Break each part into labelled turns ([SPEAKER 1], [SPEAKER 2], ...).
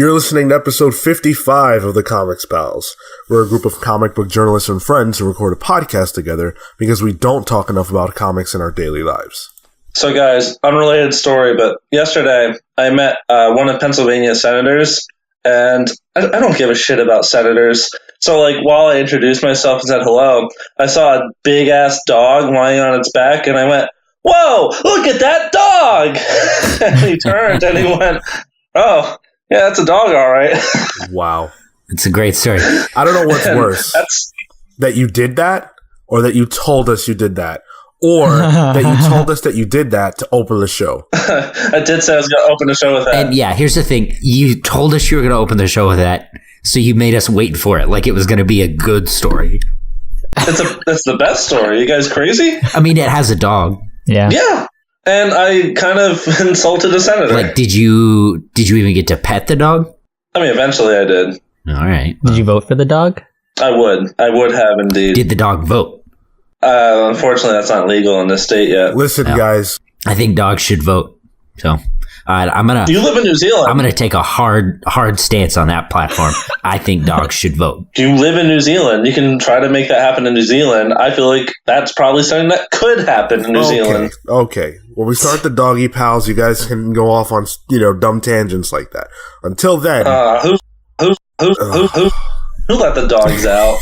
[SPEAKER 1] You're listening to episode 55 of the Comics Pals. We're a group of comic book journalists and friends who record a podcast together because we don't talk enough about comics in our daily lives.
[SPEAKER 2] So guys, unrelated story, but yesterday I met one of Pennsylvania's senators, and I don't give a shit about senators. So like while I introduced myself and said hello, I saw a big-ass dog lying on its back, and I went, "Whoa, look at that dog!" And he turned and he went, "Oh, yeah, that's a dog, all right."
[SPEAKER 1] Wow.
[SPEAKER 3] It's a great story.
[SPEAKER 1] I don't know what's worse. That you did that, or that you told us you did that, or that you told us that you did that to open the show.
[SPEAKER 2] I did say I was going to open the show with that.
[SPEAKER 3] And yeah, here's the thing. You told us you were going to open the show with that, so you made us wait for it like it was going to be a good story.
[SPEAKER 2] It's the best story. You guys crazy?
[SPEAKER 3] I mean, it has a dog.
[SPEAKER 4] Yeah.
[SPEAKER 2] Yeah. And I kind of insulted a senator.
[SPEAKER 3] Like, did you even get to pet the dog?
[SPEAKER 2] I mean, eventually I did.
[SPEAKER 3] All right.
[SPEAKER 4] Did you vote for the dog?
[SPEAKER 2] I would have indeed.
[SPEAKER 3] Did the dog vote?
[SPEAKER 2] Unfortunately, that's not legal in this state yet.
[SPEAKER 1] Listen, guys.
[SPEAKER 3] I think dogs should vote. So, I'm gonna.
[SPEAKER 2] Do you live in New Zealand?
[SPEAKER 3] I'm gonna take a hard stance on that platform. I think dogs should vote.
[SPEAKER 2] Do you live in New Zealand? You can try to make that happen in New Zealand. I feel like that's probably something that could happen in New Zealand.
[SPEAKER 1] Okay. When we start the Doggy Pals, you guys can go off on dumb tangents like that. Until then,
[SPEAKER 2] who let the dogs out?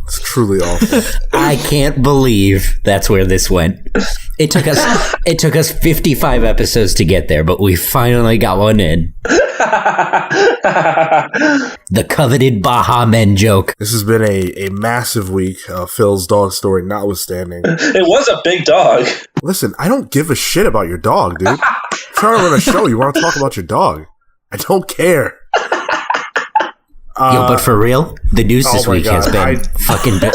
[SPEAKER 1] It's truly awful.
[SPEAKER 3] I can't believe that's where this went. It took us 55 episodes to get there, but we finally got one in. The coveted Baja Men joke.
[SPEAKER 1] This has been a massive week, Phil's dog story notwithstanding.
[SPEAKER 2] It was a big dog.
[SPEAKER 1] Listen, I don't give a shit about your dog, dude. I'm trying to run a show. You want to talk about your dog? I don't care.
[SPEAKER 3] Yo, but for real, the news this week has been fucking...
[SPEAKER 1] Okay.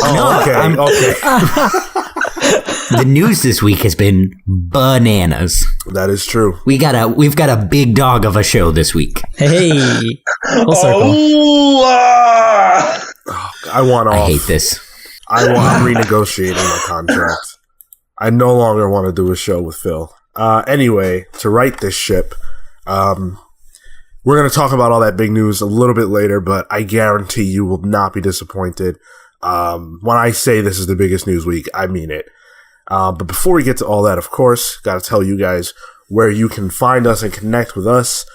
[SPEAKER 3] The news this week has been bananas.
[SPEAKER 1] That is true.
[SPEAKER 3] We've got a big dog of a show this week.
[SPEAKER 4] Hey, full circle.
[SPEAKER 1] I want off.
[SPEAKER 3] I hate this.
[SPEAKER 1] I'm renegotiating my contract. I no longer want to do a show with Phil. Anyway, to right this ship, we're going to talk about all that big news a little bit later, but I guarantee you will not be disappointed. When I say this is the biggest news week, I mean it. But before we get to all that, of course, got to tell you guys where you can find us and connect with us.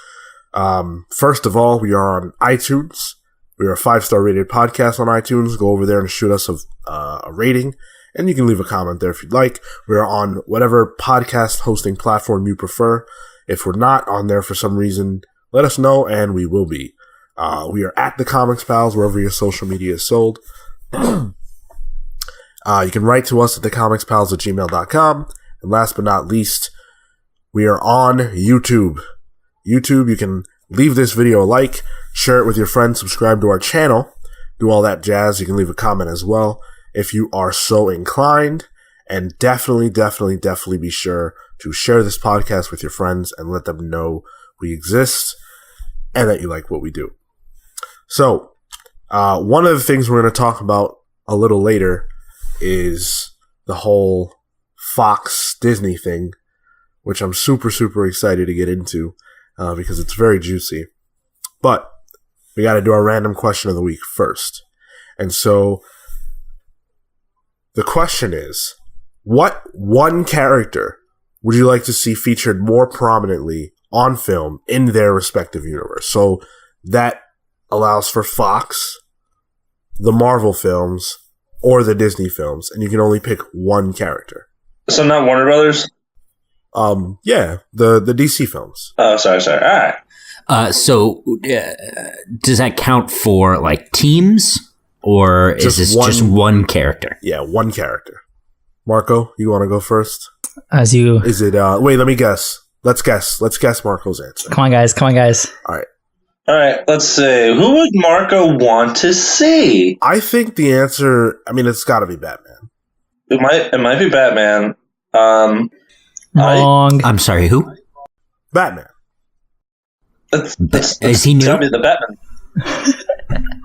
[SPEAKER 1] First of all, we are on iTunes. We are a 5-star rated podcast on iTunes. Go over there and shoot us a rating, and you can leave a comment there if you'd like. We are on whatever podcast hosting platform you prefer. If we're not on there for some reason, let us know, and we will be. We are at the Comics Pals, wherever your social media is sold. You can write to us at thecomicspals@gmail.com. And last but not least, we are on YouTube. YouTube, you can leave this video a like, share it with your friends, subscribe to our channel, do all that jazz. You can leave a comment as well if you are so inclined. And definitely be sure to share this podcast with your friends and let them know we exist and that you like what we do. So, one of the things we're going to talk about a little later is the whole Fox Disney thing, which I'm super excited to get into because it's very juicy. But we got to do our random question of the week first. And so the question is, what one character would you like to see featured more prominently on film in their respective universe? So that allows for Fox, the Marvel films, or the Disney films, and you can only pick one character.
[SPEAKER 2] So not Warner Brothers?
[SPEAKER 1] Yeah, the DC films.
[SPEAKER 2] Oh, sorry. All right.
[SPEAKER 3] So does that count for like teams, or is this just one character?
[SPEAKER 1] Yeah, one character. Marco, you want to go first?
[SPEAKER 4] Is
[SPEAKER 1] it? Wait, let me guess. Let's guess Marco's answer.
[SPEAKER 4] Come on, guys.
[SPEAKER 1] All right,
[SPEAKER 2] let's see. Who would Marco want to see?
[SPEAKER 1] I think the answer, it's got to be Batman.
[SPEAKER 2] It might be Batman.
[SPEAKER 4] Wrong.
[SPEAKER 3] I'm sorry, who?
[SPEAKER 1] Batman.
[SPEAKER 3] Is he new?
[SPEAKER 2] Tell me the Batman.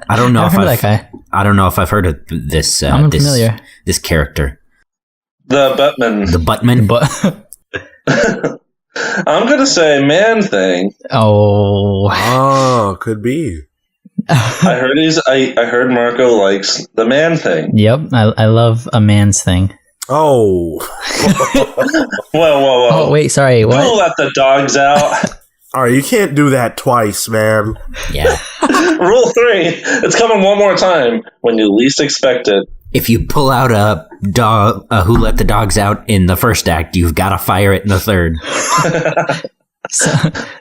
[SPEAKER 3] I don't know
[SPEAKER 4] that guy.
[SPEAKER 3] I don't know if I've heard of this.
[SPEAKER 4] I'm familiar.
[SPEAKER 3] This character.
[SPEAKER 2] The Buttman.
[SPEAKER 3] The Buttman.
[SPEAKER 2] I'm gonna say Man Thing.
[SPEAKER 4] Oh.
[SPEAKER 1] Oh, could be.
[SPEAKER 2] I heard Marco likes the Man Thing.
[SPEAKER 4] Yep, I love a man's thing.
[SPEAKER 1] Oh.
[SPEAKER 2] Whoa.
[SPEAKER 4] Oh, wait, sorry,
[SPEAKER 2] Don't
[SPEAKER 4] what?
[SPEAKER 2] let the dogs out.
[SPEAKER 1] All right, you can't do that twice, man.
[SPEAKER 3] Yeah.
[SPEAKER 2] Rule 3. It's coming one more time when you least expect it.
[SPEAKER 3] If you pull out a dog, Who Let the Dogs Out in the first act, you've got to fire it in the third.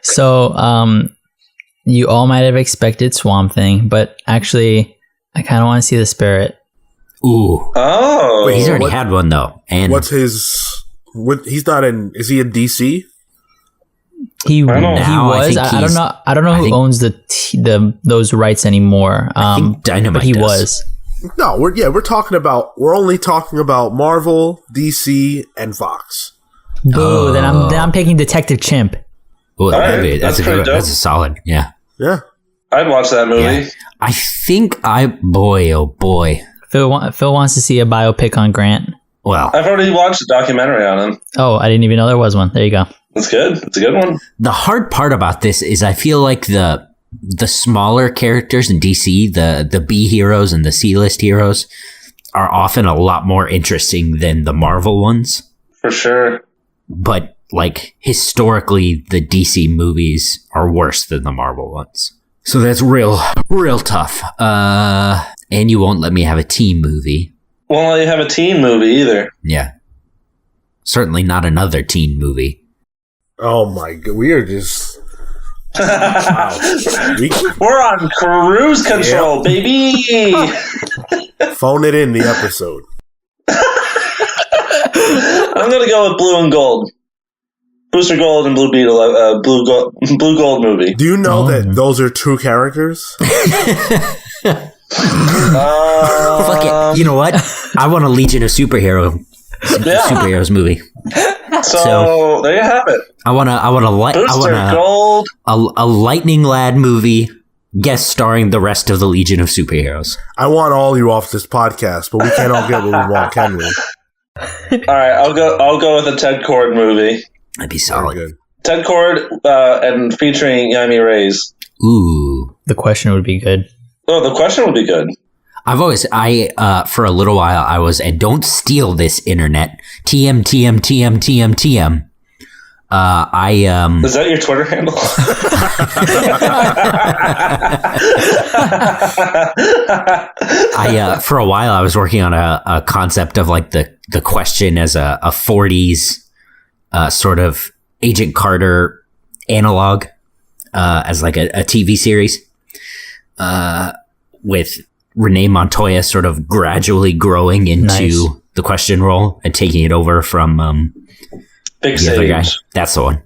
[SPEAKER 4] So, you all might have expected Swamp Thing, but actually, I kind of want to see the Spirit.
[SPEAKER 3] Ooh.
[SPEAKER 2] Oh.
[SPEAKER 1] Wait,
[SPEAKER 3] He's already had one, though. And
[SPEAKER 1] What's his... he's not in... Is he in DC?
[SPEAKER 4] He
[SPEAKER 2] I don't
[SPEAKER 3] know.
[SPEAKER 4] was.
[SPEAKER 3] I think
[SPEAKER 4] I don't know
[SPEAKER 3] I
[SPEAKER 4] who
[SPEAKER 3] think-
[SPEAKER 4] owns those rights anymore.
[SPEAKER 3] I think Dynamite
[SPEAKER 4] but he
[SPEAKER 3] does.
[SPEAKER 4] was.
[SPEAKER 1] No, we're only talking about Marvel, DC, and Fox.
[SPEAKER 4] Boo! Then I'm taking Detective Chimp.
[SPEAKER 3] Ooh,
[SPEAKER 2] All right,
[SPEAKER 3] that's a
[SPEAKER 2] pretty
[SPEAKER 3] good.
[SPEAKER 2] dope.
[SPEAKER 3] That's a solid. Yeah.
[SPEAKER 1] Yeah.
[SPEAKER 2] I'd watch that movie.
[SPEAKER 3] Yeah. I think boy, oh boy.
[SPEAKER 4] Phil wants to see a biopic on Grant.
[SPEAKER 3] Well,
[SPEAKER 2] I've already watched a documentary on him.
[SPEAKER 4] Oh, I didn't even know there was one. There you go.
[SPEAKER 2] It's good. It's a good one.
[SPEAKER 3] the hard part about this is I feel like the smaller characters in DC, the B heroes and the C-list heroes, are often a lot more interesting than the Marvel ones.
[SPEAKER 2] For sure.
[SPEAKER 3] But like historically, the DC movies are worse than the Marvel ones. So that's real tough. And you won't let me have a teen movie.
[SPEAKER 2] Won't let you have a teen movie either.
[SPEAKER 3] Yeah. Certainly not another teen movie.
[SPEAKER 1] Oh my god, we are just... Wow.
[SPEAKER 2] We're on cruise control, baby.
[SPEAKER 1] Phone it in the episode.
[SPEAKER 2] I'm gonna go with Blue and Gold. Booster Gold and Blue Beetle. Blue Gold movie.
[SPEAKER 1] Do you know that those are two characters?
[SPEAKER 3] Fuck it. You know what? I want a Legion of Superheroes movie.
[SPEAKER 2] So there you have it.
[SPEAKER 3] I want
[SPEAKER 2] Booster Gold.
[SPEAKER 3] a Lightning Lad movie guest starring the rest of the Legion of Superheroes.
[SPEAKER 1] I want all you off this podcast, but we can't all get what we want, can we?
[SPEAKER 2] All right, I'll go with a Ted Cord movie.
[SPEAKER 3] That'd be
[SPEAKER 1] Very
[SPEAKER 3] solid.
[SPEAKER 1] good.
[SPEAKER 2] Ted Cord and featuring Yami Reyes.
[SPEAKER 3] Ooh.
[SPEAKER 4] The question would be good.
[SPEAKER 2] Oh, the question would be good.
[SPEAKER 3] For a little while I was, and don't steal this internet, TM.
[SPEAKER 2] Is that your Twitter handle?
[SPEAKER 3] For a while I was working on a concept of like the question as a 40s sort of Agent Carter analog, as like a TV series, with Renee Montoya sort of gradually growing into
[SPEAKER 4] Nice.
[SPEAKER 3] the question role and taking it over from
[SPEAKER 2] Big
[SPEAKER 3] the other guy.
[SPEAKER 2] Sage.
[SPEAKER 3] That's the one.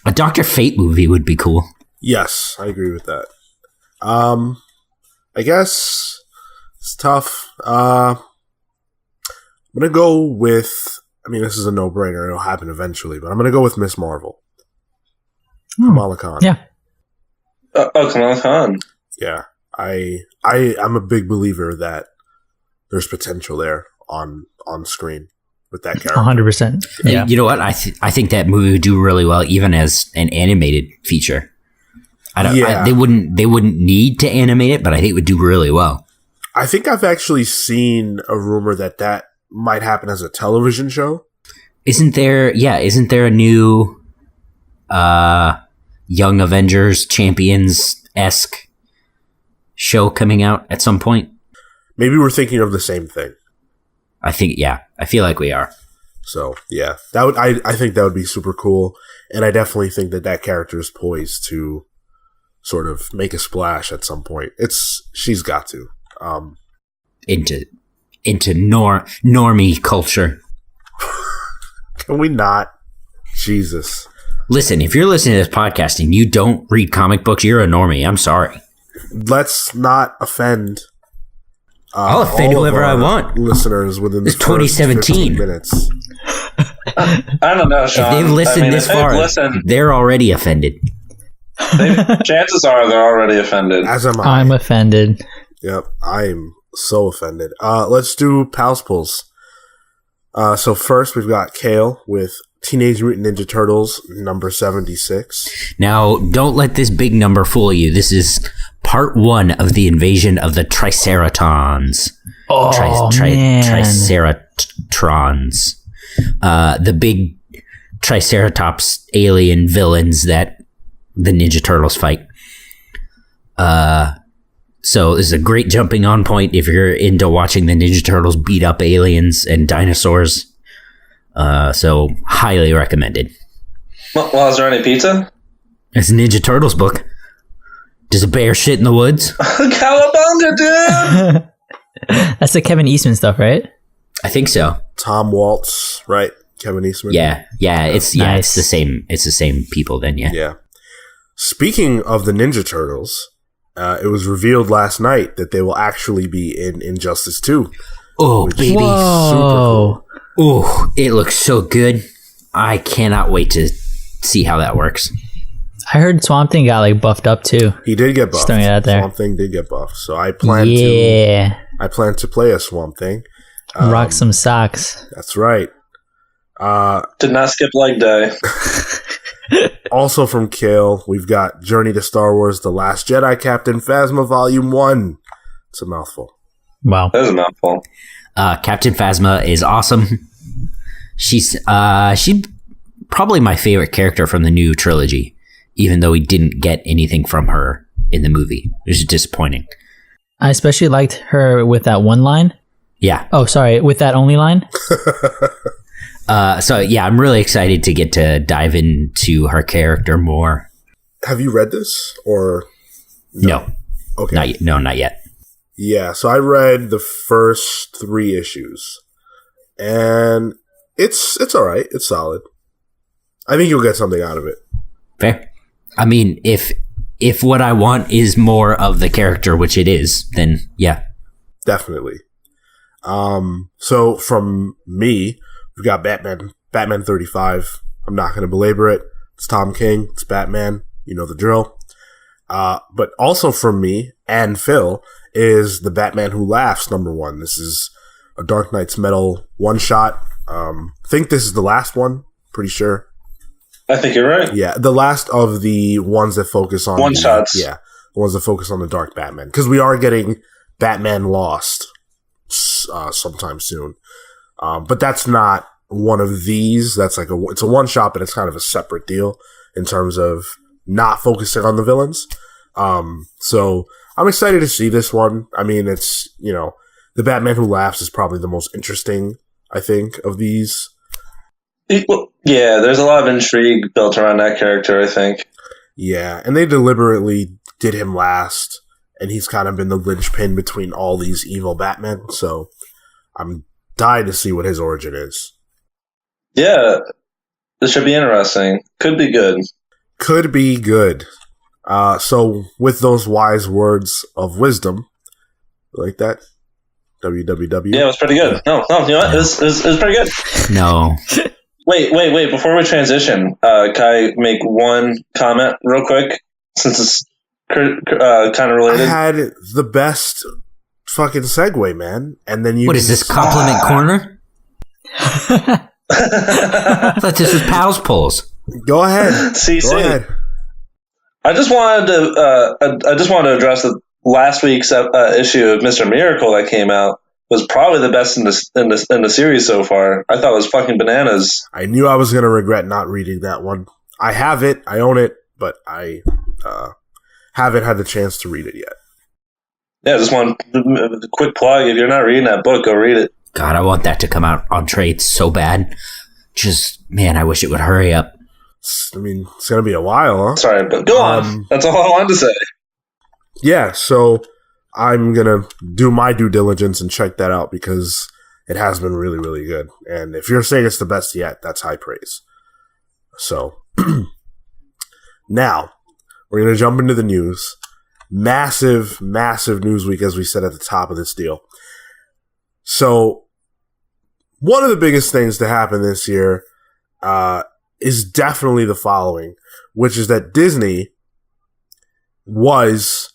[SPEAKER 3] A Dr. Fate movie would be cool.
[SPEAKER 1] Yes, I agree with that. I guess it's tough. I'm gonna go with... I mean, this is a no-brainer. It'll happen eventually, but I'm gonna go with Miss Marvel. Kamala Khan.
[SPEAKER 4] Yeah.
[SPEAKER 2] Kamala Khan.
[SPEAKER 1] Yeah. I'm a big believer that there's potential there on screen with that character.
[SPEAKER 4] 100%. Yeah.
[SPEAKER 3] You know what? I think that movie would do really well, even as an animated feature. They wouldn't need to animate it, but I think it would do really well.
[SPEAKER 1] I think I've actually seen a rumor that might happen as a television show.
[SPEAKER 3] Isn't there a new Young Avengers Champions-esque show coming out at some point?
[SPEAKER 1] Maybe we're thinking of the same thing.
[SPEAKER 3] I feel like we are.
[SPEAKER 1] So yeah, I think that would be super cool, and I definitely think that character is poised to sort of make a splash at some point. She's got to
[SPEAKER 3] Into normie culture.
[SPEAKER 1] Can we not? Jesus.
[SPEAKER 3] Listen, if you're listening to this podcast and you don't read comic books, you're a normie. I'm sorry.
[SPEAKER 1] Let's not offend.
[SPEAKER 3] I'll offend
[SPEAKER 1] all of
[SPEAKER 3] whoever I
[SPEAKER 1] our
[SPEAKER 3] want.
[SPEAKER 1] Listeners within the
[SPEAKER 3] It's 2017
[SPEAKER 1] minutes.
[SPEAKER 2] I don't know, Sean.
[SPEAKER 3] If they've listened
[SPEAKER 2] I mean,
[SPEAKER 3] this
[SPEAKER 2] if
[SPEAKER 3] far,
[SPEAKER 2] they've listened,
[SPEAKER 3] they're already offended.
[SPEAKER 2] chances are they're already offended.
[SPEAKER 1] As am I.
[SPEAKER 4] I'm offended.
[SPEAKER 1] Yep, I'm so offended. Let's do Pals Pulls. So first we've got Cale with Teenage Mutant Ninja Turtles number 76.
[SPEAKER 3] Now, don't let this big number fool you. This is part 1 of the invasion of the Triceratons.
[SPEAKER 4] Oh, man.
[SPEAKER 3] Triceratrons. The big Triceratops alien villains that the Ninja Turtles fight. So this is a great jumping on point if you're into watching the Ninja Turtles beat up aliens and dinosaurs. So highly recommended.
[SPEAKER 2] Well, is there any pizza?
[SPEAKER 3] It's a Ninja Turtles book. Does a bear shit in the woods?
[SPEAKER 2] Cowabunga, dude!
[SPEAKER 4] That's the Kevin Eastman stuff, right?
[SPEAKER 3] I think so.
[SPEAKER 1] Tom Waltz, right? Kevin Eastman.
[SPEAKER 3] Yeah. It's
[SPEAKER 4] Nice.
[SPEAKER 3] the same. It's the same people then. Yeah.
[SPEAKER 1] Yeah. Speaking of the Ninja Turtles, it was revealed last night that they will actually be in Injustice 2.
[SPEAKER 3] Oh, baby.
[SPEAKER 4] Whoa.
[SPEAKER 3] Oh, it looks so good. I cannot wait to see how that works.
[SPEAKER 4] I heard Swamp Thing got like buffed up too.
[SPEAKER 1] He did get buffed.
[SPEAKER 4] Just throwing it out there.
[SPEAKER 1] Swamp Thing did get buffed. So I plan to play a Swamp Thing.
[SPEAKER 4] Rock some socks.
[SPEAKER 1] That's right.
[SPEAKER 2] Did not skip leg day.
[SPEAKER 1] Also from Cale, we've got Journey to Star Wars: The Last Jedi, Captain Phasma, Volume 1. It's a mouthful.
[SPEAKER 4] Wow.
[SPEAKER 2] That is a mouthful.
[SPEAKER 3] Captain Phasma is awesome. She's probably my favorite character from the new trilogy, even though we didn't get anything from her in the movie. It was disappointing.
[SPEAKER 4] I especially liked her with that one line.
[SPEAKER 3] Yeah.
[SPEAKER 4] Oh, sorry, with that only line.
[SPEAKER 3] So yeah, I'm really excited to get to dive into her character more.
[SPEAKER 1] Have you read this or
[SPEAKER 3] No.
[SPEAKER 1] Okay.
[SPEAKER 3] Not yet.
[SPEAKER 1] Yeah, so I read the first 3 issues, and it's all right. It's solid. I think you'll get something out of it.
[SPEAKER 3] Fair. I mean, if what I want is more of the character, which it is, then yeah.
[SPEAKER 1] Definitely. So from me, we've got Batman 35. I'm not going to belabor it. It's Tom King. It's Batman. You know the drill. But also from me and Phil is The Batman Who Laughs, number 1. This is a Dark Knight's Metal one-shot. Think this is the last one. Pretty sure.
[SPEAKER 2] I think you're right.
[SPEAKER 1] Yeah, the last of the ones that focus on
[SPEAKER 2] one-shots.
[SPEAKER 1] The ones that focus on the Dark Batman. Because we are getting Batman Lost sometime soon. But that's not one of these. That's like it's a one-shot, but it's kind of a separate deal in terms of not focusing on the villains. So I'm excited to see this one. I mean, it's, The Batman Who Laughs is probably the most interesting, I think, of these.
[SPEAKER 2] Well, yeah, there's a lot of intrigue built around that character, I think.
[SPEAKER 1] Yeah, and they deliberately did him last, and he's kind of been the linchpin between all these evil Batmen, so I'm dying to see what his origin is.
[SPEAKER 2] Yeah, this should be interesting. Could be good.
[SPEAKER 1] Could be good. So with those wise words of wisdom, like that, WWW.
[SPEAKER 2] Yeah, it was pretty good. No, you know what? It was pretty good.
[SPEAKER 3] No.
[SPEAKER 2] Wait. Before we transition, can I make one comment real quick? Since it's kind of related.
[SPEAKER 1] I had the best fucking segue, man. And then you.
[SPEAKER 3] What is this, compliment corner? I thought this was Pals Pulls.
[SPEAKER 1] Go ahead.
[SPEAKER 2] CC.
[SPEAKER 1] Go ahead.
[SPEAKER 2] I just wanted to address that last week's issue of Mr. Miracle that came out was probably the best in the series so far. I thought it was fucking bananas.
[SPEAKER 1] I knew I was gonna regret not reading that one. I have it, I own it, but I haven't had the chance to read it yet.
[SPEAKER 2] Yeah, just one quick plug. If you're not reading that book, go read it.
[SPEAKER 3] God, I want that to come out on trade so bad. Just, man, I wish it would hurry up.
[SPEAKER 1] It's gonna be a while, huh?
[SPEAKER 2] Sorry, but go on. That's all I wanted to say.
[SPEAKER 1] Yeah, so I'm gonna do my due diligence and check that out because it has been really, really good. And if you're saying it's the best yet, that's high praise. So now we're gonna jump into the news. Massive, massive news week, as we said at the top of this deal. So one of the biggest things to happen this year is definitely the following, which is that Disney was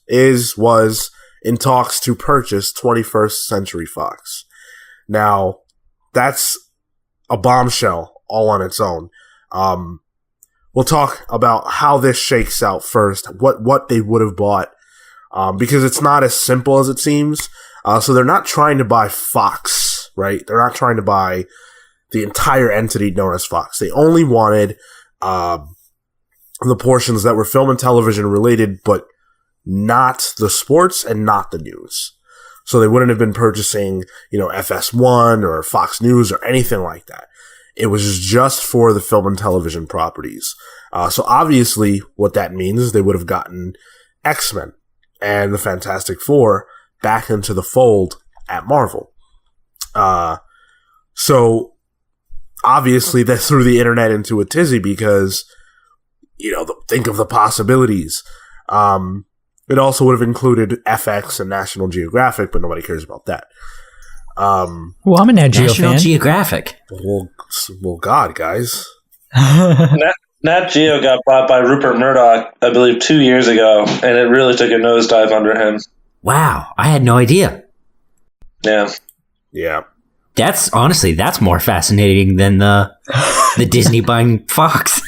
[SPEAKER 1] in talks to purchase 21st Century Fox. Now, that's a bombshell all on its own. We'll talk about how this shakes out first, what they would have bought, because it's not as simple as it seems. So they're not trying to buy Fox, right? They're not trying to buy the entire entity known as Fox. They only wanted the portions that were film and television related, but not the sports and not the news. So they wouldn't have been purchasing, FS1 or Fox News or anything like that. It was just for the film and television properties. So obviously what that means is they would have gotten X-Men and the Fantastic Four back into the fold at Marvel. So obviously that threw the internet into a tizzy because, think of the possibilities. It also would have included FX and National Geographic, but nobody cares about that.
[SPEAKER 4] Well, I'm a Nat Geo
[SPEAKER 3] National
[SPEAKER 4] fan.
[SPEAKER 3] Geographic.
[SPEAKER 1] Well, God, guys.
[SPEAKER 2] Nat Geo got bought by Rupert Murdoch, I believe, 2 years ago, and it really took a nosedive under him.
[SPEAKER 3] Wow, I had no idea.
[SPEAKER 2] Yeah.
[SPEAKER 1] Yeah.
[SPEAKER 3] That's more fascinating than the Disney buying Fox.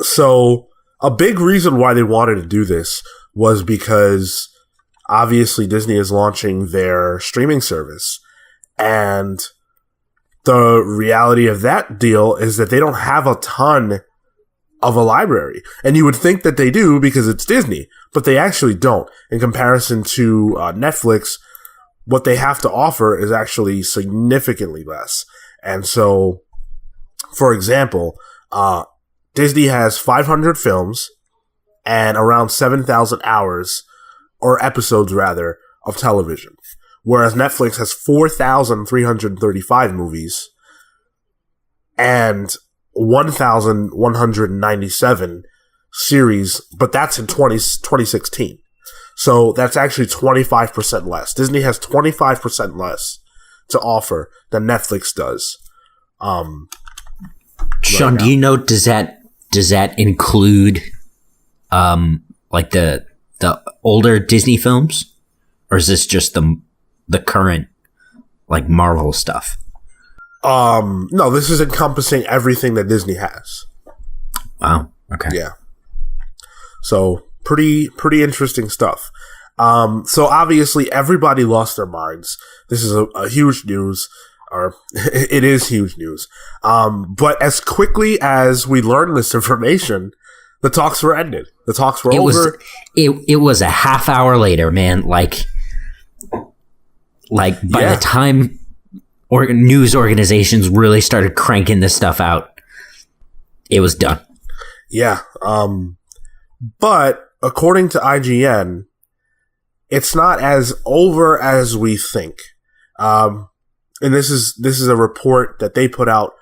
[SPEAKER 1] So a big reason why they wanted to do this was because obviously Disney is launching their streaming service, and the reality of that deal is that they don't have a ton of a library. And you would think that they do because it's Disney, but they actually don't. In comparison to Netflix, what they have to offer is actually significantly less. And so, for example, Disney has 500 films and around 7,000 hours, or episodes rather, of television. Whereas Netflix has 4,335 movies and 1,197 series, but that's in 2016. So that's actually 25% less. Disney has 25% less to offer than Netflix does.
[SPEAKER 3] Sean, do you know, does that include like the older Disney films, or is this just the current like Marvel stuff?
[SPEAKER 1] No, this is encompassing everything that Disney has.
[SPEAKER 3] Wow. Okay.
[SPEAKER 1] Yeah. So pretty interesting stuff. So obviously everybody lost their minds. This is a huge news, or it is huge news. But as quickly as we learned this information, the talks were ended. The talks were over.
[SPEAKER 3] It was a half hour later, man. Like by the time news organizations really started cranking this stuff out, it was done.
[SPEAKER 1] Yeah. But according to IGN, it's not as over as we think. And this is a report that they put out,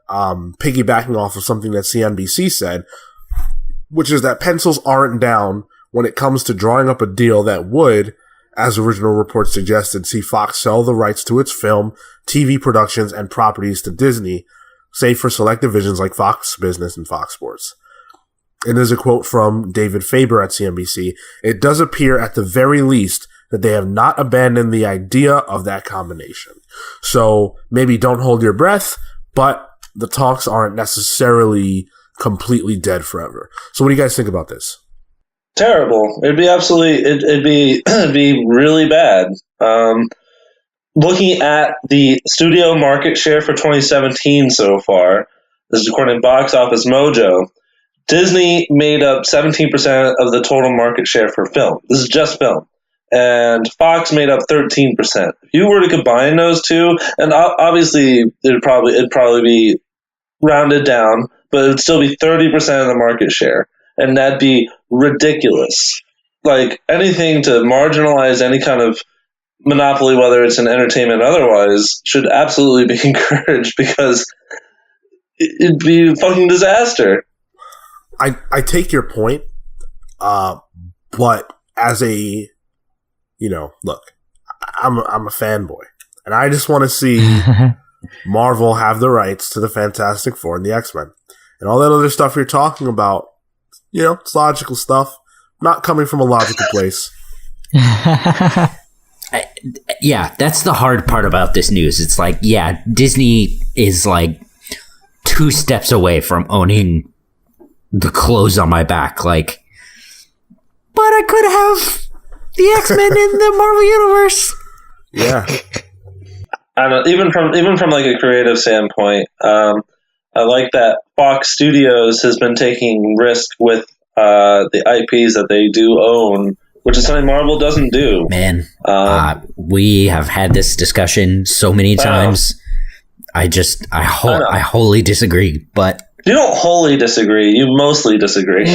[SPEAKER 1] piggybacking off of something that CNBC said, which is that pencils aren't down when it comes to drawing up a deal that would, as original reports suggested, see Fox sell the rights to its film, TV productions, and properties to Disney, save for select divisions like Fox Business and Fox Sports. And there's a quote from David Faber at CNBC. It does appear at the very least that they have not abandoned the idea of that combination. So maybe don't hold your breath, but the talks aren't necessarily completely dead forever. So what do you guys think about this?
[SPEAKER 2] Terrible. It'd be it'd be really bad. Looking at the studio market share for 2017 so far, this is according to Box Office Mojo, Disney made up 17% of the total market share for film. This is just film. And Fox made up 13%. If you were to combine those two, and obviously it'd probably be rounded down, but it would still be 30% of the market share. And that'd be ridiculous. Like, anything to marginalize any kind of monopoly, whether it's in entertainment or otherwise, should absolutely be encouraged, because it'd be a fucking disaster.
[SPEAKER 1] I take your point, but as a, look, I'm a fanboy, and I just want to see Marvel have the rights to the Fantastic Four and the X-Men. And all that other stuff you're talking about, it's logical stuff, not coming from a logical place.
[SPEAKER 3] Yeah, that's the hard part about this news. It's like, yeah, Disney is like 2 steps away from owning the clothes on my back. Like, but I could have the X-Men in the Marvel Universe.
[SPEAKER 1] Yeah.
[SPEAKER 2] I don't know, even from like a creative standpoint, I like that Fox Studios has been taking risk with the IPs that they do own, which is something Marvel doesn't do.
[SPEAKER 3] Man, we have had this discussion so many times. I wholly disagree, but
[SPEAKER 2] you don't wholly disagree. You mostly disagree.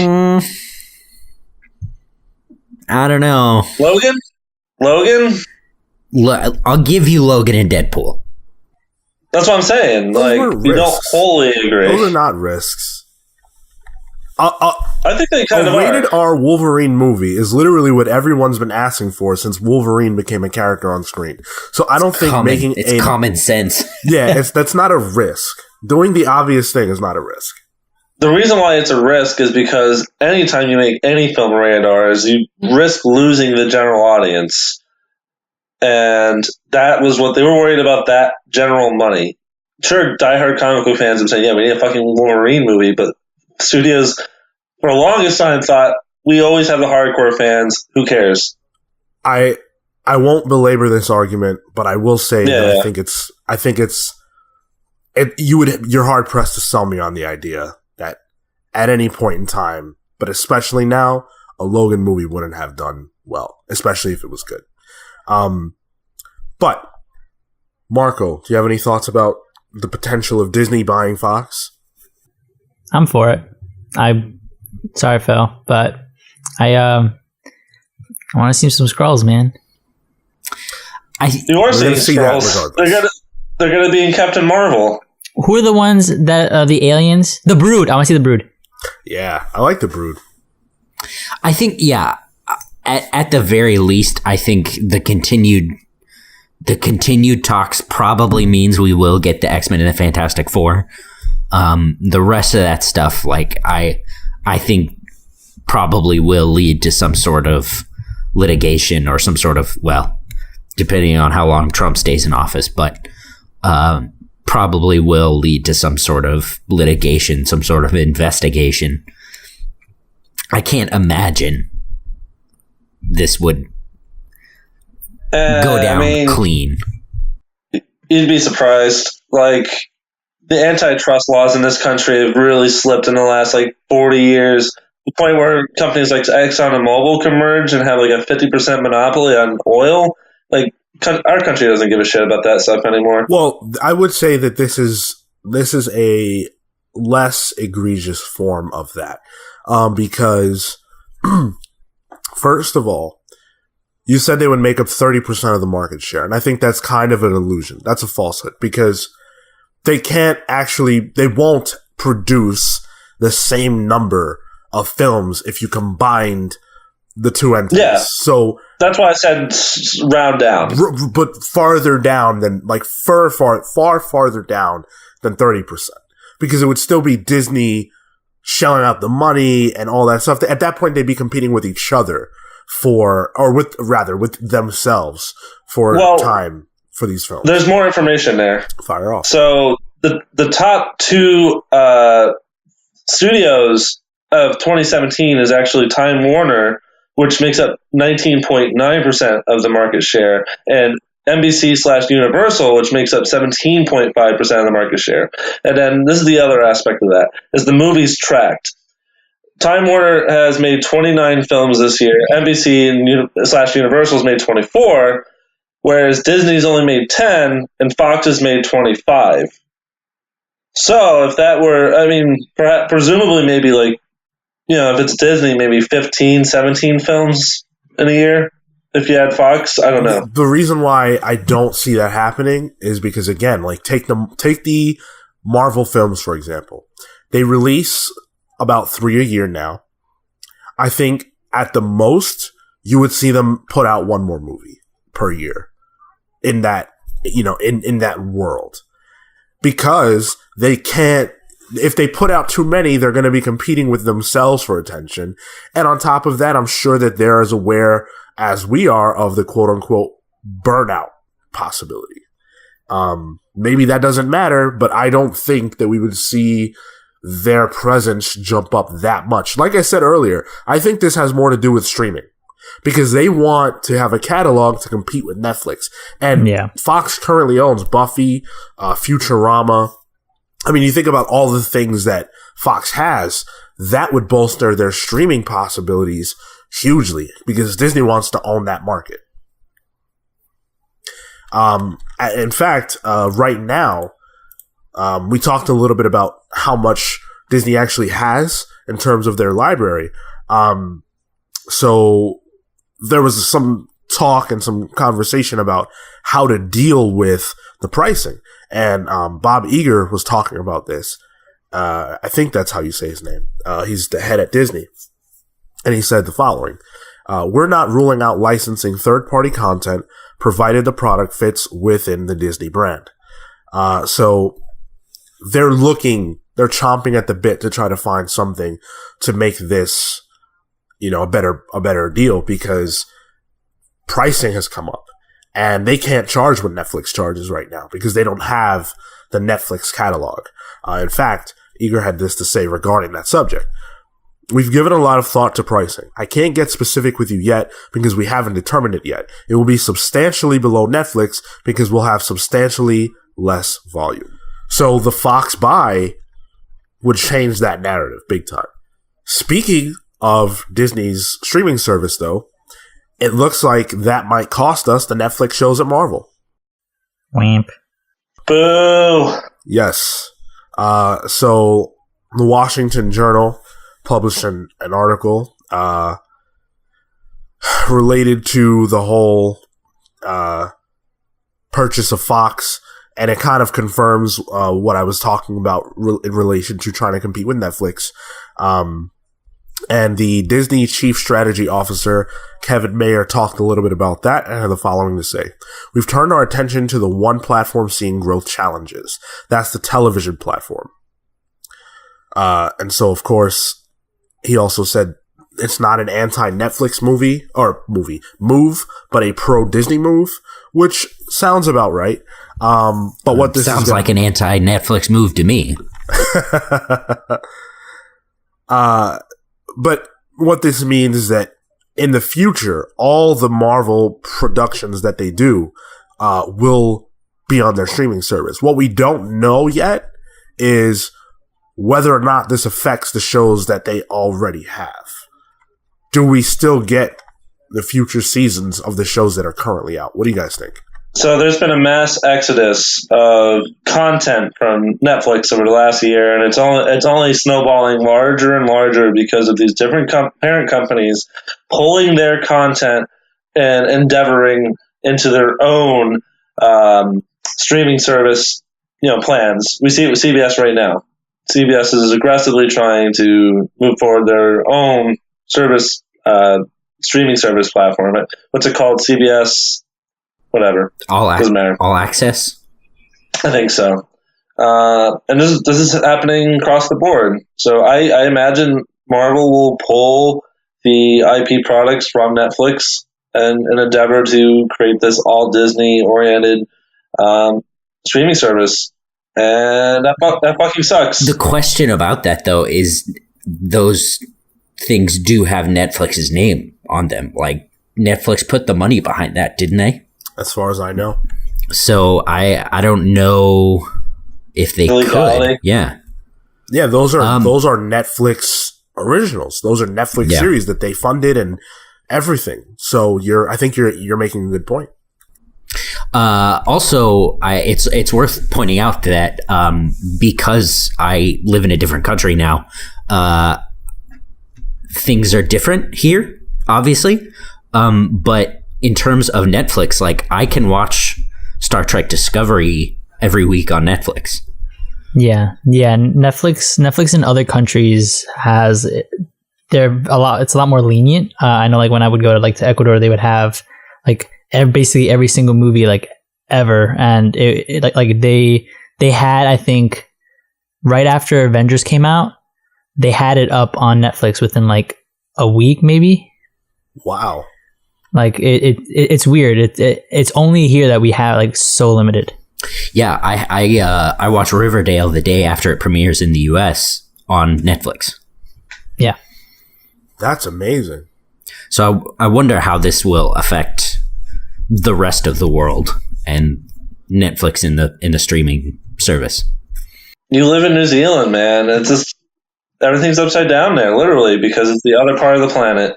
[SPEAKER 3] I don't know.
[SPEAKER 2] Logan?
[SPEAKER 3] I'll give you Logan and Deadpool.
[SPEAKER 2] That's what I'm saying.
[SPEAKER 1] Those
[SPEAKER 2] like,
[SPEAKER 1] were
[SPEAKER 2] you don't
[SPEAKER 1] risks.
[SPEAKER 2] wholly agree.
[SPEAKER 1] Those are not risks.
[SPEAKER 2] I think they kind of
[SPEAKER 1] A rated R Wolverine movie is literally what everyone's been asking for since Wolverine became a character on screen. So I don't think making
[SPEAKER 3] it's common sense.
[SPEAKER 1] Yeah, that's not a risk. Doing the obvious thing is not a risk.
[SPEAKER 2] The reason why it's a risk is because anytime you make any film rated R, is you risk losing the general audience. And that was what they were worried about, that general money. Sure, diehard comic book fans would say, yeah, we need a fucking Wolverine movie, but studios, for the longest time, thought, we always have the hardcore fans, who cares?
[SPEAKER 1] I won't belabor this argument, but I will say that I think you're hard pressed to sell me on the idea that at any point in time, but especially now, a Logan movie wouldn't have done well, especially if it was good. But Marco, do you have any thoughts about the potential of Disney buying Fox?
[SPEAKER 4] I'm for it. Sorry, Phil, but I want to see some Skrulls, man.
[SPEAKER 2] You are seeing Skrulls. They're gonna be in Captain Marvel.
[SPEAKER 4] Who are the ones that are the aliens? The Brood. I want to see the Brood.
[SPEAKER 1] Yeah, I like the Brood.
[SPEAKER 3] I think, yeah. At the very least, I think the continued talks probably means we will get the X-Men and the Fantastic Four. The rest of that stuff, like I think probably will lead to some sort of litigation or some sort of, well, depending on how long Trump stays in office, but probably will lead to some sort of litigation, some sort of investigation. I can't imagine this would go down clean.
[SPEAKER 2] You'd be surprised. Like, the antitrust laws in this country have really slipped in the last 40 years. The point where companies like Exxon and Mobil can merge and have a 50% monopoly on oil. Like, our country doesn't give a shit about that stuff anymore.
[SPEAKER 1] Well, I would say that this is a less egregious form of that, because first of all, you said they would make up 30% of the market share, and I think that's kind of an illusion. That's a falsehood, because they won't produce the same number of films if you combined the two entities.
[SPEAKER 2] Yeah.
[SPEAKER 1] So
[SPEAKER 2] that's why I said round down.
[SPEAKER 1] But farther down than, far farther down than 30%. Because it would still be Disney shelling out the money and all that stuff. At that point, they'd be competing with each other with themselves for time for these films.
[SPEAKER 2] There's more information there.
[SPEAKER 1] Fire off.
[SPEAKER 2] So the top two studios of 2017 is actually Time Warner, which makes up 19.9% of the market share, and NBC/Universal, which makes up 17.5% of the market share. And then this is the other aspect of that, is the movies tracked. Time Warner has made 29 films this year. NBC/Universal has made 24, whereas Disney's only made 10, and Fox has made 25. So if that were, perhaps, presumably maybe if it's Disney, maybe 15, 17 films in a year. If you had Fox, I don't know.
[SPEAKER 1] The reason why I don't see that happening is because, again, take the Marvel films, for example. They release about 3 a year now. I think at the most you would see them put out one more movie per year in that, in that world, because they can't. If they put out too many, they're going to be competing with themselves for attention. And on top of that, I'm sure that they're as aware as we are of the quote unquote burnout possibility. Maybe that doesn't matter, but I don't think that we would see their presence jump up that much. Like I said earlier, I think this has more to do with streaming because they want to have a catalog to compete with Netflix. And Fox currently owns Buffy, Futurama. I mean, you think about all the things that Fox has, that would bolster their streaming possibilities hugely because Disney wants to own that market. In fact, right now, we talked a little bit about how much Disney actually has in terms of their library. So there was some talk and some conversation about how to deal with the pricing. And Bob Iger was talking about this. I think that's how you say his name. He's the head at Disney. And he said the following. We're not ruling out licensing third-party content provided the product fits within the Disney brand. So they're chomping at the bit to try to find something to make this, a better deal because pricing has come up and they can't charge what Netflix charges right now because they don't have the Netflix catalog. In fact, Iger had this to say regarding that subject. We've given a lot of thought to pricing. I can't get specific with you yet because we haven't determined it yet. It will be substantially below Netflix because we'll have substantially less volume. So the Fox buy would change that narrative big time. Speaking of Disney's streaming service, though, it looks like that might cost us the Netflix shows at Marvel.
[SPEAKER 4] Wamp.
[SPEAKER 2] Boo!
[SPEAKER 1] Yes. So the Washington Journal published an article related to the whole purchase of Fox, and it kind of confirms what I was talking about in relation to trying to compete with Netflix. And the Disney Chief Strategy Officer, Kevin Mayer, talked a little bit about that and had the following to say. We've turned our attention to the one platform seeing growth challenges. That's the television platform. And so, of course, he also said it's not an anti-Netflix move, but a pro-Disney move, which sounds about right. But what this
[SPEAKER 3] sounds like an anti-Netflix move to me.
[SPEAKER 1] But what this means is that in the future, all the Marvel productions that they do will be on their streaming service. What we don't know yet is whether or not this affects the shows that they already have. Do we still get the future seasons of the shows that are currently out? What do you guys think?
[SPEAKER 2] So there's been a mass exodus of content from Netflix over the last year, and it's only snowballing larger and larger because of these different parent companies pulling their content and endeavoring into their own streaming service, plans. We see it with CBS right now. CBS is aggressively trying to move forward their own service, streaming service platform. What's it called? CBS, whatever. Doesn't matter.
[SPEAKER 3] All access?
[SPEAKER 2] I think so. And this is happening across the board. So I imagine Marvel will pull the IP products from Netflix and endeavor to create this all Disney-oriented streaming service. And that fucking sucks.
[SPEAKER 3] The question about that, though, is those things do have Netflix's name on them. Like, Netflix put the money behind that, didn't they?
[SPEAKER 1] As far as I know.
[SPEAKER 3] So I don't know if they could. Yeah.
[SPEAKER 1] Yeah, those are Netflix originals. Those are Netflix series that they funded and everything. So I think you're making a good point.
[SPEAKER 3] Also, it's worth pointing out that because I live in a different country now, things are different here, obviously. But in terms of Netflix, like, I can watch Star Trek Discovery every week on Netflix.
[SPEAKER 4] Yeah. Netflix in other countries it's a lot more lenient. I know, like, when I would go to Ecuador, they would have basically every single movie ever, and they had, I think, right after Avengers came out, they had it up on Netflix within a week, maybe.
[SPEAKER 1] Wow.
[SPEAKER 4] It's weird. It's only here that we have so limited.
[SPEAKER 3] Yeah, I watch Riverdale the day after it premieres in the US on Netflix.
[SPEAKER 4] Yeah.
[SPEAKER 1] That's amazing.
[SPEAKER 3] So I wonder how this will affect the rest of the world and Netflix in the streaming service.
[SPEAKER 2] You live in New Zealand, man. It's just everything's upside down there, literally, because it's the other part of the planet.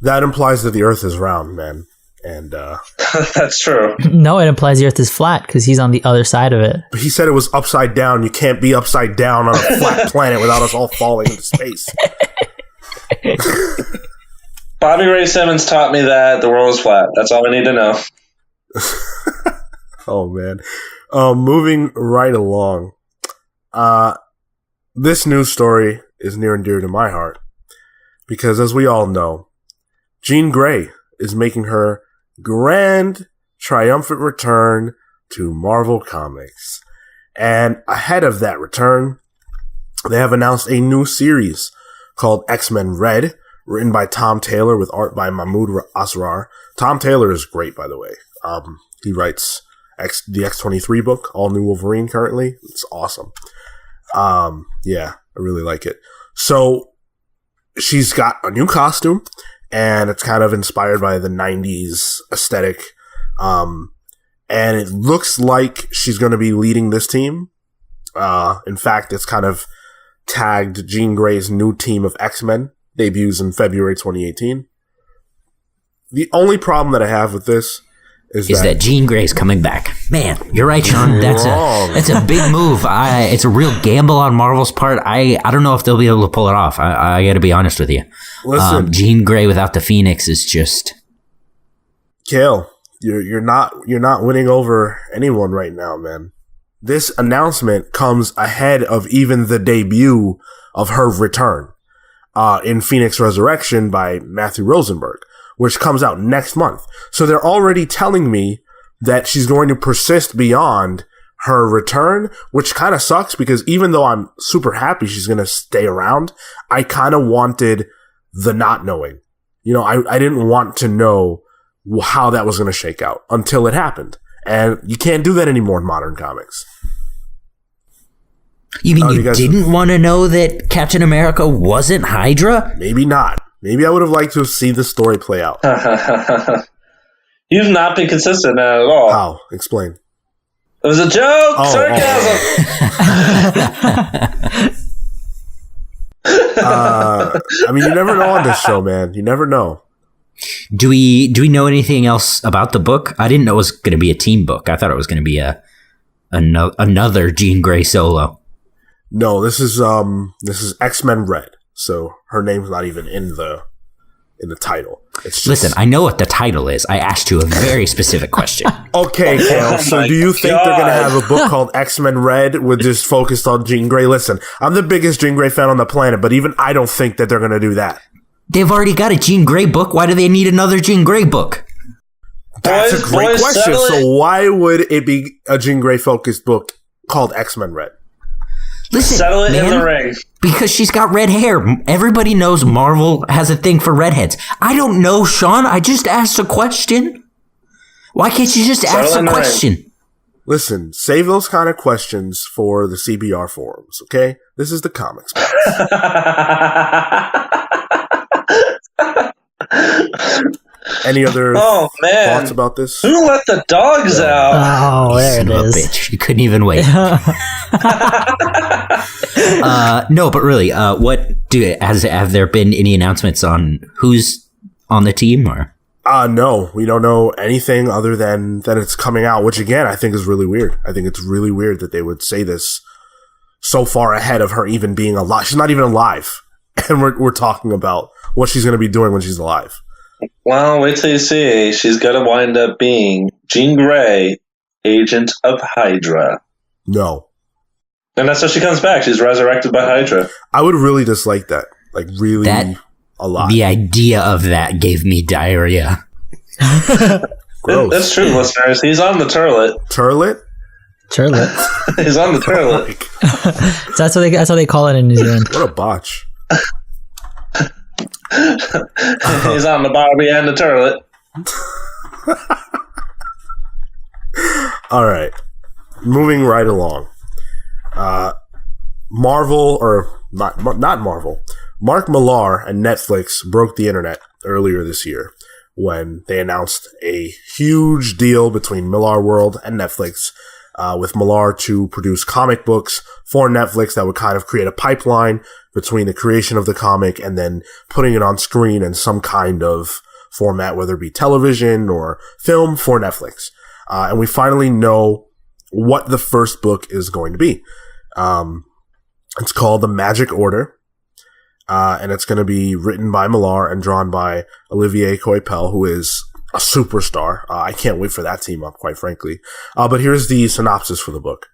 [SPEAKER 1] That implies that the Earth is round, man. And
[SPEAKER 2] That's true.
[SPEAKER 4] No, it implies the Earth is flat because he's on the other side of it.
[SPEAKER 1] but he said it was upside down. You can't be upside down on a flat planet without us all falling into space.
[SPEAKER 2] Bobby Ray Simmons taught me that the world is flat. That's all I need to know.
[SPEAKER 1] Oh man. Moving right along. This news story is near and dear to my heart because, as we all know, Jean Grey is making her grand triumphant return to Marvel Comics. And ahead of that return, they have announced a new series called X-Men Red, written by Tom Taylor with art by Mahmoud Asrar. Tom Taylor is great, by the way. He writes the X-23 book, All New Wolverine currently. It's awesome. Yeah, I really like it. So she's got a new costume, and it's kind of inspired by the 90s aesthetic. And it looks like she's going to be leading this team. In fact, it's kind of tagged Jean Grey's new team of X-Men, debuts in February 2018. The only problem that I have with this is that
[SPEAKER 3] Jean Grey's coming back. Man, you're right, Sean. That's a big move. It's a real gamble on Marvel's part. I don't know if they'll be able to pull it off. I got to be honest with you.
[SPEAKER 1] Listen,
[SPEAKER 3] Jean Grey without the Phoenix is just
[SPEAKER 1] Cale. You're not winning over anyone right now, man. This announcement comes ahead of even the debut of her return in Phoenix Resurrection by Matthew Rosenberg, which comes out next month. So they're already telling me that she's going to persist beyond her return, which kind of sucks because even though I'm super happy she's going to stay around, I kind of wanted the not knowing. You know, I didn't want to know how that was going to shake out until it happened. And you can't do that anymore in modern comics.
[SPEAKER 3] You mean you didn't want to know that Captain America wasn't Hydra?
[SPEAKER 1] Maybe not. Maybe I would have liked to have seen the story play out.
[SPEAKER 2] You've not been consistent at all.
[SPEAKER 1] How? Explain.
[SPEAKER 2] It was a joke! Sarcasm!
[SPEAKER 1] I mean, you never know on this show, man. You never know.
[SPEAKER 3] Do we know anything else about the book? I didn't know it was going to be a team book. I thought it was going to be another Jean Grey solo.
[SPEAKER 1] No, this is X-Men Red. So her name's not even in the title. It's just...
[SPEAKER 3] Listen, I know what the title is. I asked you a very specific question.
[SPEAKER 1] Okay, Cale. So do you think they're going to have a book called X-Men Red with just focused on Jean Grey? Listen, I'm the biggest Jean Grey fan on the planet, but even I don't think that they're going to do that.
[SPEAKER 3] They've already got a Jean Grey book. Why do they need another Jean Grey book?
[SPEAKER 1] That's a great question. So why would it be a Jean Grey focused book called X-Men Red?
[SPEAKER 3] Listen,
[SPEAKER 2] settle it
[SPEAKER 3] man,
[SPEAKER 2] in the ring.
[SPEAKER 3] Because she's got red hair. Everybody knows Marvel has a thing for redheads. I don't know, Sean. I just asked a question. Why can't you just ask a question?
[SPEAKER 1] Listen, save those kind of questions for the CBR forums, okay? This is the comics. Any other thoughts about this?
[SPEAKER 2] Who let the dogs out?
[SPEAKER 4] Oh, there it is.
[SPEAKER 3] Bitch. You couldn't even wait. No, but really, have there been any announcements on who's on the team? Or
[SPEAKER 1] no, we don't know anything other than that it's coming out, which again I think is really weird. I think it's really weird that they would say this so far ahead of her even being alive. She's not even alive, and we're talking about what she's going to be doing when she's alive.
[SPEAKER 2] Well, wait till you see. She's going to wind up being Jean Grey, agent of Hydra.
[SPEAKER 1] No.
[SPEAKER 2] And that's how she comes back. She's resurrected by Hydra.
[SPEAKER 1] I would really dislike that. Like, really a lot.
[SPEAKER 3] The idea of that gave me diarrhea.
[SPEAKER 1] Gross.
[SPEAKER 2] That's true, listeners. He's on the turlet.
[SPEAKER 1] Turlet?
[SPEAKER 4] Turlet.
[SPEAKER 2] He's on the turlet.
[SPEAKER 4] So that's what they call it in New Zealand.
[SPEAKER 1] What a botch.
[SPEAKER 2] He's on the Barbie and the turlet.
[SPEAKER 1] All right. moving right along. Marvel, or not Marvel, Mark Millar and Netflix broke the internet earlier this year when they announced a huge deal between Millar World and Netflix, with Millar to produce comic books for Netflix that would kind of create a pipeline between the creation of the comic and then putting it on screen in some kind of format, whether it be television or film for Netflix. And we finally know what the first book is going to be. It's called The Magic Order, and it's going to be written by Millar and drawn by Olivier Coipel, who is a superstar. I can't wait for that team up, quite frankly. But here's the synopsis for the book.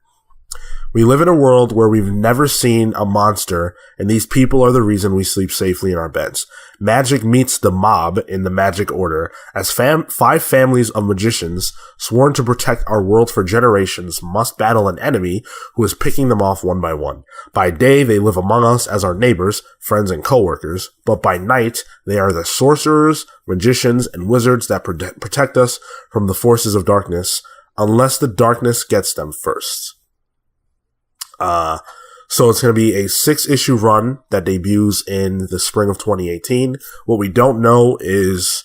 [SPEAKER 1] We live in a world where we've never seen a monster, and these people are the reason we sleep safely in our beds. Magic meets the mob in the Magic Order, as 5 families of magicians sworn to protect our world for generations must battle an enemy who is picking them off one by one. By day, they live among us as our neighbors, friends, and co-workers, but by night, they are the sorcerers, magicians, and wizards that protect us from the forces of darkness, unless the darkness gets them first. So it's going to be a 6-issue run that debuts in the spring of 2018. What we don't know is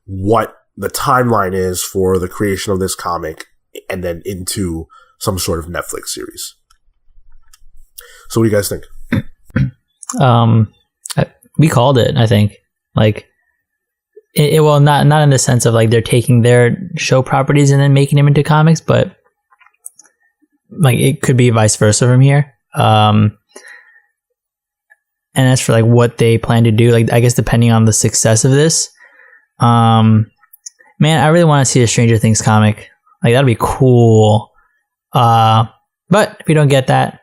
[SPEAKER 1] what the timeline is for the creation of this comic and then into some sort of Netflix series. So what do you guys think?
[SPEAKER 4] We called it, I think. Like, well, not in the sense of like they're taking their show properties and then making them into comics, but like it could be vice versa from here. And as for like what they plan to do, like I guess depending on the success of this, man, I really want to see a Stranger Things comic. Like that'd be cool. But if we don't get that,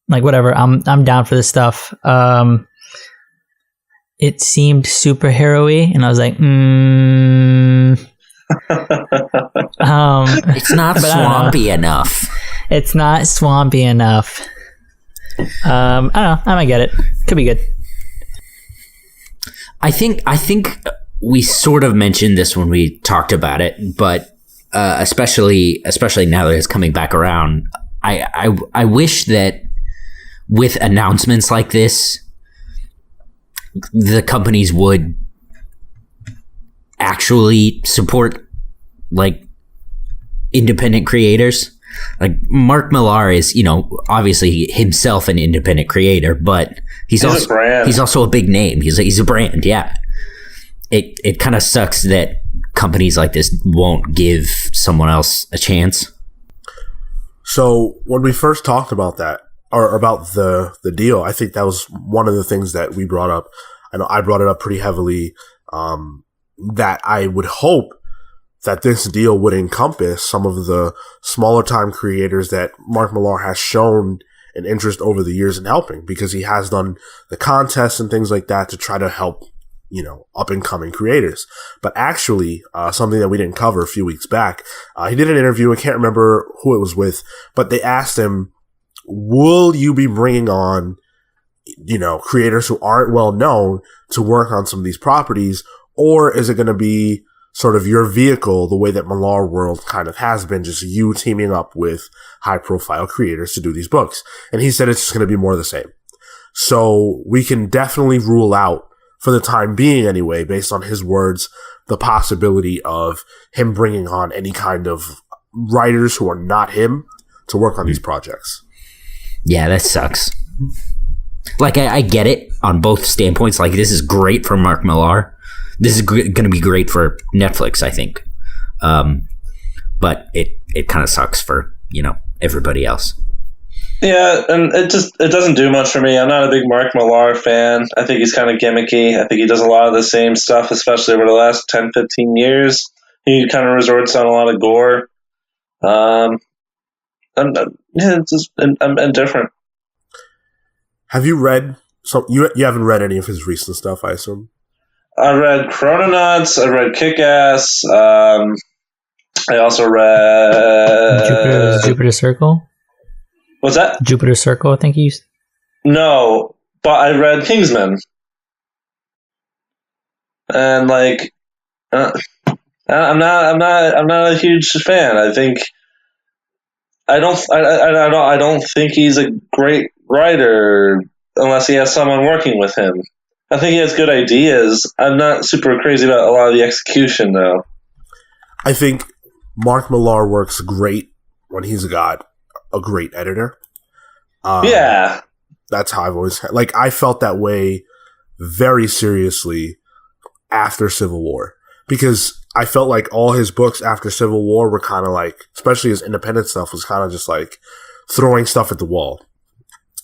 [SPEAKER 4] like whatever, I'm down for this stuff. It seemed superhero-y, and I was like,
[SPEAKER 3] it's not swampy enough.
[SPEAKER 4] It's not swampy enough. I don't know. I might get it. Could be good.
[SPEAKER 3] I think we sort of mentioned this when we talked about it, but especially now that it's coming back around, I wish that with announcements like this, the companies would actually support like independent creators. Like Mark Millar is, obviously himself an independent creator, but he's also a big name. He's a brand. Yeah. It kind of sucks that companies like this won't give someone else a chance.
[SPEAKER 1] So when we first talked about that, or about the deal, I think that was one of the things that we brought up. I know I brought it up pretty heavily, that I would hope that this deal would encompass some of the smaller time creators that Mark Millar has shown an interest over the years in helping, because he has done the contests and things like that to try to help, up and coming creators. But actually, something that we didn't cover a few weeks back, he did an interview. I can't remember who it was with, but they asked him, will you be bringing on, creators who aren't well known to work on some of these properties, or is it going to be sort of your vehicle, the way that Millar World kind of has been, just you teaming up with high-profile creators to do these books? And he said it's just going to be more of the same. So we can definitely rule out, for the time being anyway, based on his words, the possibility of him bringing on any kind of writers who are not him to work on these projects. Yeah,
[SPEAKER 3] that sucks. Like, I get it on both standpoints. Like, this is great for Mark Millar. This is going to be great for Netflix, I think. But it kind of sucks for, everybody else.
[SPEAKER 2] Yeah, and it doesn't do much for me. I'm not a big Mark Millar fan. I think he's kind of gimmicky. I think he does a lot of the same stuff, especially over the last 10, 15 years. He kind of resorts on a lot of gore. I'm indifferent.
[SPEAKER 1] Have you read you haven't read any of his recent stuff, I assume?
[SPEAKER 2] I read Chrononauts. I read Kick-Ass. I also read
[SPEAKER 4] Jupiter Circle.
[SPEAKER 2] What's that?
[SPEAKER 4] Jupiter Circle, I think you used.
[SPEAKER 2] No, but I read Kingsman, and I'm not a huge fan. I think I don't think he's a great writer unless he has someone working with him. I think he has good ideas. I'm not super crazy about a lot of the execution, though.
[SPEAKER 1] I think Mark Millar works great when he's got a great editor.
[SPEAKER 2] Yeah.
[SPEAKER 1] That's how I've always had. Like, I felt that way very seriously after Civil War. Because I felt like all his books after Civil War were kind of like, especially his independent stuff, was kind of just like throwing stuff at the wall.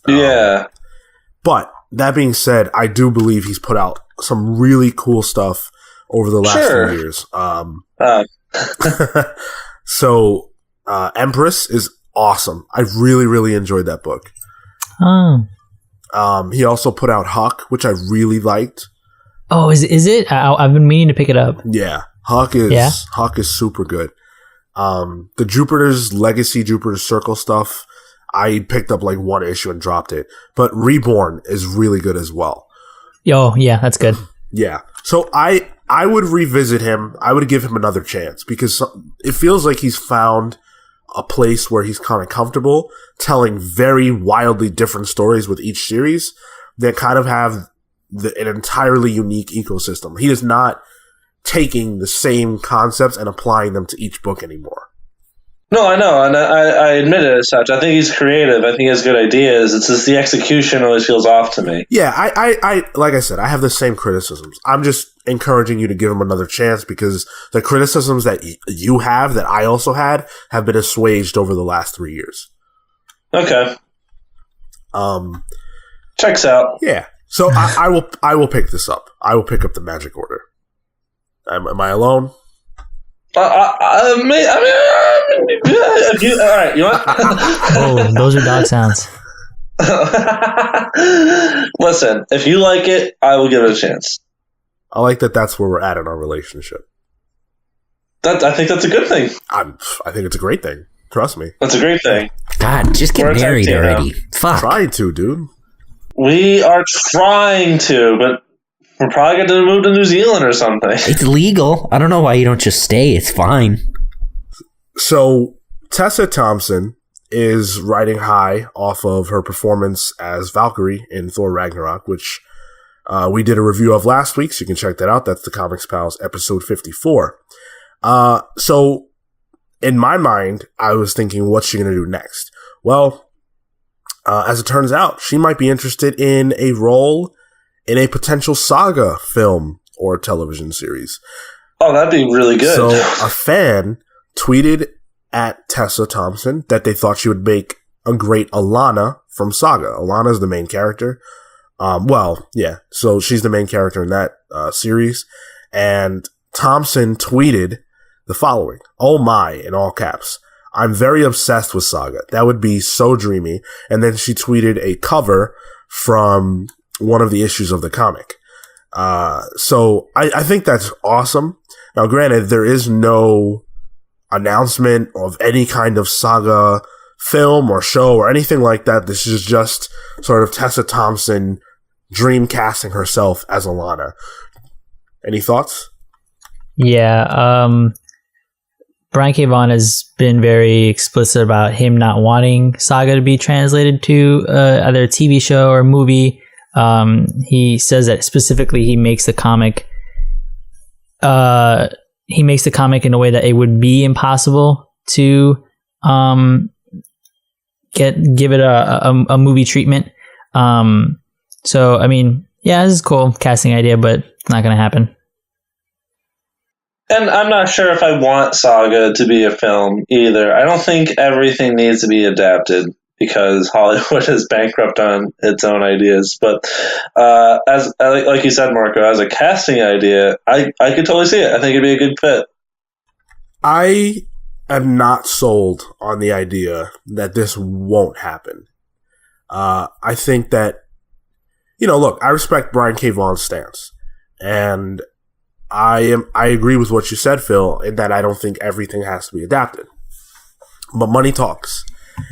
[SPEAKER 2] Yeah.
[SPEAKER 1] But that being said, I do believe he's put out some really cool stuff over the last few years. So, Empress is awesome. I really, really enjoyed that book.
[SPEAKER 4] Oh.
[SPEAKER 1] He also put out Huck, which I really liked.
[SPEAKER 4] Oh, is it? I've been meaning to pick it up.
[SPEAKER 1] Yeah, Huck is super good. The Jupiter's Legacy, Jupiter's Circle stuff, I picked up like one issue and dropped it. But Reborn is really good as well.
[SPEAKER 4] Oh, yeah, that's good.
[SPEAKER 1] Yeah. So I would revisit him. I would give him another chance because it feels like he's found a place where he's kind of comfortable telling very wildly different stories with each series that kind of have an entirely unique ecosystem. He is not taking the same concepts and applying them to each book anymore.
[SPEAKER 2] No, I know, and I admit it as such. I think he's creative. I think he has good ideas. It's just the execution always feels off to me.
[SPEAKER 1] Yeah, I like I said, I have the same criticisms. I'm just encouraging you to give him another chance because the criticisms that you have, that I also had, have been assuaged over the last 3 years.
[SPEAKER 2] Okay. Checks out.
[SPEAKER 1] Yeah. So I will pick this up. I will pick up the Magic Order. Am I alone?
[SPEAKER 2] All right, you want?
[SPEAKER 4] Oh, those are dog sounds.
[SPEAKER 2] Listen, if you like it, I will give it a chance.
[SPEAKER 1] I like that that's where we're at in our relationship.
[SPEAKER 2] I think that's a good thing.
[SPEAKER 1] I think it's a great thing. Trust me.
[SPEAKER 2] That's a great thing.
[SPEAKER 3] God, just get married already. Fuck.
[SPEAKER 1] Trying to, dude.
[SPEAKER 2] We are trying to, but we're probably going to move to New Zealand or something.
[SPEAKER 3] It's legal. I don't know why you don't just stay. It's fine.
[SPEAKER 1] So, Tessa Thompson is riding high off of her performance as Valkyrie in Thor Ragnarok, which we did a review of last week, so you can check that out. That's the Comics Pals episode 54. So, in my mind, I was thinking, what's she going to do next? Well, as it turns out, she might be interested in a role in a potential Saga film or television series.
[SPEAKER 2] Oh, that'd be really good.
[SPEAKER 1] So a fan tweeted at Tessa Thompson that they thought she would make a great Alana from Saga. Alana is the main character. So she's the main character in that series. And Thompson tweeted the following: "Oh my," in all caps, "I'm very obsessed with Saga. That would be so dreamy." And then she tweeted a cover from one of the issues of the comic. So I think that's awesome. Now, granted, there is no announcement of any kind of Saga film or show or anything like that. This is just sort of Tessa Thompson dream casting herself as Alana. Any thoughts?
[SPEAKER 4] Yeah. Brian K. Vaughan has been very explicit about him not wanting Saga to be translated to either a TV show or movie. He says that specifically he makes the comic in a way that it would be impossible to give it a movie treatment. So I mean, yeah, this is a cool casting idea, but it's not going to happen.
[SPEAKER 2] And I'm not sure if I want Saga to be a film either. I don't think everything needs to be adapted because Hollywood is bankrupt on its own ideas. But as like you said, Marco, as a casting idea, I could totally see it. I think it'd be a good fit.
[SPEAKER 1] I am not sold on the idea that this won't happen. I think that, look, I respect Brian K. Vaughan's stance. And I agree with what you said, Phil, in that I don't think everything has to be adapted. But money talks.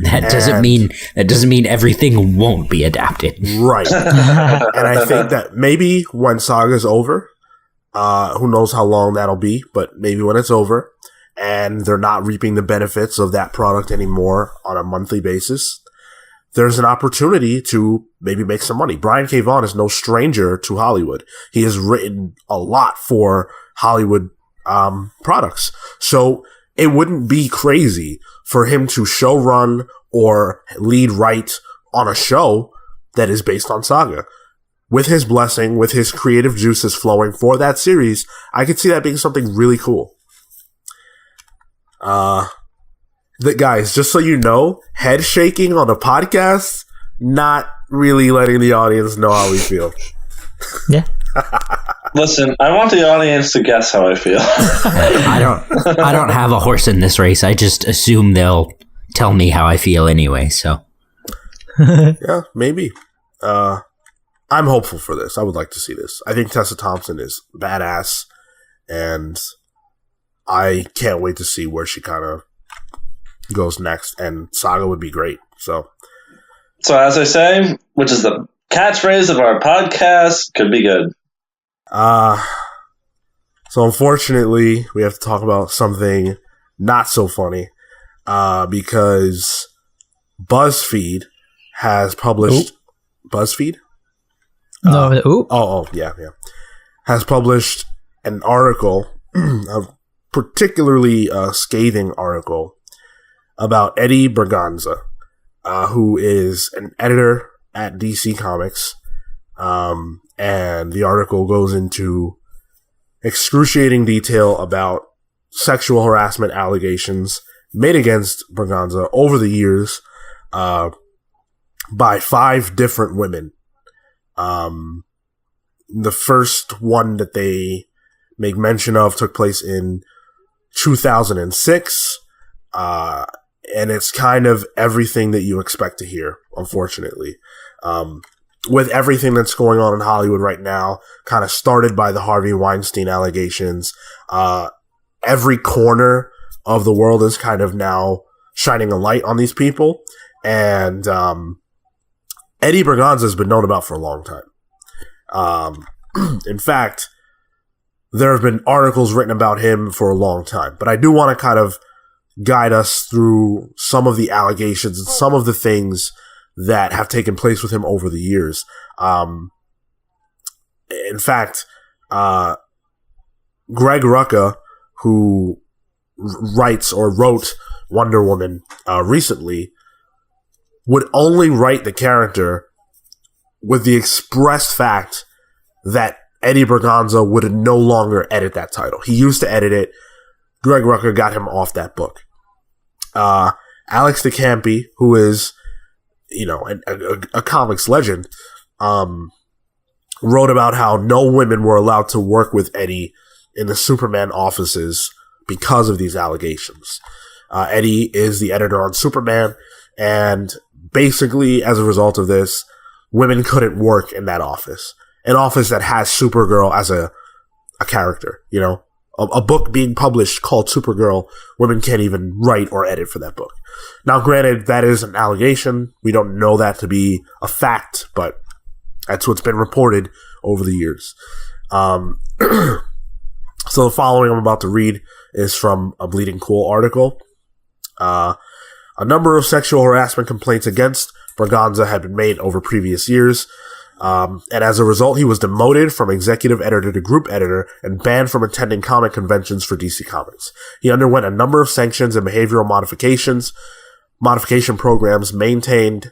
[SPEAKER 3] That doesn't mean everything won't be adapted.
[SPEAKER 1] Right. And I think that maybe when Saga's over, who knows how long that'll be, but maybe when it's over, and they're not reaping the benefits of that product anymore on a monthly basis, there's an opportunity to maybe make some money. Brian K. Vaughan is no stranger to Hollywood. He has written a lot for Hollywood products. So it wouldn't be crazy for him to show run or lead write on a show that is based on Saga. With his blessing, with his creative juices flowing for that series, I could see that being something really cool. Guys, just so you know, head shaking on a podcast, not really letting the audience know how we feel.
[SPEAKER 4] Yeah.
[SPEAKER 2] Listen, I want the audience to guess how I feel.
[SPEAKER 3] I don't have a horse in this race. I just assume they'll tell me how I feel anyway, so.
[SPEAKER 1] Yeah, maybe. I'm hopeful for this. I would like to see this. I think Tessa Thompson is badass, and I can't wait to see where she kind of goes next, and Saga would be great. So
[SPEAKER 2] as I say, which is the catchphrase of our podcast, could be good.
[SPEAKER 1] So unfortunately, we have to talk about something not so funny, because BuzzFeed has published...
[SPEAKER 4] Ooh.
[SPEAKER 1] BuzzFeed?
[SPEAKER 4] Yeah.
[SPEAKER 1] Has published an article, a particularly scathing article, about Eddie Berganza, who is an editor at DC Comics, and the article goes into excruciating detail about sexual harassment allegations made against Berganza over the years by 5 different women. The first one that they make mention of took place in 2006, and it's kind of everything that you expect to hear, unfortunately. With everything that's going on in Hollywood right now, kind of started by the Harvey Weinstein allegations, every corner of the world is kind of now shining a light on these people, and Eddie Berganza has been known about for a long time. In fact, there have been articles written about him for a long time, but I do want to kind of guide us through some of the allegations and some of the things that have taken place with him over the years. In fact, Greg Rucka, who writes or wrote Wonder Woman recently, would only write the character with the expressed fact that Eddie Berganza would no longer edit that title. He used to edit it. Greg Rucka got him off that book. Alex DeCampi, who is, a comics legend, wrote about how no women were allowed to work with Eddie in the Superman offices because of these allegations. Eddie is the editor on Superman, and basically, as a result of this, women couldn't work in that office. An office that has Supergirl as a character, A book being published called Supergirl, women can't even write or edit for that book. Now, granted, that is an allegation. We don't know that to be a fact, but that's what's been reported over the years. So the following I'm about to read is from a Bleeding Cool article. A number of sexual harassment complaints against Berganza had been made over previous years. And as a result, he was demoted from executive editor to group editor and banned from attending comic conventions for DC Comics. He underwent a number of sanctions and behavioral modification programs mandated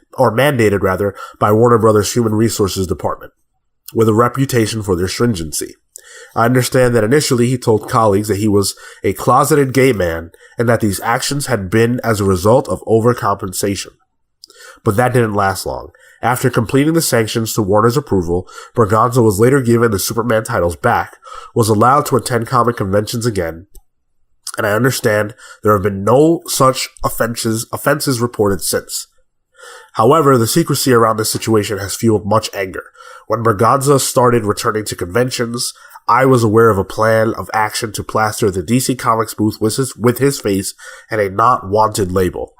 [SPEAKER 1] by Warner Brothers Human Resources Department, with a reputation for their stringency. I understand that initially he told colleagues that he was a closeted gay man and that these actions had been as a result of overcompensation. But that didn't last long. After completing the sanctions to Warner's approval, Berganza was later given the Superman titles back, was allowed to attend comic conventions again, and I understand there have been no such offenses reported since. However, the secrecy around this situation has fueled much anger. When Berganza started returning to conventions, I was aware of a plan of action to plaster the DC Comics booth with his face and a not wanted label.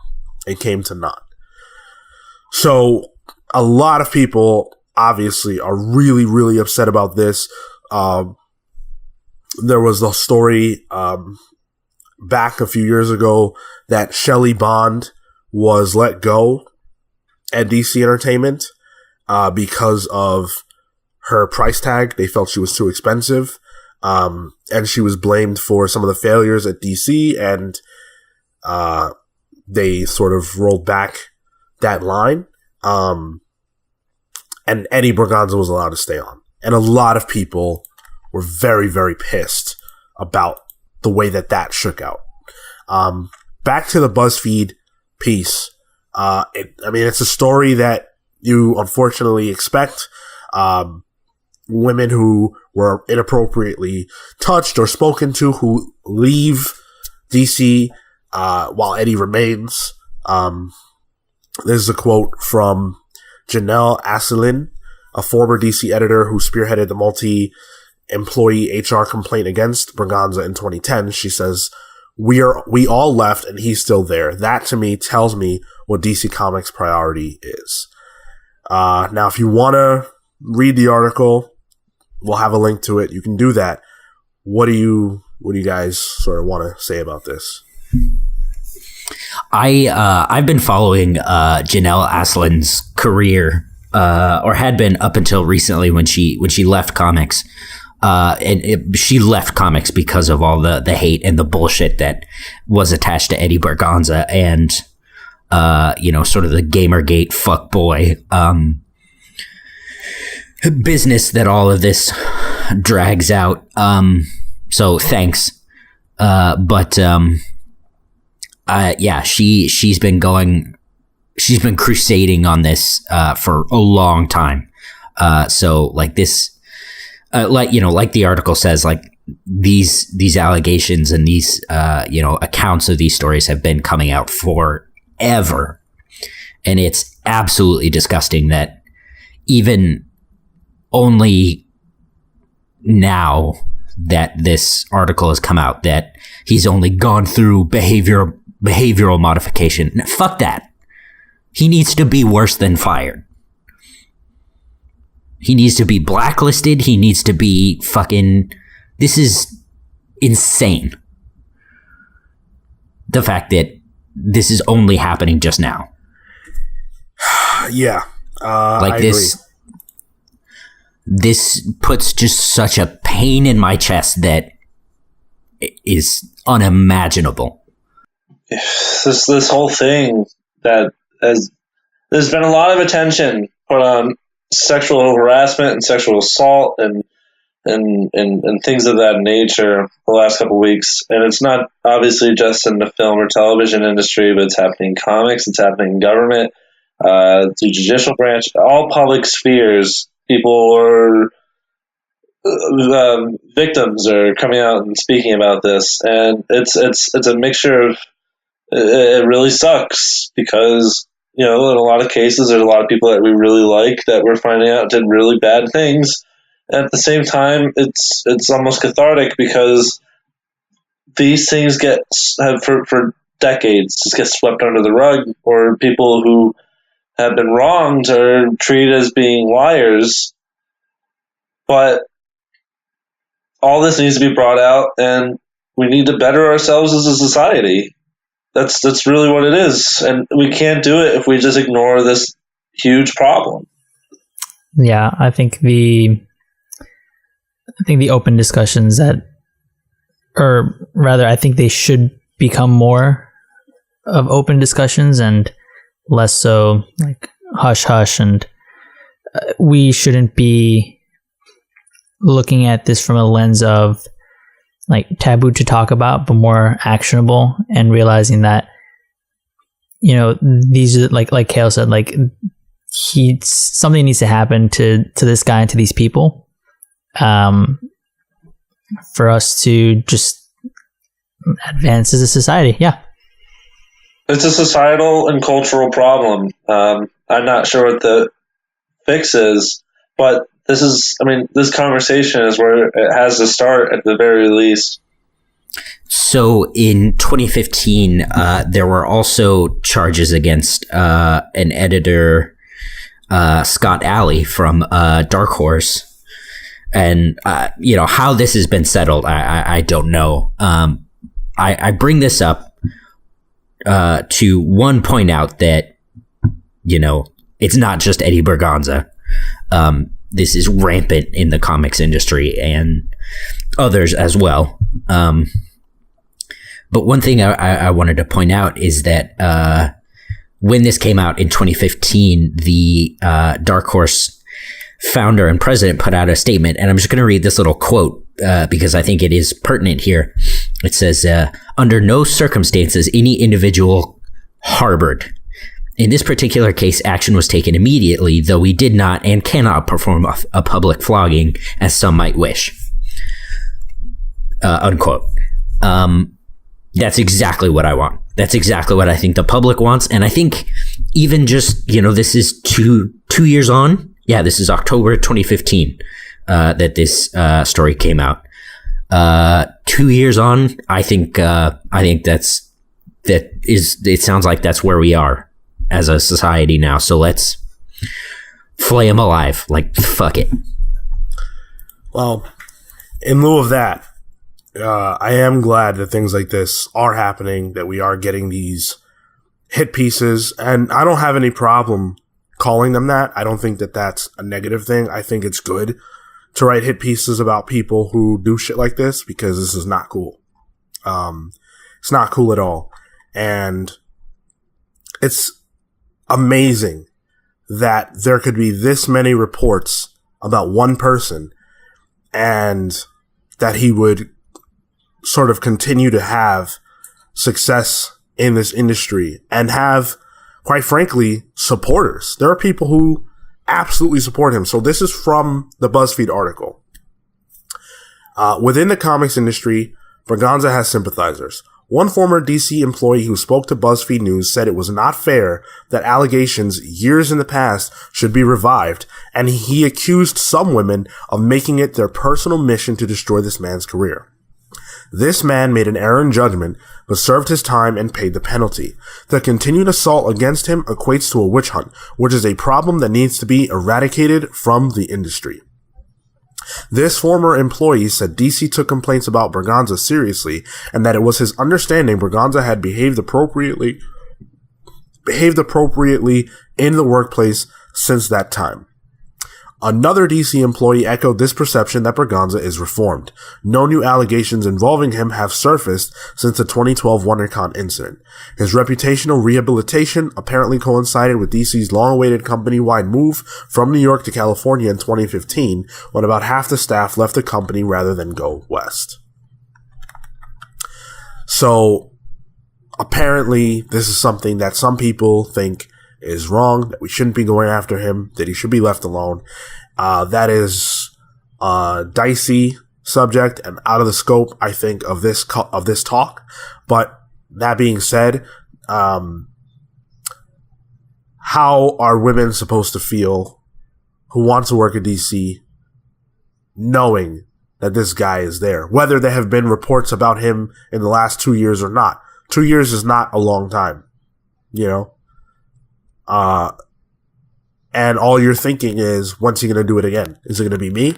[SPEAKER 1] It came to naught. So, a lot of people obviously are really, really upset about this. There was the story back a few years ago that Shelley Bond was let go at DC Entertainment because of her price tag. They felt she was too expensive. And she was blamed for some of the failures at DC, and they sort of rolled back that line. And Eddie Berganza was allowed to stay on. And a lot of people were very, very pissed about the way that shook out. Back to the BuzzFeed piece. It's a story that you unfortunately expect. Women who were inappropriately touched or spoken to who leave DC while Eddie remains. This is a quote from Janelle Asselin, a former DC editor who spearheaded the multi-employee HR complaint against Berganza in 2010. She says, we all left and he's still there. That to me tells me what DC Comics' priority is. Now, if you want to read the article, we'll have a link to it. You can do that. What do you guys sort of want to say about this?
[SPEAKER 3] I've been following Janelle Aslin's career, or had been up until recently when she left comics. She left comics because of all the hate and the bullshit that was attached to Eddie Berganza and sort of the Gamergate fuckboy business that all of this drags out. So thanks. She's been crusading on this for a long time. So like this, like the article says, like these allegations and these accounts of these stories have been coming out forever, and it's absolutely disgusting that even only now that this article has come out that he's only gone through behavioral modification. Fuck that. He needs to be worse than fired. He needs to be blacklisted. He needs to be fucking... This is insane. The fact that this is only happening just now.
[SPEAKER 1] Yeah.
[SPEAKER 3] I agree. This puts just such a pain in my chest that is unimaginable.
[SPEAKER 2] This whole thing that there's been a lot of attention put on sexual harassment and sexual assault and things of that nature the last couple of weeks, and it's not obviously just in the film or television industry, but it's happening in comics, it's happening in government, the judicial branch, all public spheres. People are victims are coming out and speaking about this, and it's a mixture of. It really sucks because in a lot of cases there's a lot of people that we really like that we're finding out did really bad things. And at the same time, it's almost cathartic because these things have for decades just get swept under the rug, or people who have been wronged are treated as being liars. But all this needs to be brought out, and we need to better ourselves as a society. That's really what it is, and we can't do it if we just ignore this huge problem.
[SPEAKER 4] Yeah, I think the open discussions or rather, I think they should become more of open discussions and less so like hush hush. And we shouldn't be looking at this from a lens of like taboo to talk about, but more actionable, and realizing that, these are like Cale said, like something needs to happen to this guy and to these people, for us to just advance as a society. Yeah.
[SPEAKER 2] It's a societal and cultural problem. I'm not sure what the fix is, but this conversation is where it has to start at the very least.
[SPEAKER 3] So in 2015, there were also charges against an editor, Scott Alley from Dark Horse. And, how this has been settled, I don't know. I bring this up to one point out that, it's not just Eddie Berganza. This is rampant in the comics industry and others as well. But one thing I wanted to point out is that when this came out in 2015, the Dark Horse founder and president put out a statement, and I'm just going to read this little quote because I think it is pertinent here. It says, under no circumstances any individual harbored. In this particular case, action was taken immediately, though we did not and cannot perform a public flogging as some might wish. Unquote. That's exactly what I want. That's exactly what I think the public wants. And I think even just, this is two years on. Yeah, this is October 2015 that this story came out. 2 years on, I think it sounds like that's where we are as a society now. So let's flay him alive. Like, fuck it.
[SPEAKER 1] Well, in lieu of that, I am glad that things like this are happening, that we are getting these hit pieces, and I don't have any problem calling them that. I don't think that that's a negative thing. I think it's good to write hit pieces about people who do shit like this, because this is not cool. It's not cool at all. And it's amazing that there could be this many reports about one person and that he would sort of continue to have success in this industry and have, quite frankly, supporters. There are people who absolutely support him. So this is from the Buzzfeed article. Within the comics industry, Berganza has sympathizers. One former DC employee who spoke to BuzzFeed News said it was not fair that allegations years in the past should be revived, and he accused some women of making it their personal mission to destroy this man's career. This man made an error in judgment, but served his time and paid the penalty. The continued assault against him equates to a witch hunt, which is a problem that needs to be eradicated from the industry. This former employee said DC took complaints about Berganza seriously, and that it was his understanding Berganza had behaved appropriately in the workplace since that time. Another DC employee echoed this perception that Berganza is reformed. No new allegations involving him have surfaced since the 2012 WonderCon incident. His reputational rehabilitation apparently coincided with DC's long-awaited company-wide move from New York to California in 2015, when about half the staff left the company rather than go west. So, apparently, this is something that some people think is wrong, that we shouldn't be going after him, that he should be left alone. That is a dicey subject and out of the scope, I think, of this talk. But that being said, how are women supposed to feel who want to work at DC knowing that this guy is there? Whether there have been reports about him in the last 2 years or not. 2 years is not a long time, and all you're thinking is, when's he going to do it again? Is it going to be me?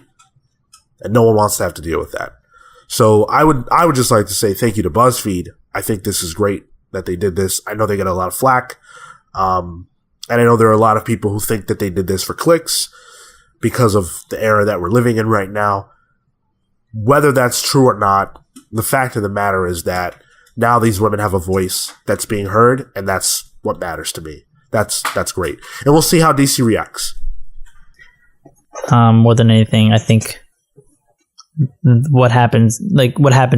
[SPEAKER 1] And no one wants to have to deal with that. So I would just like to say thank you to BuzzFeed. I think this is great that they did this. I know they get a lot of flack. And I know there are a lot of people who think that they did this for clicks because of the era that we're living in right now. Whether that's true or not, the fact of the matter is that now these women have a voice that's being heard, and that's what matters to me. That's great. And we'll see how DC reacts.
[SPEAKER 4] More than anything, I think what happens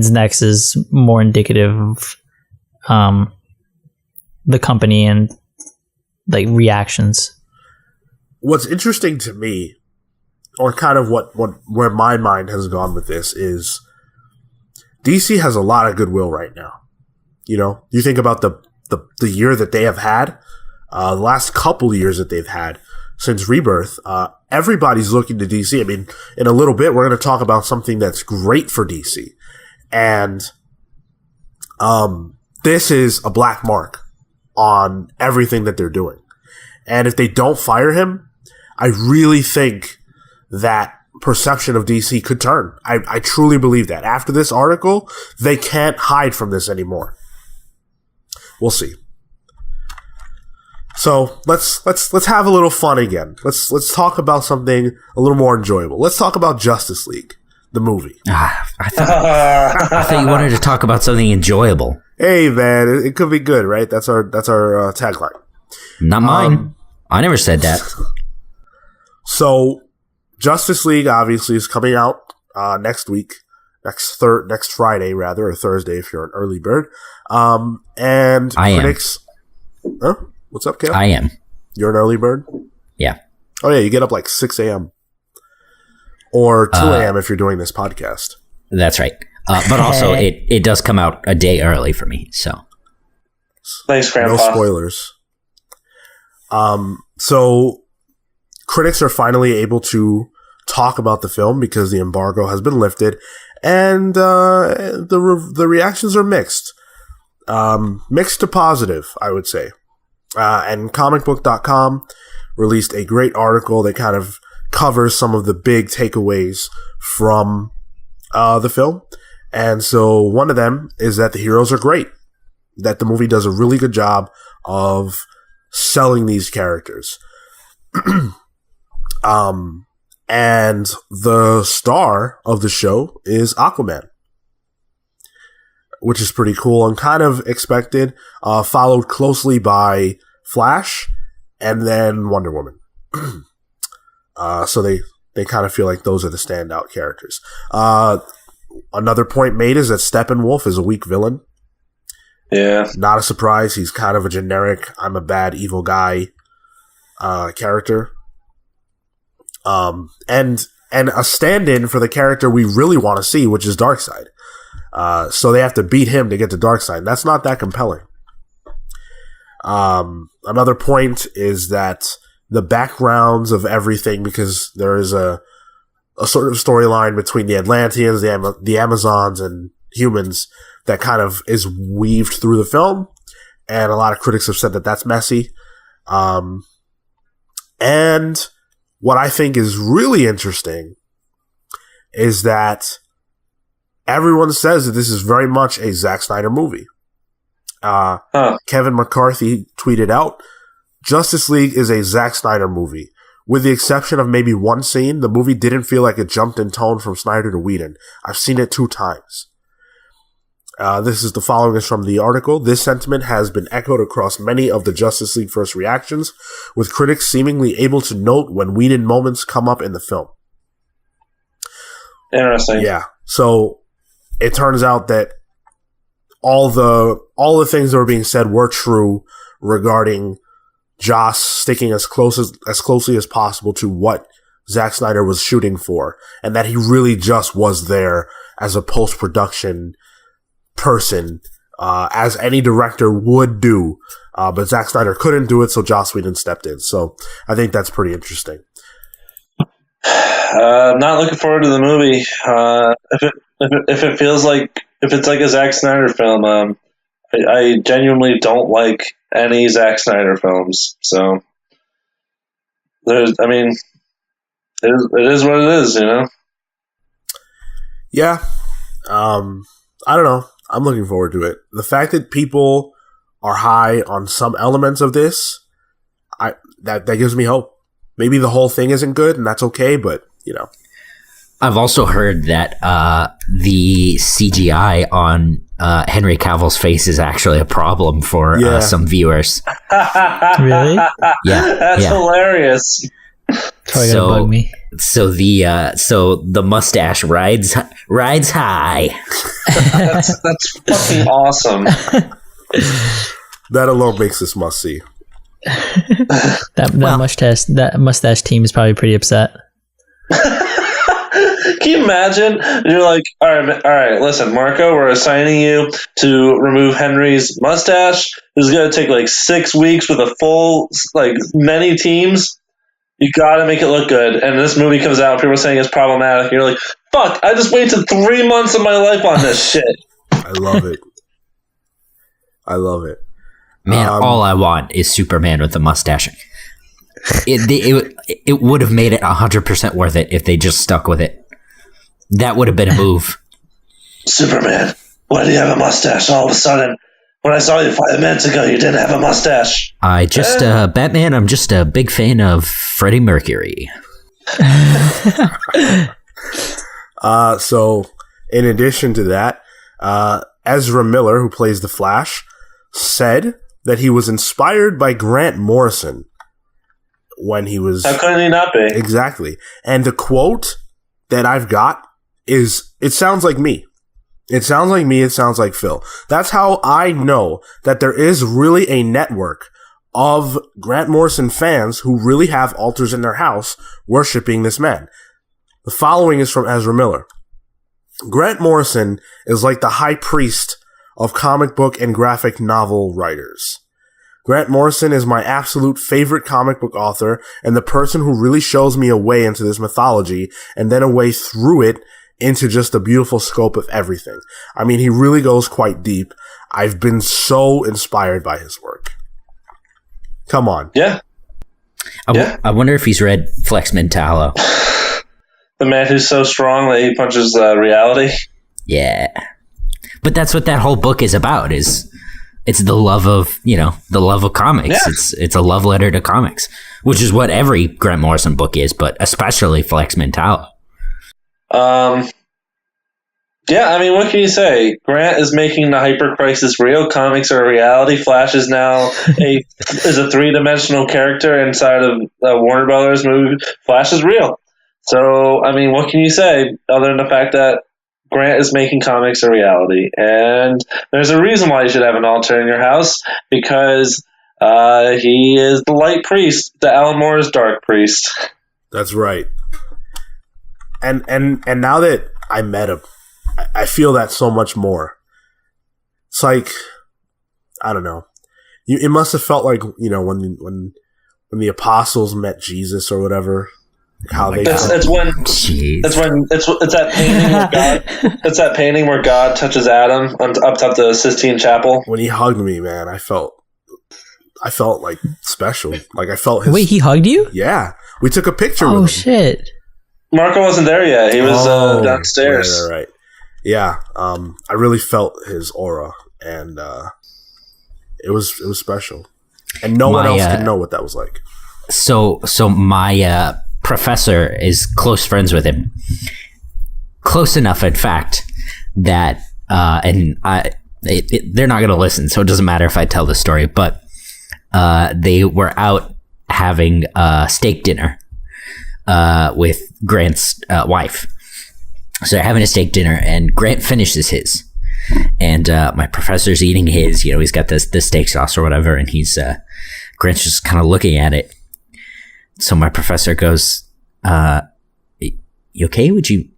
[SPEAKER 4] next is more indicative of the company and reactions.
[SPEAKER 1] What's interesting to me, or kind of where my mind has gone with this, is DC has a lot of goodwill right now. You think about the year that they have had, the last couple years that they've had since Rebirth, everybody's looking to DC. I mean, in a little bit, we're going to talk about something that's great for DC. And this is a black mark on everything that they're doing. And if they don't fire him, I really think that perception of DC could turn. I truly believe that. After this article, they can't hide from this anymore. We'll see. So let's have a little fun again. Let's talk about something a little more enjoyable. Let's talk about Justice League, the movie.
[SPEAKER 3] I thought you wanted to talk about something enjoyable.
[SPEAKER 1] Hey man, it could be good, right? That's our tagline.
[SPEAKER 3] Not mine. I never said that.
[SPEAKER 1] So Justice League obviously is coming out next week, next Friday rather, or Thursday if you're an early bird. And
[SPEAKER 3] I
[SPEAKER 1] critics. Huh? What's up, Cale?
[SPEAKER 3] I am.
[SPEAKER 1] You're an early bird?
[SPEAKER 3] Yeah.
[SPEAKER 1] Oh, yeah, you get up like 6 a.m. Or 2 a.m. if you're doing this podcast.
[SPEAKER 3] That's right. But also, it does come out a day early for me, so.
[SPEAKER 2] Thanks, Grandpa.
[SPEAKER 1] No spoilers. So, critics are finally able to talk about the film because the embargo has been lifted, and the reactions are mixed. Mixed to positive, I would say. And comicbook.com released a great article that kind of covers some of the big takeaways from the film. And so one of them is that the heroes are great, that the movie does a really good job of selling these characters. And the star of the show is Aquaman, which is pretty cool and kind of expected, followed closely by Flash and then Wonder Woman. So they kind of feel like those are the standout characters. Another point made is that Steppenwolf is a weak villain.
[SPEAKER 2] Yeah.
[SPEAKER 1] Not a surprise. He's kind of a generic, I'm a bad, evil guy character. And a stand-in for the character we really want to see, which is Darkseid. So they have to beat him to get to Darkseid. That's not that compelling. Another point is that the backgrounds of everything, because there is a sort of storyline between the Atlanteans, the Amazons, and humans that kind of is weaved through the film. And a lot of critics have said that that's messy. And what I think is really interesting is that everyone says that this is very much a Zack Snyder movie. Kevin McCarthy tweeted out, Justice League is a Zack Snyder movie. With the exception of maybe one scene, the movie didn't feel like it jumped in tone from Snyder to Whedon. I've seen it 2 times. This is the following is from the article. This sentiment has been echoed across many of the Justice League first reactions, with critics seemingly able to note when Whedon moments come up in the film.
[SPEAKER 2] Interesting.
[SPEAKER 1] Yeah. So it turns out that all the things that were being said were true regarding Joss sticking as closely as possible to what Zack Snyder was shooting for, and that he really just was there as a post-production person, as any director would do, but Zack Snyder couldn't do it, so Joss Whedon stepped in. So I think that's pretty interesting.
[SPEAKER 2] Not looking forward to the movie. If it feels like, if it's like a Zack Snyder film, I genuinely don't like any Zack Snyder films. So it is what it is, you know?
[SPEAKER 1] Yeah. I don't know. I'm looking forward to it. The fact that people are high on some elements of this, that gives me hope. Maybe the whole thing isn't good, and that's okay, but, you know.
[SPEAKER 3] I've also heard that the CGI on Henry Cavill's face is actually a problem for some viewers.
[SPEAKER 4] Really?
[SPEAKER 3] Yeah.
[SPEAKER 2] That's hilarious.
[SPEAKER 4] Probably gonna bug me.
[SPEAKER 3] So the mustache rides high.
[SPEAKER 2] That's fucking awesome.
[SPEAKER 1] That alone makes this must see.
[SPEAKER 4] That mustache team is probably pretty upset.
[SPEAKER 2] Can you imagine? You're like, all right, listen, Marco, we're assigning you to remove Henry's mustache. This is going to take like 6 weeks with a full, like, many teams. You got to make it look good. And this movie comes out, people are saying it's problematic. And you're like, fuck, I just wasted 3 months of my life on this shit.
[SPEAKER 1] I love it. I love it.
[SPEAKER 3] Man, all I want is Superman with a mustache. it would have made it 100% worth it if they just stuck with it. That would have been a move.
[SPEAKER 2] Superman, why do you have a mustache all of a sudden? When I saw you 5 minutes ago, you didn't have a mustache.
[SPEAKER 3] Batman, I'm just a big fan of Freddie Mercury.
[SPEAKER 1] So, in addition to that, Ezra Miller, who plays the Flash, said that he was inspired by Grant Morrison when he was...
[SPEAKER 2] How could he not be?
[SPEAKER 1] Exactly. And the quote that I've got is, it sounds like me. It sounds like me. It sounds like Phil. That's how I know that there is really a network of Grant Morrison fans who really have altars in their house worshiping this man. The following is from Ezra Miller. Grant Morrison is like the high priest of comic book and graphic novel writers. Grant Morrison is my absolute favorite comic book author and the person who really shows me a way into this mythology and then a way through it into just the beautiful scope of everything. I mean, he really goes quite deep. I've been so inspired by his work. Come on.
[SPEAKER 2] Yeah.
[SPEAKER 3] I wonder if he's read Flex Mentallo.
[SPEAKER 2] The man who's so strong that he punches reality.
[SPEAKER 3] Yeah. But that's what that whole book is about, it's the love of, the love of comics. Yeah. It's a love letter to comics, which is what every Grant Morrison book is, but especially Flex Mentallo.
[SPEAKER 2] Yeah, I mean, what can you say? Grant is making the hyper crisis real. Comics are a reality. Flash is now is a 3-dimensional character inside of Warner Brothers movie. Flash is real. So, I mean, what can you say other than the fact that Grant is making comics a reality? And there's a reason why you should have an altar in your house, because he is the light priest, the Alan Moore's dark priest.
[SPEAKER 1] That's right. And now that I met him, I feel that so much more. It's like, I don't know. It must have felt like, when the apostles met Jesus or whatever. How they
[SPEAKER 2] it's that painting where God, it's that painting where God touches Adam up top the Sistine Chapel.
[SPEAKER 1] When he hugged me, man, I felt like special. Like I felt his...
[SPEAKER 4] Wait, he hugged you?
[SPEAKER 1] Yeah. We took a picture with him.
[SPEAKER 4] Oh shit.
[SPEAKER 2] Marco wasn't there yet. He was downstairs.
[SPEAKER 1] Right. Yeah. I really felt his aura, and it was special. And no one else could know what that was like.
[SPEAKER 3] So my professor is close friends with him. Close enough, in fact, that they're not going to listen, so it doesn't matter if I tell the story. But they were out having steak dinner with Grant's wife. So they're having a steak dinner, and Grant finishes his, and my professor's eating his. He's got the steak sauce or whatever, and Grant's just kind of looking at it. So my professor goes, "You okay? Do you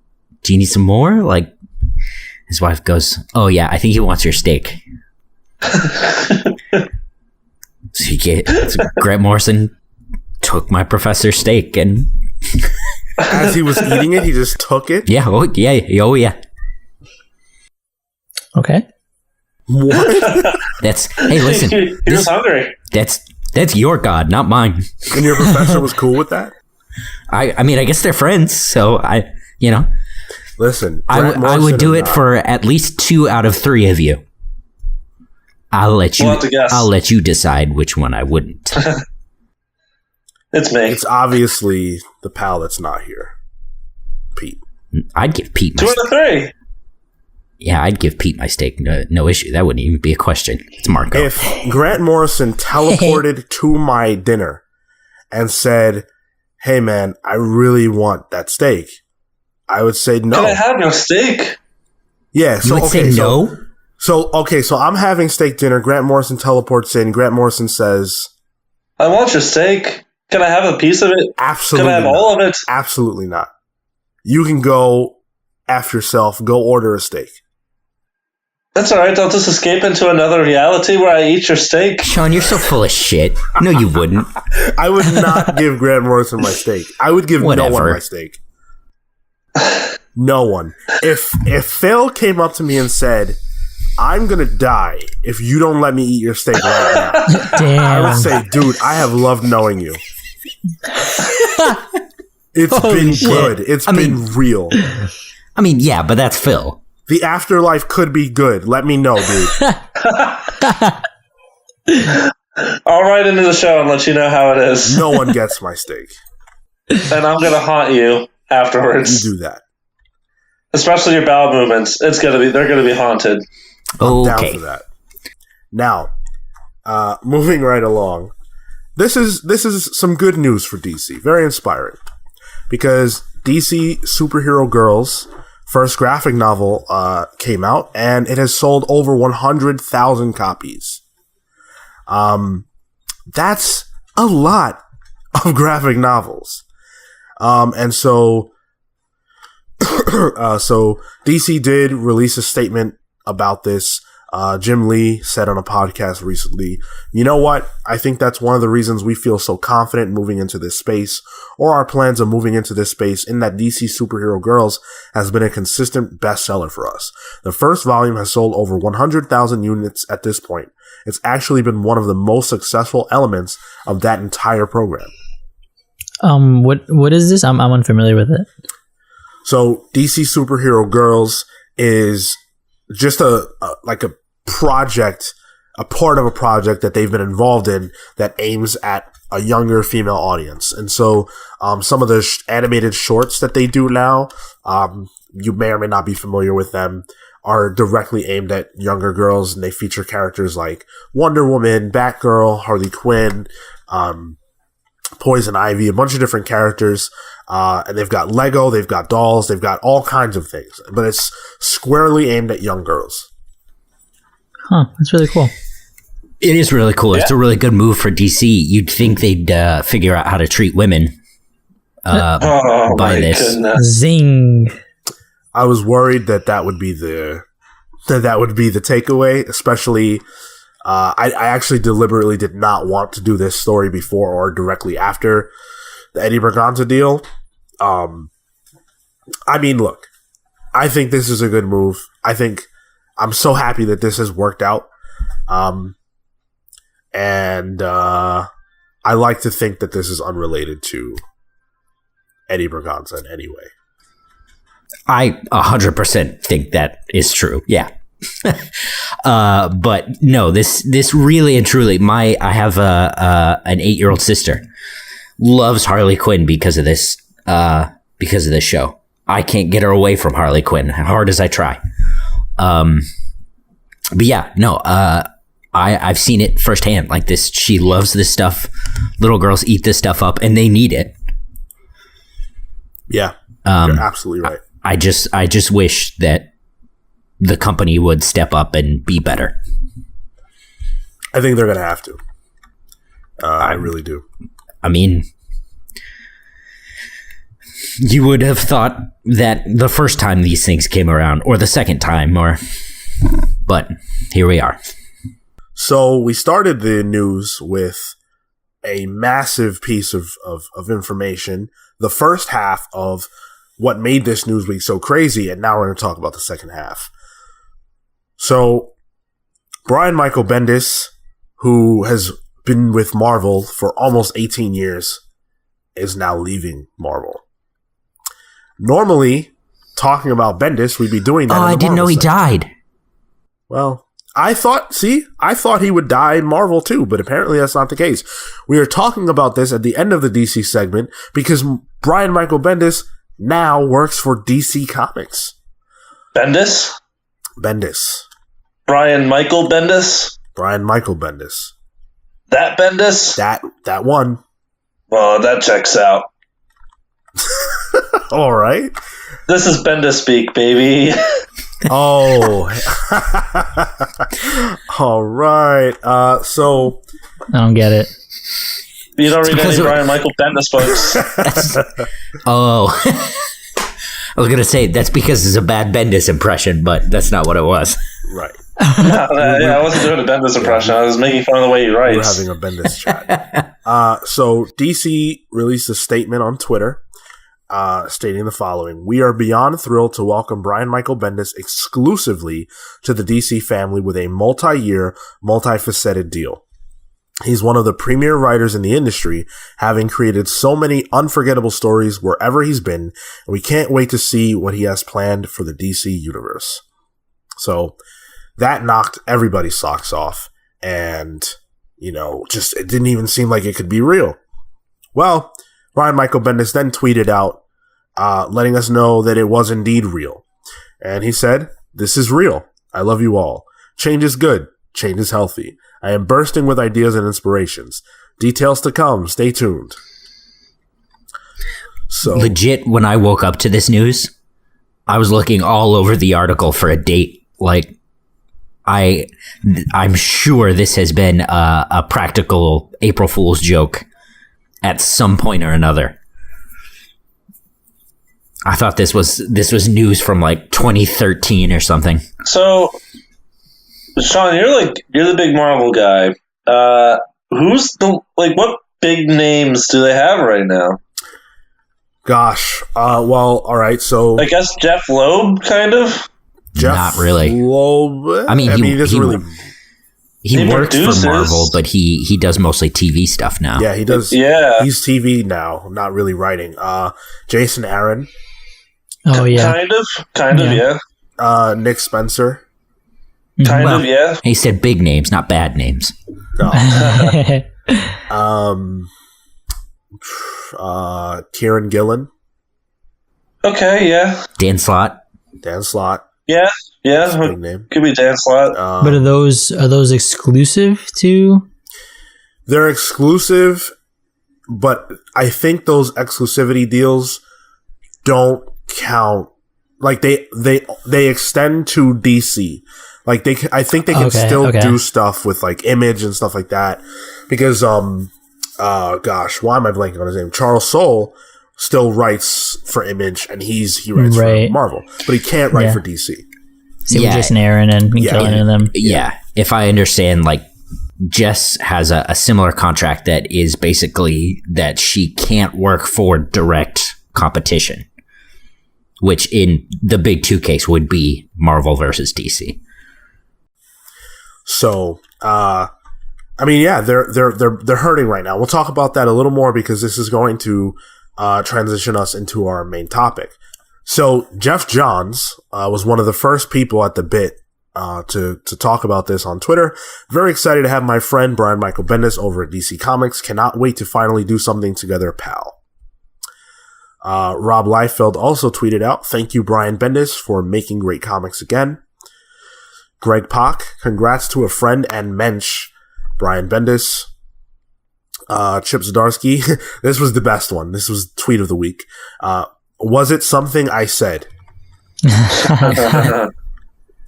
[SPEAKER 3] need some more?" Like, his wife goes, "Oh yeah, I think he wants your steak." So Grant Morrison took my professor's steak, and
[SPEAKER 1] as he was eating it, he just took it.
[SPEAKER 3] Yeah. Oh yeah.
[SPEAKER 4] Okay.
[SPEAKER 1] What?
[SPEAKER 3] Hey, listen.
[SPEAKER 2] He was hungry.
[SPEAKER 3] That's your God, not mine.
[SPEAKER 1] And your professor was cool with that?
[SPEAKER 3] I mean, I guess they're friends, so
[SPEAKER 1] Listen,
[SPEAKER 3] I would do it for at least 2 out of 3 of you. I'll let you decide which one I wouldn't.
[SPEAKER 2] It's me.
[SPEAKER 1] It's obviously the pal that's not here. Pete.
[SPEAKER 3] I'd give Pete
[SPEAKER 2] 2 out of 3.
[SPEAKER 3] Yeah, I'd give Pete my steak. No issue. That wouldn't even be a question. It's Marco.
[SPEAKER 1] If Grant Morrison teleported to my dinner and said, "Hey man, I really want that steak," I would say no.
[SPEAKER 2] Can I have no steak?
[SPEAKER 1] Yeah. So
[SPEAKER 3] you would say no?
[SPEAKER 1] So I'm having steak dinner. Grant Morrison teleports in. Grant Morrison says,
[SPEAKER 2] "I want your steak. Can I have a piece of it?
[SPEAKER 1] Absolutely.
[SPEAKER 2] Can I have all of it?"
[SPEAKER 1] Absolutely not. You can go F yourself. Go order a steak.
[SPEAKER 2] That's all right. I'll just escape into another reality where I eat your steak.
[SPEAKER 3] Sean, you're so full of shit. No, you wouldn't.
[SPEAKER 1] I would not give Grant Morrison my steak. I would give no one my steak. No one. If Phil came up to me and said, "I'm going to die if you don't let me eat your steak right now,"
[SPEAKER 4] Damn.
[SPEAKER 1] I would say, "Dude, I have loved knowing you." It's been good. It's been real.
[SPEAKER 3] I mean, yeah, but that's Phil.
[SPEAKER 1] The afterlife could be good. Let me know, dude.
[SPEAKER 2] I'll write into the show and let you know how it is.
[SPEAKER 1] No one gets my steak.
[SPEAKER 2] And I'm going to haunt you afterwards.
[SPEAKER 1] You do that.
[SPEAKER 2] Especially your bowel movements. They're going to be haunted.
[SPEAKER 1] I'm down for that. Now, moving right along. This is some good news for DC. Very inspiring. Because DC Superhero Girls' first graphic novel came out, and it has sold over 100,000 copies. That's a lot of graphic novels. And so DC did release a statement about this. Jim Lee said on a podcast recently, you know what? I think that's one of the reasons we feel so confident moving into this space, or our plans of moving into this space, in that DC Superhero Girls has been a consistent bestseller for us. The first volume has sold over 100,000 units at this point. It's actually been one of the most successful elements of that entire program.
[SPEAKER 4] What is this? I'm unfamiliar with it.
[SPEAKER 1] So DC Superhero Girls is just a project, a part of a project that they've been involved in that aims at a younger female audience. And so some of the animated shorts that they do now, you may or may not be familiar with them, are directly aimed at younger girls, and they feature characters like Wonder Woman, Batgirl, Harley Quinn, Poison Ivy, a bunch of different characters. And they've got Lego, they've got dolls, they've got all kinds of things, but it's squarely aimed at young girls.
[SPEAKER 4] Huh, that's really cool.
[SPEAKER 3] It is really cool. Yeah. It's a really good move for DC. You'd think they'd figure out how to treat women by this.
[SPEAKER 2] Goodness.
[SPEAKER 4] Zing.
[SPEAKER 1] I was worried that would be the takeaway, especially I actually deliberately did not want to do this story before or directly after the Eddie Berganza deal. I mean, look, I think this is a good move. I'm so happy that this has worked out. And I like to think that this is unrelated to Eddie Berganza in any way.
[SPEAKER 3] I 100% think that is true. Yeah. But no, this really and truly, I have an 8-year-old sister, loves Harley Quinn because of this show. I can't get her away from Harley Quinn, hard as I try. But yeah, no, I've seen it firsthand. Like this, she loves this stuff. Little girls eat this stuff up, and they need it.
[SPEAKER 1] Yeah, you're absolutely right.
[SPEAKER 3] I just wish that the company would step up and be better.
[SPEAKER 1] I think they're going to have to. I really do.
[SPEAKER 3] I mean, you would have thought that the first time these things came around, or the second time, but here we are.
[SPEAKER 1] So we started the news with a massive piece of information, the first half of what made this news week so crazy, and now we're going to talk about the second half. So Brian Michael Bendis, who has been with Marvel for almost 18 years, is now leaving Marvel. Normally, talking about Bendis, we'd be doing that.
[SPEAKER 3] Oh, I didn't know he died.
[SPEAKER 1] Well, I thought he would die in Marvel too, but apparently that's not the case. We are talking about this at the end of the DC segment because Brian Michael Bendis now works for DC Comics.
[SPEAKER 2] Bendis?
[SPEAKER 1] Bendis.
[SPEAKER 2] Brian Michael Bendis?
[SPEAKER 1] Brian Michael Bendis.
[SPEAKER 2] That Bendis?
[SPEAKER 1] That one.
[SPEAKER 2] Well, that checks out.
[SPEAKER 1] All right.
[SPEAKER 2] This is Bendis speak, baby.
[SPEAKER 1] Oh. All right. So
[SPEAKER 4] I don't get it.
[SPEAKER 2] You don't read any Brian Michael Bendis books.
[SPEAKER 3] Oh. I was going to say, that's because it's a bad Bendis impression, but that's not what it was.
[SPEAKER 1] Right.
[SPEAKER 2] I wasn't doing a Bendis impression. I was making fun of the way he writes.
[SPEAKER 1] We're having a Bendis chat. So DC released a statement on Twitter stating the following: "We are beyond thrilled to welcome Brian Michael Bendis exclusively to the DC family with a multi-year, multifaceted deal. He's one of the premier writers in the industry, having created so many unforgettable stories wherever he's been, and we can't wait to see what he has planned for the DC universe. So that knocked everybody's socks off, and, just it didn't even seem like it could be real. Well, Michael Bendis then tweeted out, letting us know that it was indeed real. And he said, "This is real. I love you all. Change is good. Change is healthy. I am bursting with ideas and inspirations. Details to come. Stay tuned." So
[SPEAKER 3] legit, when I woke up to this news, I was looking all over the article for a date. Like, I'm sure this has been a practical April Fool's joke at some point or another. I thought this was news from like 2013 or something.
[SPEAKER 2] So, Sean, you're the big Marvel guy. What big names do they have right now?
[SPEAKER 1] Gosh, well, all right. So
[SPEAKER 2] I guess Jeff Loeb, kind of.
[SPEAKER 3] Not really.
[SPEAKER 1] Loeb.
[SPEAKER 3] I mean, he
[SPEAKER 1] doesn't really.
[SPEAKER 3] He works
[SPEAKER 2] produces
[SPEAKER 3] for Marvel, but he does mostly TV stuff now.
[SPEAKER 1] Yeah, he does.
[SPEAKER 2] Yeah,
[SPEAKER 1] he's TV now, not really writing. Jason Aaron.
[SPEAKER 4] Oh yeah,
[SPEAKER 2] kind of, yeah.
[SPEAKER 1] Nick Spencer.
[SPEAKER 2] Kind of, yeah.
[SPEAKER 3] He said big names, not bad names.
[SPEAKER 1] No. Kieran Gillen.
[SPEAKER 2] Okay, yeah.
[SPEAKER 3] Dan Slott.
[SPEAKER 2] Yeah.
[SPEAKER 1] Big name.
[SPEAKER 2] Could be Dan Slott.
[SPEAKER 4] But are those exclusive to?
[SPEAKER 1] They're exclusive, but I think those exclusivity deals don't count. Like they extend to DC. Like I think they can still do stuff with like Image and stuff like that, because gosh, why am I blanking on his name? Charles Soule still writes for Image, and he writes for Marvel, but he can't write for DC.
[SPEAKER 4] With Jason Aaron and Kellen and them.
[SPEAKER 3] Yeah, if I understand, like, Jess has a similar contract that is basically that she can't work for direct competition, which in the big two case would be Marvel versus DC.
[SPEAKER 1] So, I mean, yeah, they're hurting right now. We'll talk about that a little more because this is going to transition us into our main topic. So, Jeff Johns was one of the first people at the bit to talk about this on Twitter. Very excited to have my friend Brian Michael Bendis over at DC Comics. Cannot wait to finally do something together, pal. Rob Liefeld also tweeted out, "Thank you, Brian Bendis, for making great comics again." Greg Pak, "Congrats to a friend and mensch, Brian Bendis." Chip Zdarsky, this was the best one. This was tweet of the week. "Was it something I said?" I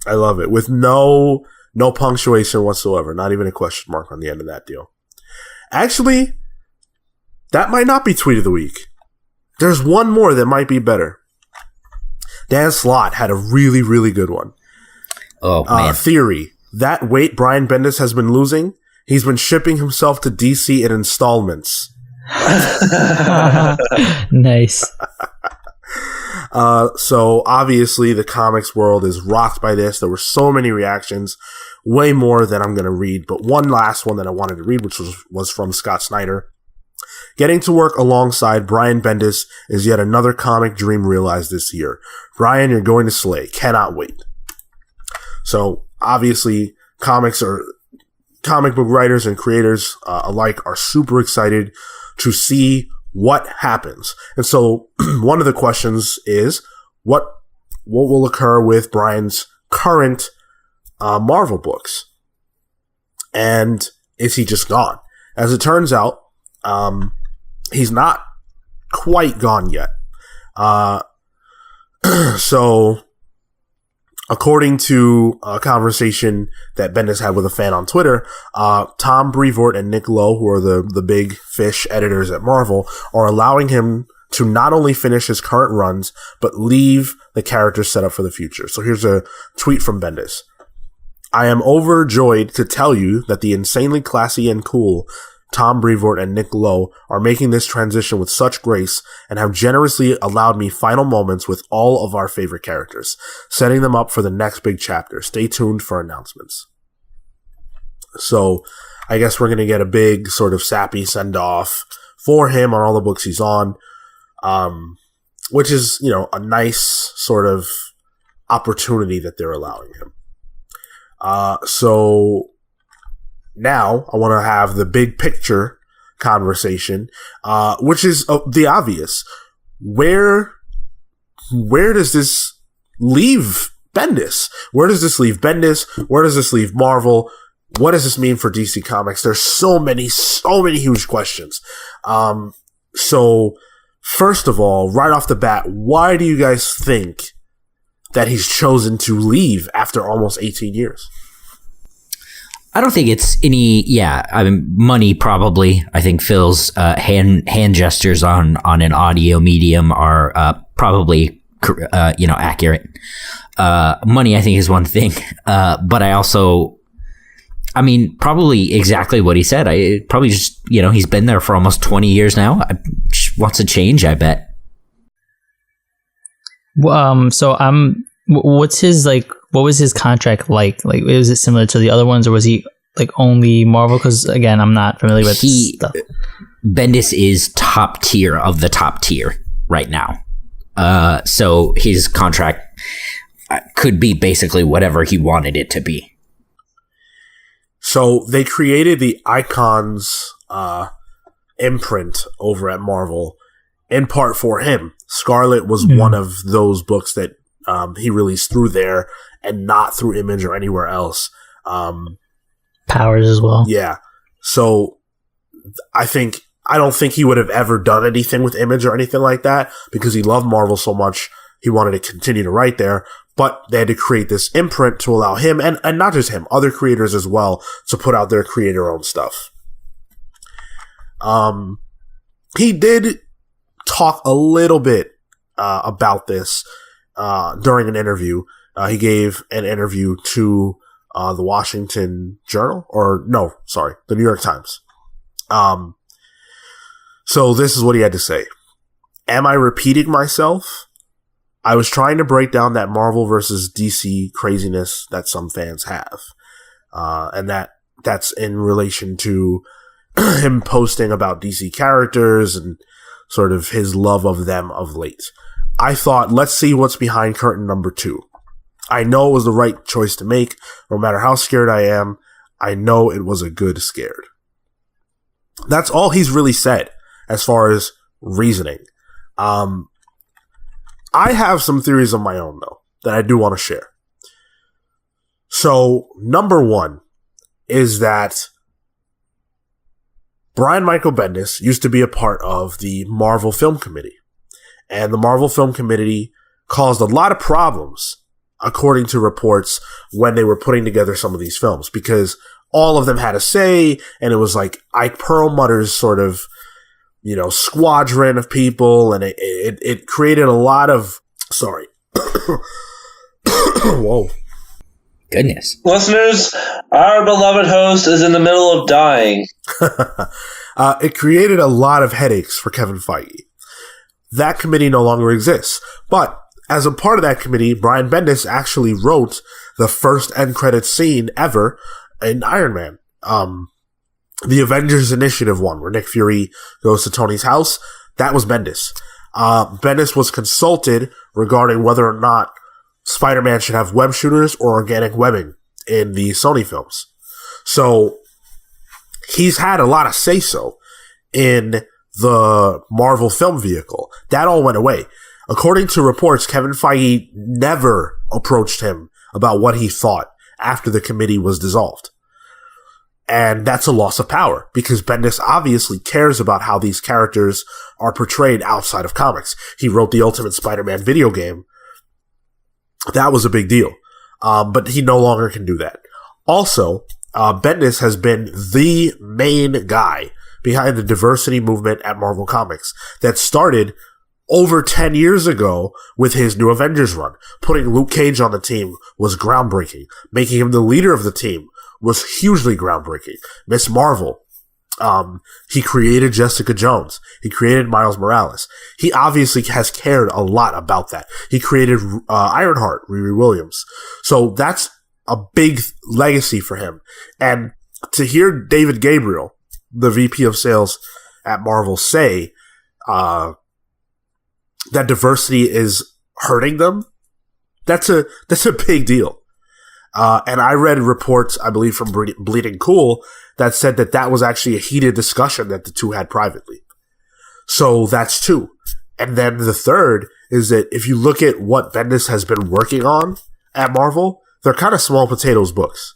[SPEAKER 1] love it. With no punctuation whatsoever. Not even a question mark on the end of that deal. Actually, that might not be tweet of the week. There's one more that might be better. Dan Slott had a really, really good one.
[SPEAKER 3] Oh, man.
[SPEAKER 1] Theory. That weight Brian Bendis has been losing, he's been shipping himself to DC in installments.
[SPEAKER 4] Nice.
[SPEAKER 1] So obviously the comics world is rocked by this. There were so many reactions, way more than I'm going to read, but one last one that I wanted to read, which was from Scott Snyder. "Getting to work alongside Brian Bendis is yet another comic dream realized this year. Brian, you're going to slay. Cannot wait." So obviously comic book writers and creators alike are super excited to see what happens. And so one of the questions is, what will occur with Brian's current Marvel books? And is he just gone? As it turns out, he's not quite gone yet. So according to a conversation that Bendis had with a fan on Twitter, Tom Brevoort and Nick Lowe, who are the big fish editors at Marvel, are allowing him to not only finish his current runs, but leave the characters set up for the future. So here's a tweet from Bendis. "I am overjoyed to tell you that the insanely classy and cool Tom Brevoort and Nick Lowe are making this transition with such grace and have generously allowed me final moments with all of our favorite characters, setting them up for the next big chapter. Stay tuned for announcements." So I guess we're going to get a big sort of sappy send-off for him on all the books he's on, which is, a nice sort of opportunity that they're allowing him. So now I want to have the big picture conversation, which is the obvious. Where does this leave Bendis? Where does this leave Bendis? Where does this leave Marvel? What does this mean for DC Comics? There's so many huge questions. So first of all, right off the bat, why do you guys think that he's chosen to leave after almost 18 years?
[SPEAKER 3] I don't think it's any. Yeah, I mean, money probably. I think Phil's hand gestures on an audio medium are probably accurate. Money, I think, is one thing, but I also, probably exactly what he said. I probably just he's been there for almost 20 years now. Wants a change, I bet.
[SPEAKER 4] What's his what was his contract like? Like, was it similar to the other ones, or was he only Marvel? Because again, I'm not familiar with stuff.
[SPEAKER 3] Bendis is top tier of the top tier right now. So his contract could be basically whatever he wanted it to be.
[SPEAKER 1] So they created the Icons imprint over at Marvel in part for him. Scarlet was one of those books that he released through there and not through Image or anywhere else.
[SPEAKER 4] Powers as well.
[SPEAKER 1] Yeah. So I don't think he would have ever done anything with Image or anything like that because he loved Marvel so much. He wanted to continue to write there, but they had to create this imprint to allow him, and not just him, other creators as well, to put out their creator-owned stuff. He did talk a little bit about this during an interview. He gave an interview to the Washington Journal, the New York Times. So this is what he had to say. Am I repeating myself? I was trying to break down that Marvel versus DC craziness that some fans have. And that's in relation to him posting about DC characters and sort of his love of them of late. I thought, let's see what's behind curtain number 2. I know it was the right choice to make. No matter how scared I am, I know it was a good scared. That's all he's really said as far as reasoning. I have some theories of my own, though, that I do want to share. So, number 1 is that Brian Michael Bendis used to be a part of the Marvel Film Committee. And the Marvel Film Committee caused a lot of problems, according to reports, when they were putting together some of these films, because all of them had a say, and it was like Ike Perlmutter's sort of, squadron of people, and it created a lot of, sorry. Whoa.
[SPEAKER 3] Goodness.
[SPEAKER 2] Listeners, our beloved host is in the middle of dying.
[SPEAKER 1] It created a lot of headaches for Kevin Feige. That committee no longer exists. But as a part of that committee, Brian Bendis actually wrote the first end credits scene ever in Iron Man. The Avengers Initiative one, where Nick Fury goes to Tony's house, that was Bendis. Bendis was consulted regarding whether or not Spider-Man should have web shooters or organic webbing in the Sony films. So he's had a lot of say-so in the Marvel film vehicle. That all went away. According to reports, Kevin Feige never approached him about what he thought after the committee was dissolved. And that's a loss of power, because Bendis obviously cares about how these characters are portrayed outside of comics. He wrote the Ultimate Spider-Man video game. That was a big deal. But he no longer can do that. Also, Bendis has been the main guy behind the diversity movement at Marvel Comics that started over 10 years ago with his New Avengers run. Putting Luke Cage on the team was groundbreaking. Making him the leader of the team was hugely groundbreaking. Miss Marvel. He created Jessica Jones. He created Miles Morales. He obviously has cared a lot about that. He created Ironheart, Riri Williams. So that's a big legacy for him. And to hear David Gabriel, the VP of sales at Marvel, say that diversity is hurting them, that's a big deal. And I read reports, I believe, from Bleeding Cool that said that was actually a heated discussion that the two had privately. So that's two. And then the third is that if you look at what Bendis has been working on at Marvel, they're kind of small potatoes books.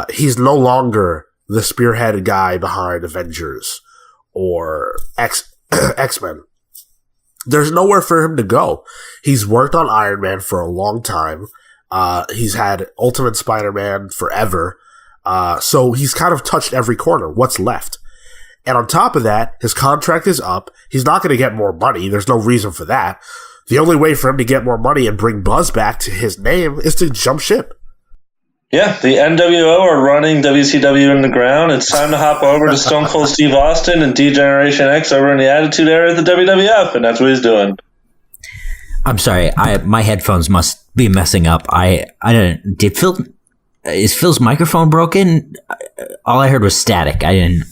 [SPEAKER 1] He's no longer the spearhead guy behind Avengers or X-Men. There's nowhere for him to go. He's worked on Iron Man for a long time. He's had Ultimate Spider-Man forever. So he's kind of touched every corner. What's left? And on top of that, his contract is up. He's not going to get more money. There's no reason for that. The only way for him to get more money and bring buzz back to his name is to jump ship.
[SPEAKER 2] Yeah, the NWO are running WCW in the ground. It's time to hop over to Stone Cold Steve Austin and D-Generation X over in the Attitude Era of the WWF, and that's what he's doing.
[SPEAKER 3] I'm sorry, my headphones must be messing up. Is Phil's microphone broken? All I heard was static. I didn't.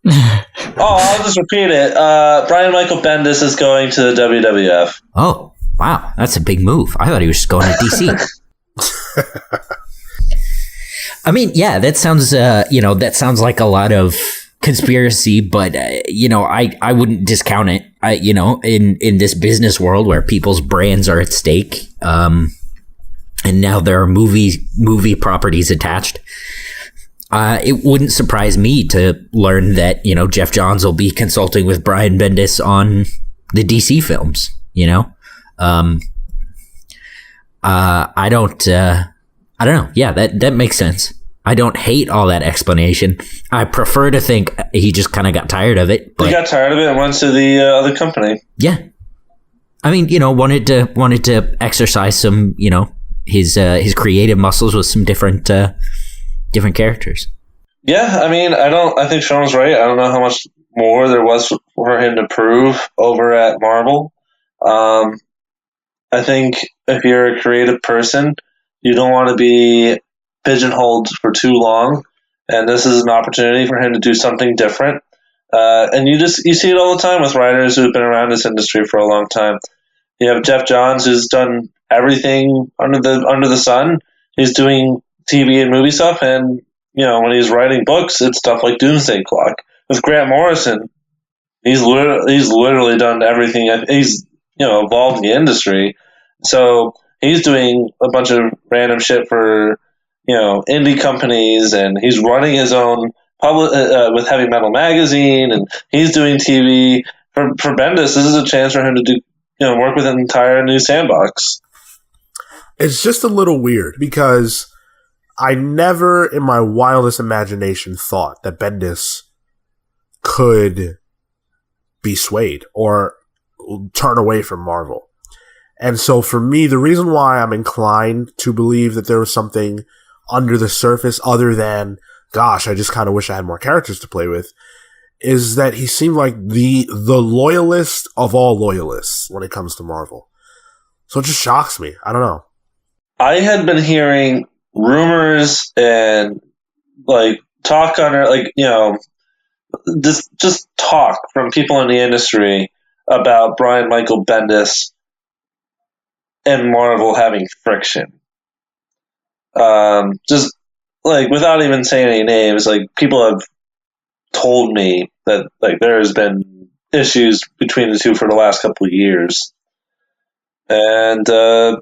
[SPEAKER 2] I'll just repeat it. Brian Michael Bendis is going to the WWF.
[SPEAKER 3] Oh, wow, that's a big move. I thought he was just going to DC. I mean, yeah, that sounds, that sounds like a lot of conspiracy, but, I wouldn't discount it. In this business world where people's brands are at stake, and now there are movie properties attached, it wouldn't surprise me to learn that, Jeff Johns will be consulting with Brian Bendis on the DC films, I don't know. Yeah, that makes sense. I don't hate all that explanation. I prefer to think he just kind of got tired of it. But
[SPEAKER 2] he got tired of it and went to the other company.
[SPEAKER 3] Yeah, I mean, wanted to exercise some, his creative muscles with some different characters. Yeah,
[SPEAKER 2] I mean, I think Sean's right. I don't know how much more there was for him to prove over at Marvel. I think if you're a creative person, you don't want to be pigeonholed for too long, and this is an opportunity for him to do something different. And you see it all the time with writers who've been around this industry for a long time. You have Jeff Johns, who's done everything under the sun. He's doing TV and movie stuff, and when he's writing books, it's stuff like Doomsday Clock. With Grant Morrison, he's literally done everything. He's evolved the industry, so he's doing a bunch of random shit for indie companies, and he's running his own with Heavy Metal Magazine, and he's doing TV. For Bendis, this is a chance for him to do work with an entire new sandbox.
[SPEAKER 1] It's just a little weird because I never in my wildest imagination thought that Bendis could be swayed or turn away from Marvel. And so for me, the reason why I'm inclined to believe that there was something under the surface other than, gosh, I just kind of wish I had more characters to play with, is that he seemed like the loyalist of all loyalists when it comes to Marvel. So it just shocks me. I don't know.
[SPEAKER 2] I had been hearing rumors and talk just talk from people in the industry about Brian Michael Bendis and Marvel having friction. Just without even saying any names, people have told me that there has been issues between the two for the last couple of years, and the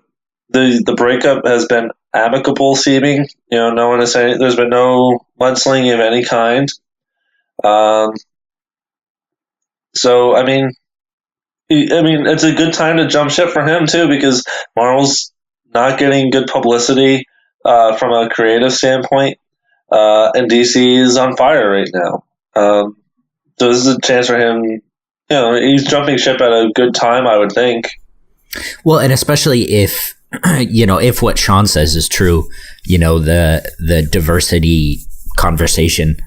[SPEAKER 2] breakup has been amicable seeming. No one is saying there's been no mudslinging of any kind. So I mean, it's a good time to jump ship for him too, because Marvel's not getting good publicity from a creative standpoint, and DC is on fire right now. So this is a chance for him. He's jumping ship at a good time, I would think.
[SPEAKER 3] Well, and especially if if what Sean says is true, the diversity conversation.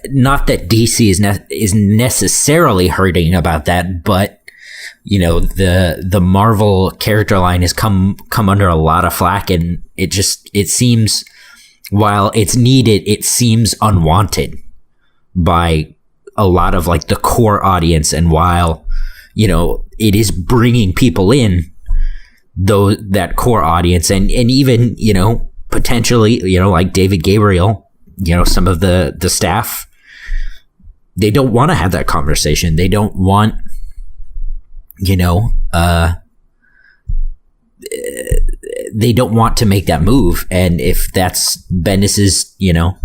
[SPEAKER 3] Not that DC is necessarily hurting about that, but the Marvel character line has come under a lot of flack, and it seems while it's needed, it seems unwanted by a lot of like the core audience. And while, you know, it is bringing people in, though, that core audience, and even, you know, potentially, you know, like David Gabriel, you know, some of the staff, they don't want to have that conversation. They don't want, you know, they don't want to make that move. And if that's Bendis's, you know,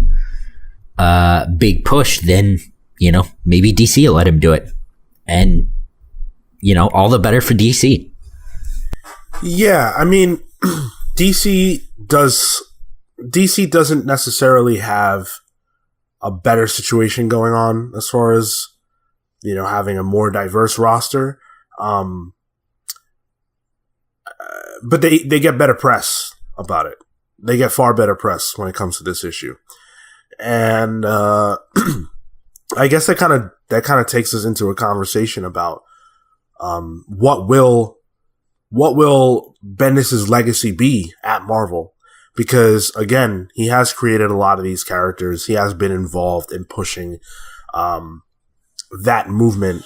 [SPEAKER 3] big push, then, you know, maybe DC will let him do it. And, you know, all the better for DC.
[SPEAKER 1] Yeah, I mean, DC doesn't necessarily have a better situation going on as far as, you know, having a more diverse roster. But they get better press about it. They get far better press when it comes to this issue. And I guess that kind of takes us into a conversation about what will Bendis' legacy be at Marvel? Because again, he has created a lot of these characters. He has been involved in pushing that movement.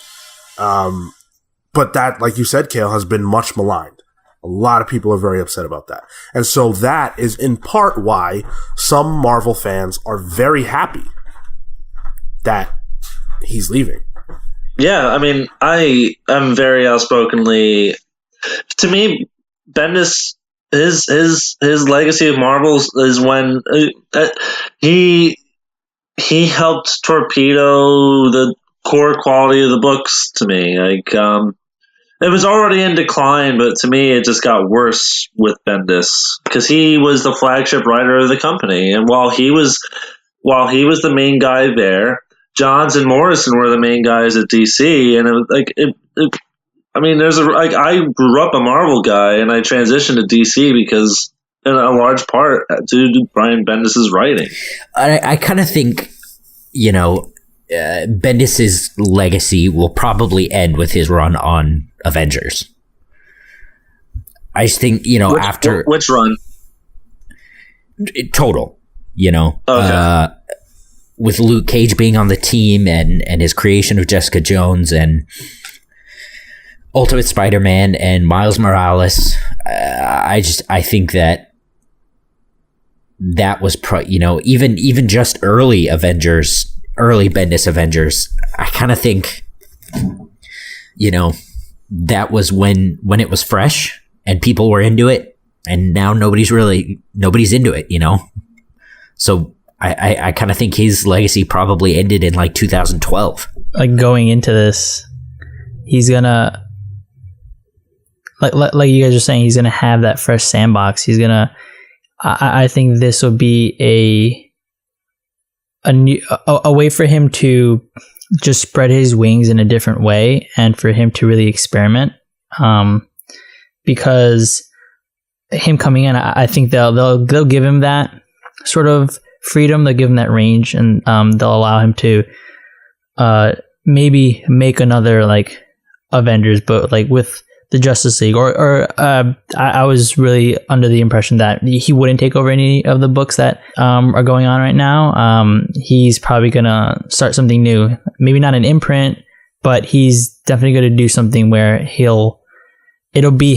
[SPEAKER 1] But that, like you said, Cale, has been much maligned. A lot of people are very upset about that. And so that is in part why some Marvel fans are very happy that he's leaving.
[SPEAKER 2] Yeah, I mean, I am very outspokenly. To me, Bendis, his legacy of Marvels is when he helped torpedo the core quality of the books. To me, like, it was already in decline, but to me, it just got worse with Bendis because he was the flagship writer of the company, and while he was the main guy there, Johns and Morrison were the main guys at DC, and it was like I mean, I grew up a Marvel guy, and I transitioned to DC because, in a large part, due to Brian Bendis' writing.
[SPEAKER 3] I kind of think, you know, Bendis' legacy will probably end with his run on Avengers. I just think, you know, after
[SPEAKER 2] which run
[SPEAKER 3] total, you know,
[SPEAKER 2] okay.
[SPEAKER 3] With Luke Cage being on the team and his creation of Jessica Jones and Ultimate Spider-Man and Miles Morales, I think that was you know, even just early Bendis Avengers, I kind of think, you know, that was when it was fresh and people were into it, and now nobody's into it, you know. So I kind of think his legacy probably ended in like 2012.
[SPEAKER 4] Like going into this, he's gonna like you guys are saying, he's gonna have that fresh sandbox. He's gonna. I think this will be a way for him to just spread his wings in a different way, and for him to really experiment. Because him coming in, I think they'll give him that sort of freedom. They'll give him that range, and they'll allow him to maybe make another like Avengers, but like with the Justice League, or I was really under the impression that he wouldn't take over any of the books that are going on right now. He's probably gonna start something new, maybe not an imprint, but he's definitely gonna do something where it'll be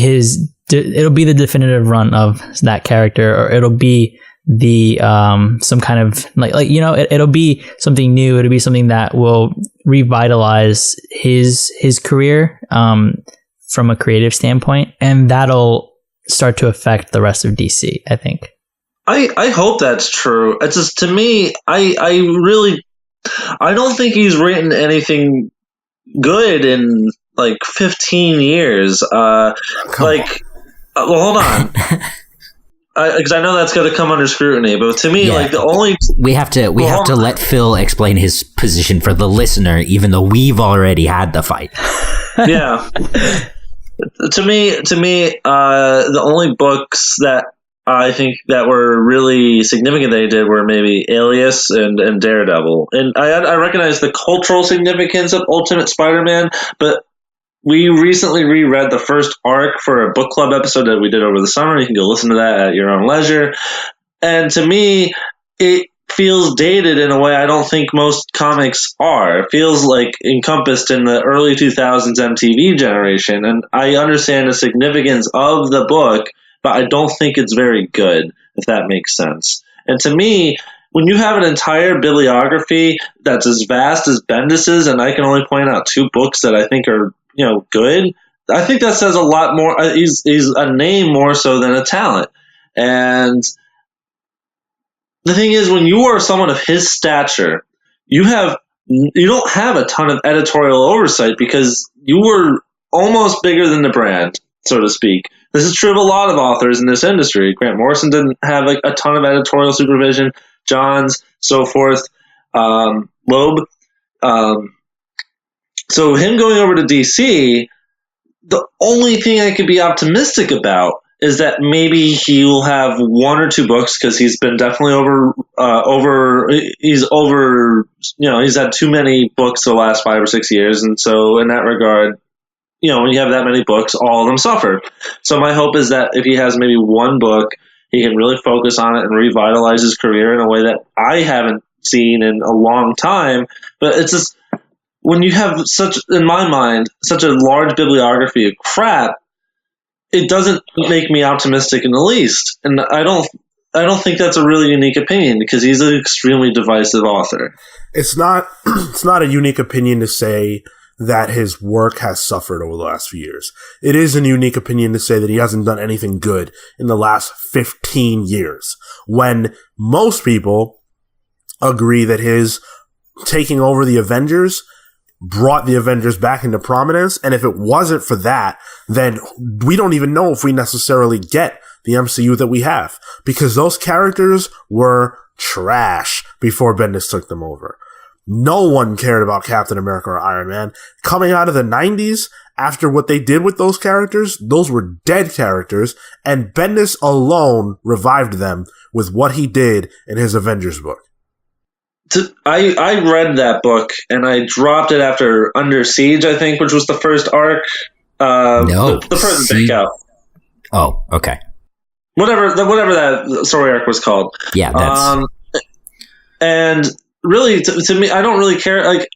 [SPEAKER 4] the definitive run of that character, or it'll be the some kind of like you know, it'll be something new. It'll be something that will revitalize his career from a creative standpoint, and that'll start to affect the rest of DC, I think.
[SPEAKER 2] I hope that's true. It's just, to me, I don't think he's written anything good in like 15 years. Well, hold on. Because I know that's going to come under scrutiny, but to me, like the only
[SPEAKER 3] we have to let Phil explain his position for the listener, even though we've already had the fight.
[SPEAKER 2] Yeah. To me, the only books that I think that were really significant they did were maybe Alias and Daredevil, and I recognize the cultural significance of Ultimate Spider-Man, but we recently reread the first arc for a book club episode that we did over the summer. You can go listen to that at your own leisure. And to me, it feels dated in a way I don't think most comics are. It feels like encompassed in the early 2000s MTV generation, and I understand the significance of the book, but I don't think it's very good, if that makes sense. And to me, when you have an entire bibliography that's as vast as Bendis's, and I can only point out 2 books that I think are, good, I think that says a lot more. He's a name more so than a talent. And the thing is, when you are someone of his stature, you don't have a ton of editorial oversight because you were almost bigger than the brand, so to speak. This is true of a lot of authors in this industry. Grant Morrison didn't have a ton of editorial supervision. Johns, so forth, Loeb. So him going over to DC, the only thing I could be optimistic about is that maybe he will have 1 or 2 books because he's been definitely he's had too many books the last 5 or 6 years. And so in that regard, when you have that many books, all of them suffer. So my hope is that if he has maybe 1 book, he can really focus on it and revitalize his career in a way that I haven't seen in a long time. But it's just, when you have in my mind, such a large bibliography of crap, it doesn't make me optimistic in the least. And I don't think that's a really unique opinion because he's an extremely divisive author.
[SPEAKER 1] It's not a unique opinion to say that his work has suffered over the last few years. It is a unique opinion to say that he hasn't done anything good in the last 15 years, when most people agree that his taking over the Avengers brought the Avengers back into prominence, and if it wasn't for that, then we don't even know if we necessarily get the MCU that we have, because those characters were trash before Bendis took them over. No one cared about Captain America or Iron Man. Coming out of the 90s, after what they did with those characters, those were dead characters, and Bendis alone revived them with what he did in his Avengers book.
[SPEAKER 2] I read that book, and I dropped it after Under Siege, I think, which was the first arc.
[SPEAKER 3] No.
[SPEAKER 2] The first breakout.
[SPEAKER 3] Oh, okay.
[SPEAKER 2] Whatever that story arc was called.
[SPEAKER 3] Yeah, that's...
[SPEAKER 2] and really, to me, I don't really care. Like,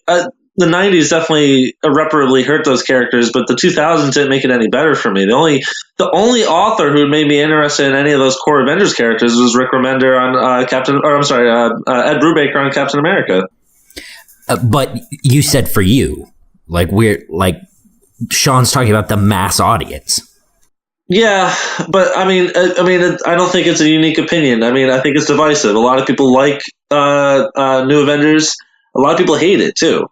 [SPEAKER 2] the 90s definitely irreparably hurt those characters, but the 2000s didn't make it any better for me. The only author who made me interested in any of those core Avengers characters was Rick Remender on Ed Brubaker on Captain America.
[SPEAKER 3] But you said for you, Sean's talking about the mass audience.
[SPEAKER 2] Yeah, but I mean, I don't think it's a unique opinion. I mean, I think it's divisive. A lot of people like New Avengers. A lot of people hate it too.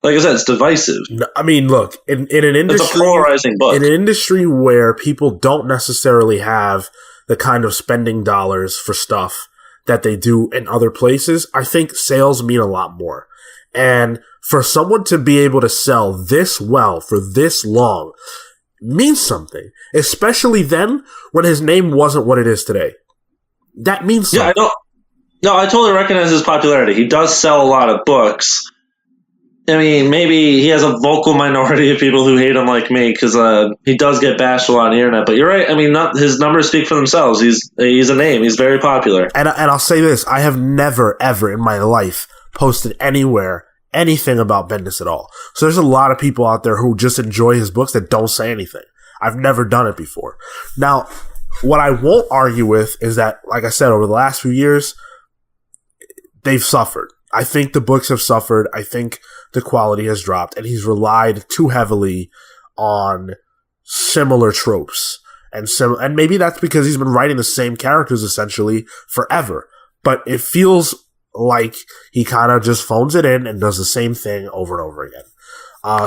[SPEAKER 2] Like I said, it's divisive.
[SPEAKER 1] No, I mean, look, in an industry,
[SPEAKER 2] it's a polarizing book.
[SPEAKER 1] In an industry where people don't necessarily have the kind of spending dollars for stuff that they do in other places, I think sales mean a lot more. And for someone to be able to sell this well for this long means something, especially then when his name wasn't what it is today. That means something.
[SPEAKER 2] Yeah, I totally recognize his popularity. He does sell a lot of books. I mean, maybe he has a vocal minority of people who hate him like me because he does get bashed a lot on the internet. But you're right. I mean, his numbers speak for themselves. He's a name. He's very popular.
[SPEAKER 1] And I'll say this. I have never, ever in my life posted anywhere anything about Bendis at all. So there's a lot of people out there who just enjoy his books that don't say anything. I've never done it before. Now, what I won't argue with is that, like I said, over the last few years, they've suffered. I think the books have suffered. I think the quality has dropped, and he's relied too heavily on similar tropes. And maybe that's because he's been writing the same characters essentially forever. But it feels like he kind of just phones it in and does the same thing over and over again.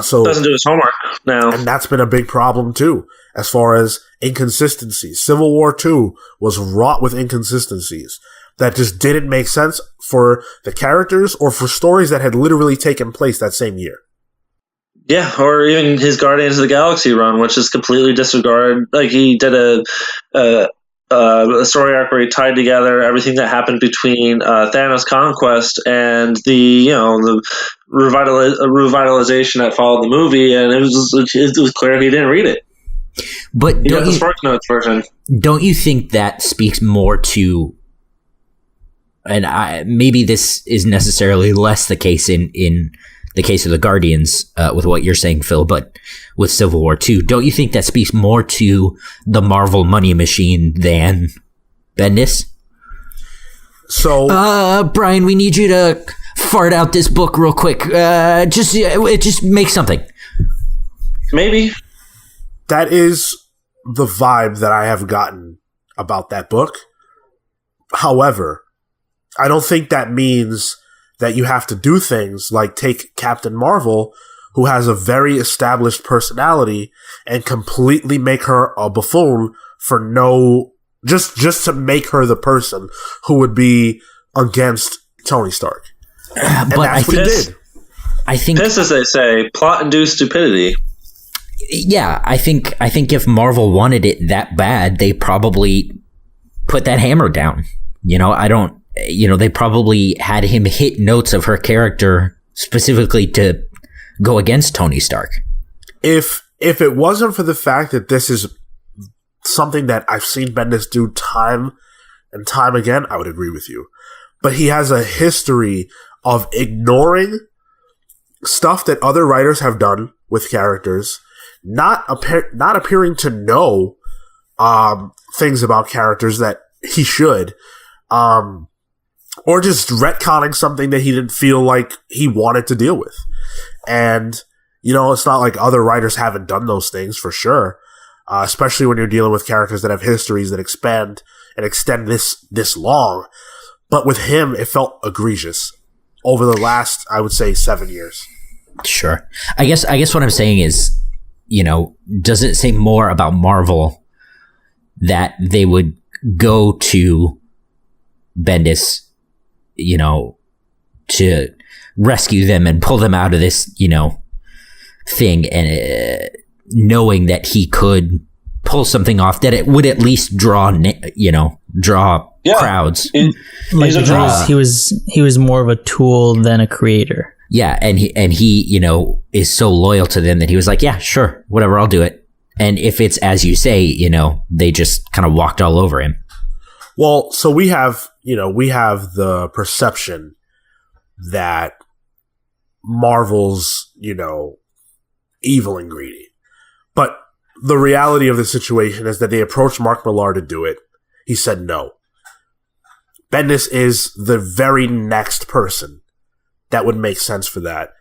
[SPEAKER 1] So
[SPEAKER 2] doesn't do his homework now.
[SPEAKER 1] And that's been a big problem too, as far as inconsistencies. Civil War 2 was wrought with inconsistencies that just didn't make sense for the characters or for stories that had literally taken place that same year.
[SPEAKER 2] Yeah, or even his Guardians of the Galaxy run, which is completely disregarded. Like, he did a story arc where he tied together everything that happened between Thanos' conquest and the revitalization that followed the movie, and it was clear he didn't read it.
[SPEAKER 3] But
[SPEAKER 2] the Spark Notes version.
[SPEAKER 3] Don't you think that speaks more to and maybe this is necessarily less the case in the case of the Guardians with what you're saying, Phil, but with Civil War 2, don't you think that speaks more to the Marvel money machine than Bendis?
[SPEAKER 1] So,
[SPEAKER 3] Brian, we need you to fart out this book real quick. Just make something.
[SPEAKER 2] Maybe.
[SPEAKER 1] that is the vibe that I have gotten about that book. However, I don't think that means that you have to do things like take Captain Marvel, who has a very established personality, and completely make her a buffoon for no... Just to make her the person who would be against Tony Stark. And
[SPEAKER 3] but
[SPEAKER 1] that's what he did.
[SPEAKER 3] I think
[SPEAKER 2] This, as they say, plot-induced stupidity.
[SPEAKER 3] Yeah, I think if Marvel wanted it that bad, they probably put that hammer down. They probably had him hit notes of her character specifically to go against Tony Stark.
[SPEAKER 1] If it wasn't for the fact that this is something that I've seen Bendis do time and time again, I would agree with you. But he has a history of ignoring stuff that other writers have done with characters, not appearing to know things about characters that he should, or just retconning something that he didn't feel like he wanted to deal with. And, it's not like other writers haven't done those things, for sure. Especially when you're dealing with characters that have histories that expand and extend this long. But with him, it felt egregious over the last, I would say, 7 years.
[SPEAKER 3] Sure. I guess what I'm saying is, does it say more about Marvel that they would go to Bendis, to rescue them and pull them out of this, thing, and knowing that he could pull something off that it would at least draw crowds.
[SPEAKER 4] He was more of a tool than a creator.
[SPEAKER 3] Yeah, and he is so loyal to them that he was like, yeah, sure, whatever, I'll do it. And if it's as you say, they just kind of walked all over him.
[SPEAKER 1] Well, so we have the perception that Marvel's, evil and greedy. But the reality of the situation is that they approached Mark Millar to do it. He said no. Bendis is the very next person that would make sense for that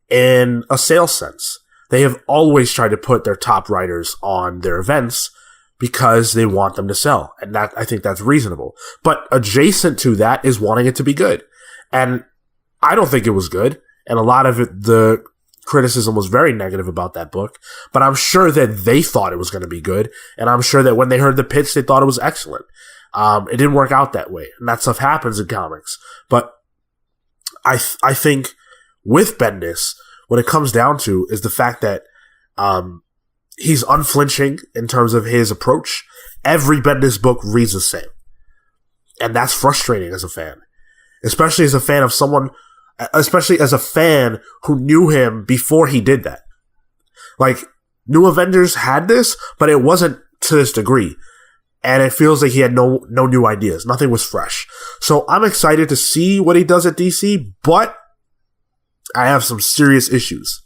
[SPEAKER 1] in a sales sense. They have always tried to put their top writers on their events because they want them to sell. And that, I think that's reasonable. But adjacent to that is wanting it to be good. And I don't think it was good. And a lot of it, the criticism was very negative about that book, but I'm sure that they thought it was going to be good, and I'm sure that when they heard the pitch, they thought it was excellent. It didn't work out that way, and that stuff happens in comics. But I think with Bendis, what it comes down to is the fact that he's unflinching in terms of his approach. Every Bendis book reads the same, and that's frustrating as a fan, especially as a fan of someone. Especially as a fan who knew him before he did that. Like, New Avengers had this, but it wasn't to this degree. And it feels like he had no new ideas. Nothing was fresh. So I'm excited to see what he does at DC, but I have some serious issues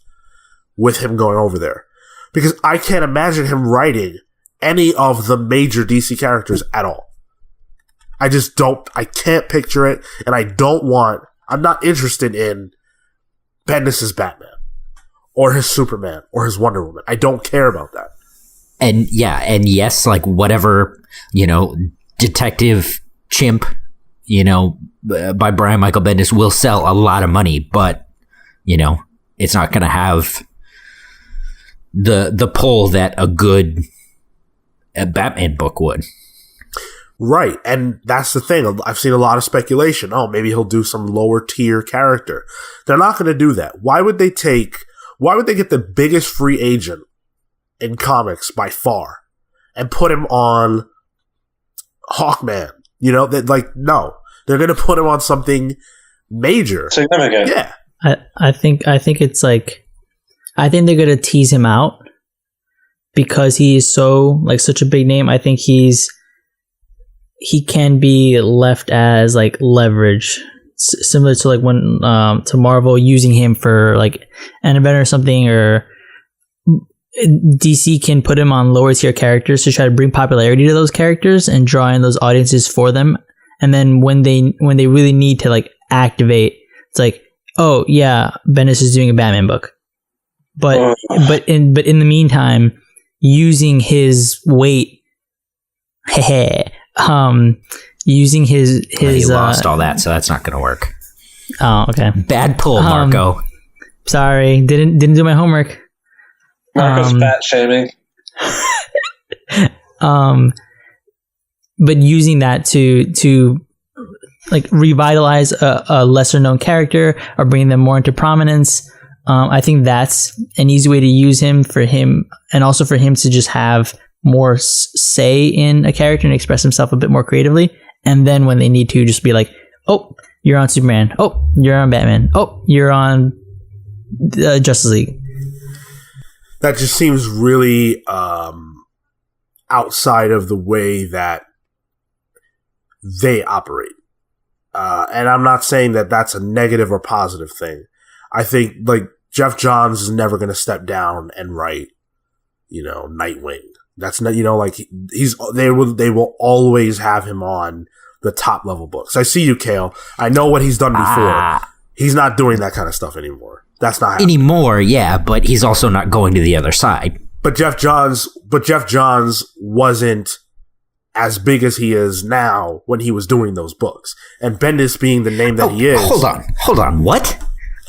[SPEAKER 1] with him going over there. Because I can't imagine him writing any of the major DC characters at all. I can't picture it, and I'm not interested in Bendis' Batman or his Superman or his Wonder Woman. I don't care about that.
[SPEAKER 3] And yes, like whatever, Detective Chimp, by Brian Michael Bendis will sell a lot of money, but, it's not going to have the pull that a good Batman book would.
[SPEAKER 1] Right, and that's the thing. I've seen a lot of speculation. Oh, maybe he'll do some lower tier character. They're not going to do that. Why would they get the biggest free agent in comics by far and put him on Hawkman? No. They're going to put him on something major.
[SPEAKER 2] Significant.
[SPEAKER 1] Yeah.
[SPEAKER 4] I think it's like, I think they're going to tease him out because he is so, like, such a big name. I think he can be left as like leverage, similar to like when to Marvel using him for like an event or something, or DC can put him on lower tier characters to try to bring popularity to those characters and draw in those audiences for them. And then when they really need to like activate, it's like, oh yeah, Bendis is doing a Batman book, but in the meantime, using his weight, using his
[SPEAKER 3] he lost all that, so that's not going to work.
[SPEAKER 4] Oh, okay.
[SPEAKER 3] Bad pull, Marco.
[SPEAKER 4] Sorry, didn't do my homework.
[SPEAKER 2] Marco's fat shaming.
[SPEAKER 4] But using that to like revitalize a lesser known character or bring them more into prominence, I think that's an easy way to use him, and also for him to just have more say in a character and express himself a bit more creatively. And then when they need to, just be like, oh, you're on Superman. Oh, you're on Batman. Oh, you're on Justice League.
[SPEAKER 1] That just seems really outside of the way that they operate. And I'm not saying that that's a negative or positive thing. I think like Jeff Johns is never going to step down and write, Nightwing. That's not, like they will always have him on the top level books. I see you, Cale. I know what he's done before. He's not doing that kind of stuff anymore. That's not happening.
[SPEAKER 3] Anymore, yeah, but he's also not going to the other side.
[SPEAKER 1] But Jeff Johns wasn't as big as he is now when he was doing those books. And Bendis being the name that he is.
[SPEAKER 3] Hold on, what?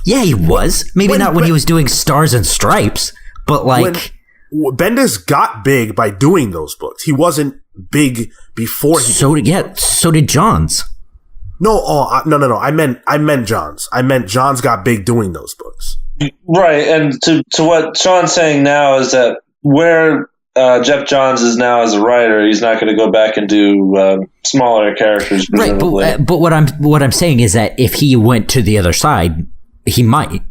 [SPEAKER 3] Yeah, he was. Maybe not when he was doing Stars and Stripes, but like...
[SPEAKER 1] Bendis got big by doing those books. He wasn't big before he
[SPEAKER 3] so did Johns.
[SPEAKER 1] No, no. I meant Johns. I meant Johns got big doing those books.
[SPEAKER 2] Right, and to what Sean's saying now is that where Jeff Johns is now as a writer, he's not going to go back and do smaller characters. Presumably.
[SPEAKER 3] Right, but what I'm saying is that if he went to the other side, he might.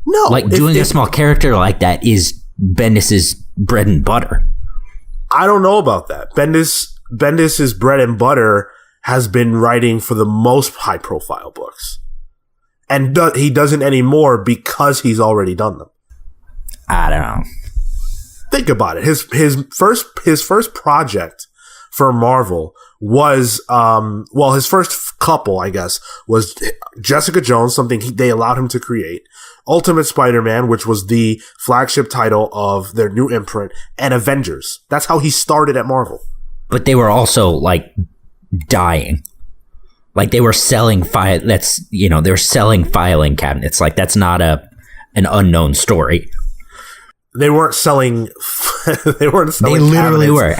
[SPEAKER 1] No,
[SPEAKER 3] like doing a small character like that is Bendis's bread and butter.
[SPEAKER 1] I don't know about that. Bendis's bread and butter has been writing for the most high profile books. And he doesn't anymore because he's already done them.
[SPEAKER 3] I don't know.
[SPEAKER 1] Think about it. His first project for Marvel was his first couple, I guess, was Jessica Jones, something they allowed him to create. Ultimate Spider-Man, which was the flagship title of their new imprint, and Avengers. That's how he started at Marvel.
[SPEAKER 3] But they were also like dying. Like they were selling they're selling filing cabinets. Like that's not an unknown story.
[SPEAKER 1] They weren't selling. They
[SPEAKER 3] literally were.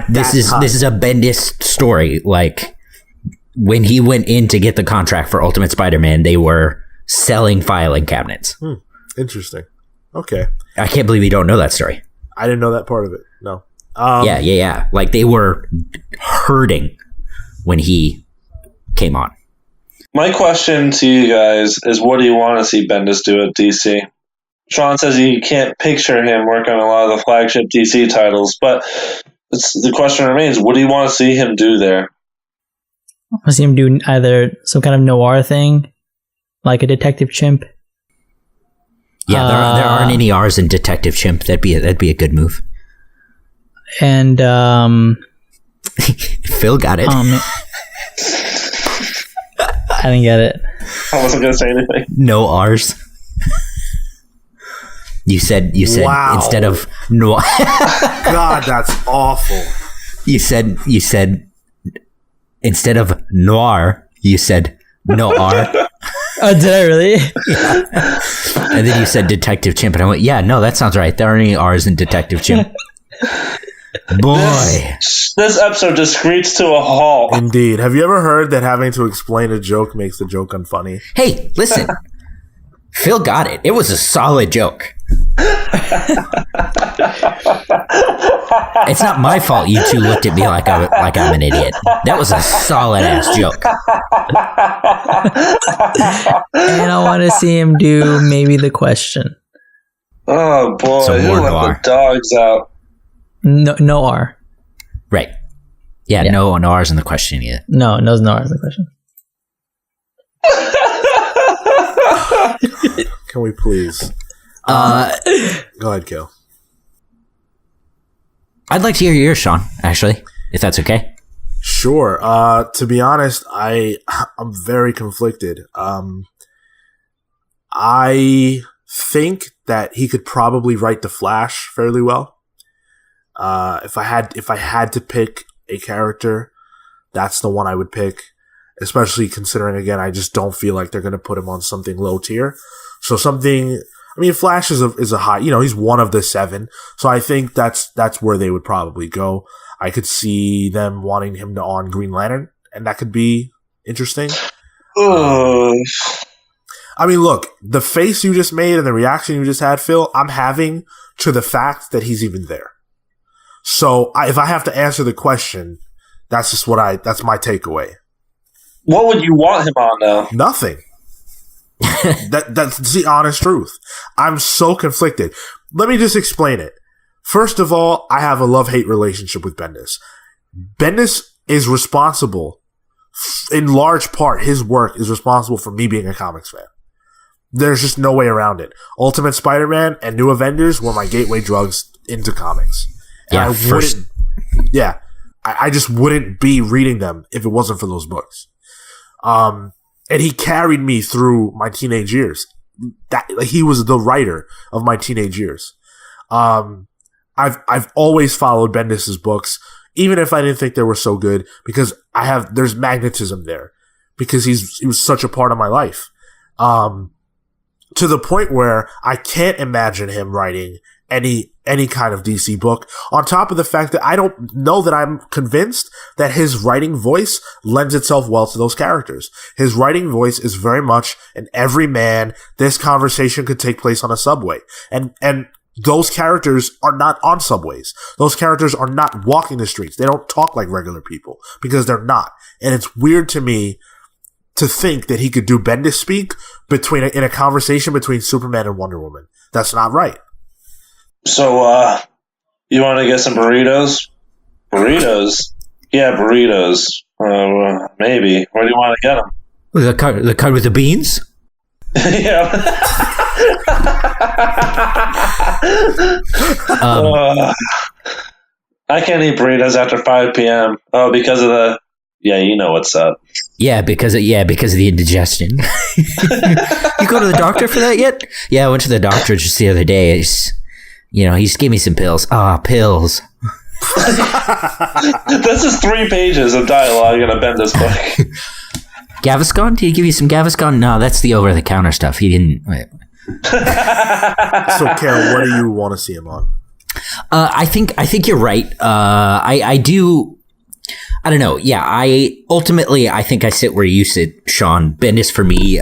[SPEAKER 3] This is a Bendis story. Like when he went in to get the contract for Ultimate Spider-Man, they were selling filing cabinets.
[SPEAKER 1] Interesting. Okay.
[SPEAKER 3] I can't believe you don't know that story.
[SPEAKER 1] I didn't know that part of it. No.
[SPEAKER 3] Yeah. Like they were hurting when he came on.
[SPEAKER 2] My question to you guys is, what do you want to see Bendis do at DC? Sean says he can't picture him working on a lot of the flagship DC titles, but the question remains, what do you want to see him do there?
[SPEAKER 4] I want to see him do either some kind of noir thing, like a Detective Chimp.
[SPEAKER 3] Yeah, there aren't any R's in Detective Chimp. That'd be a good move.
[SPEAKER 4] And
[SPEAKER 3] Phil got it.
[SPEAKER 4] I didn't get it.
[SPEAKER 2] I wasn't going to say anything.
[SPEAKER 3] No R's. You said
[SPEAKER 1] wow.
[SPEAKER 3] Instead of noir.
[SPEAKER 1] God, that's awful.
[SPEAKER 3] You said instead of noir, you said no R.
[SPEAKER 4] Oh, did I really?
[SPEAKER 3] Yeah. And then you said Detective Chimp, and I went, yeah, no, that sounds right. There aren't any R's in Detective Chimp. Boy.
[SPEAKER 2] This episode just screeched to a halt.
[SPEAKER 1] Indeed. Have you ever heard that having to explain a joke makes the joke unfunny?
[SPEAKER 3] Hey, listen. Phil got it. It was a solid joke. It's not my fault you two looked at me like I'm an idiot. That was a solid ass joke.
[SPEAKER 4] And I want to see him do maybe The Question.
[SPEAKER 2] Oh boy,
[SPEAKER 3] Some
[SPEAKER 2] who
[SPEAKER 3] more
[SPEAKER 2] let
[SPEAKER 3] noir.
[SPEAKER 2] the dogs out?
[SPEAKER 4] No R.
[SPEAKER 3] Right. Yeah, no R's in the question yet.
[SPEAKER 4] No R's in the question.
[SPEAKER 1] Can we please? Go ahead, Cale.
[SPEAKER 3] I'd like to hear yours, Sean, actually, if that's okay.
[SPEAKER 1] Sure. To be honest, I'm very conflicted. I think that he could probably write the Flash fairly well. If I had to pick a character, that's the one I would pick. Especially considering, again, I just don't feel like they're going to put him on something low tier. So Flash is a high, he's one of the 7. So I think that's where they would probably go. I could see them wanting him to on Green Lantern, and that could be interesting. Look, the face you just made and the reaction you just had, Phil, I'm having to the fact that he's even there. So if I have to answer the question, that's my takeaway.
[SPEAKER 2] What would you want him on, though?
[SPEAKER 1] Nothing. That's the honest truth. I'm so conflicted. Let me just explain it. First of all, I have a love-hate relationship with Bendis. Bendis is responsible, in large part, his work is responsible for me being a comics fan. There's just no way around it. Ultimate Spider-Man and New Avengers were my gateway drugs into comics. And I just wouldn't be reading them if it wasn't for those books. And he carried me through my teenage years. He was the writer of my teenage years. I've always followed Bendis's books, even if I didn't think they were so good, because there's magnetism there, because he was such a part of my life. To the point where I can't imagine him writing any kind of DC book, on top of the fact that I don't know that I'm convinced that his writing voice lends itself well to those characters. His writing voice is very much an everyman. This conversation could take place on a subway. And those characters are not on subways. Those characters are not walking the streets. They don't talk like regular people because they're not. And it's weird to me to think that he could do Bendis speak in a conversation between Superman and Wonder Woman. That's not right.
[SPEAKER 2] So, you want to get some burritos? Burritos? Yeah, burritos. Maybe. Where do you want to get them?
[SPEAKER 3] The card with the beans?
[SPEAKER 2] Yeah. I can't eat burritos after 5 p.m. Oh, because of the... Yeah, you know what's up.
[SPEAKER 3] Yeah, because of the indigestion. You go to the doctor for that yet? Yeah, I went to the doctor just the other day. He just gave me some pills. Pills.
[SPEAKER 2] This is 3 pages of dialogue in a Bendis book.
[SPEAKER 3] Gaviscon? Did he give you some Gaviscon? No, that's the over-the-counter stuff. He didn't... Wait.
[SPEAKER 1] So, Cale, what do you want to see him on?
[SPEAKER 3] I think you're right. I do... I don't know. Yeah, I think I sit where you sit, Sean. Bendis for me,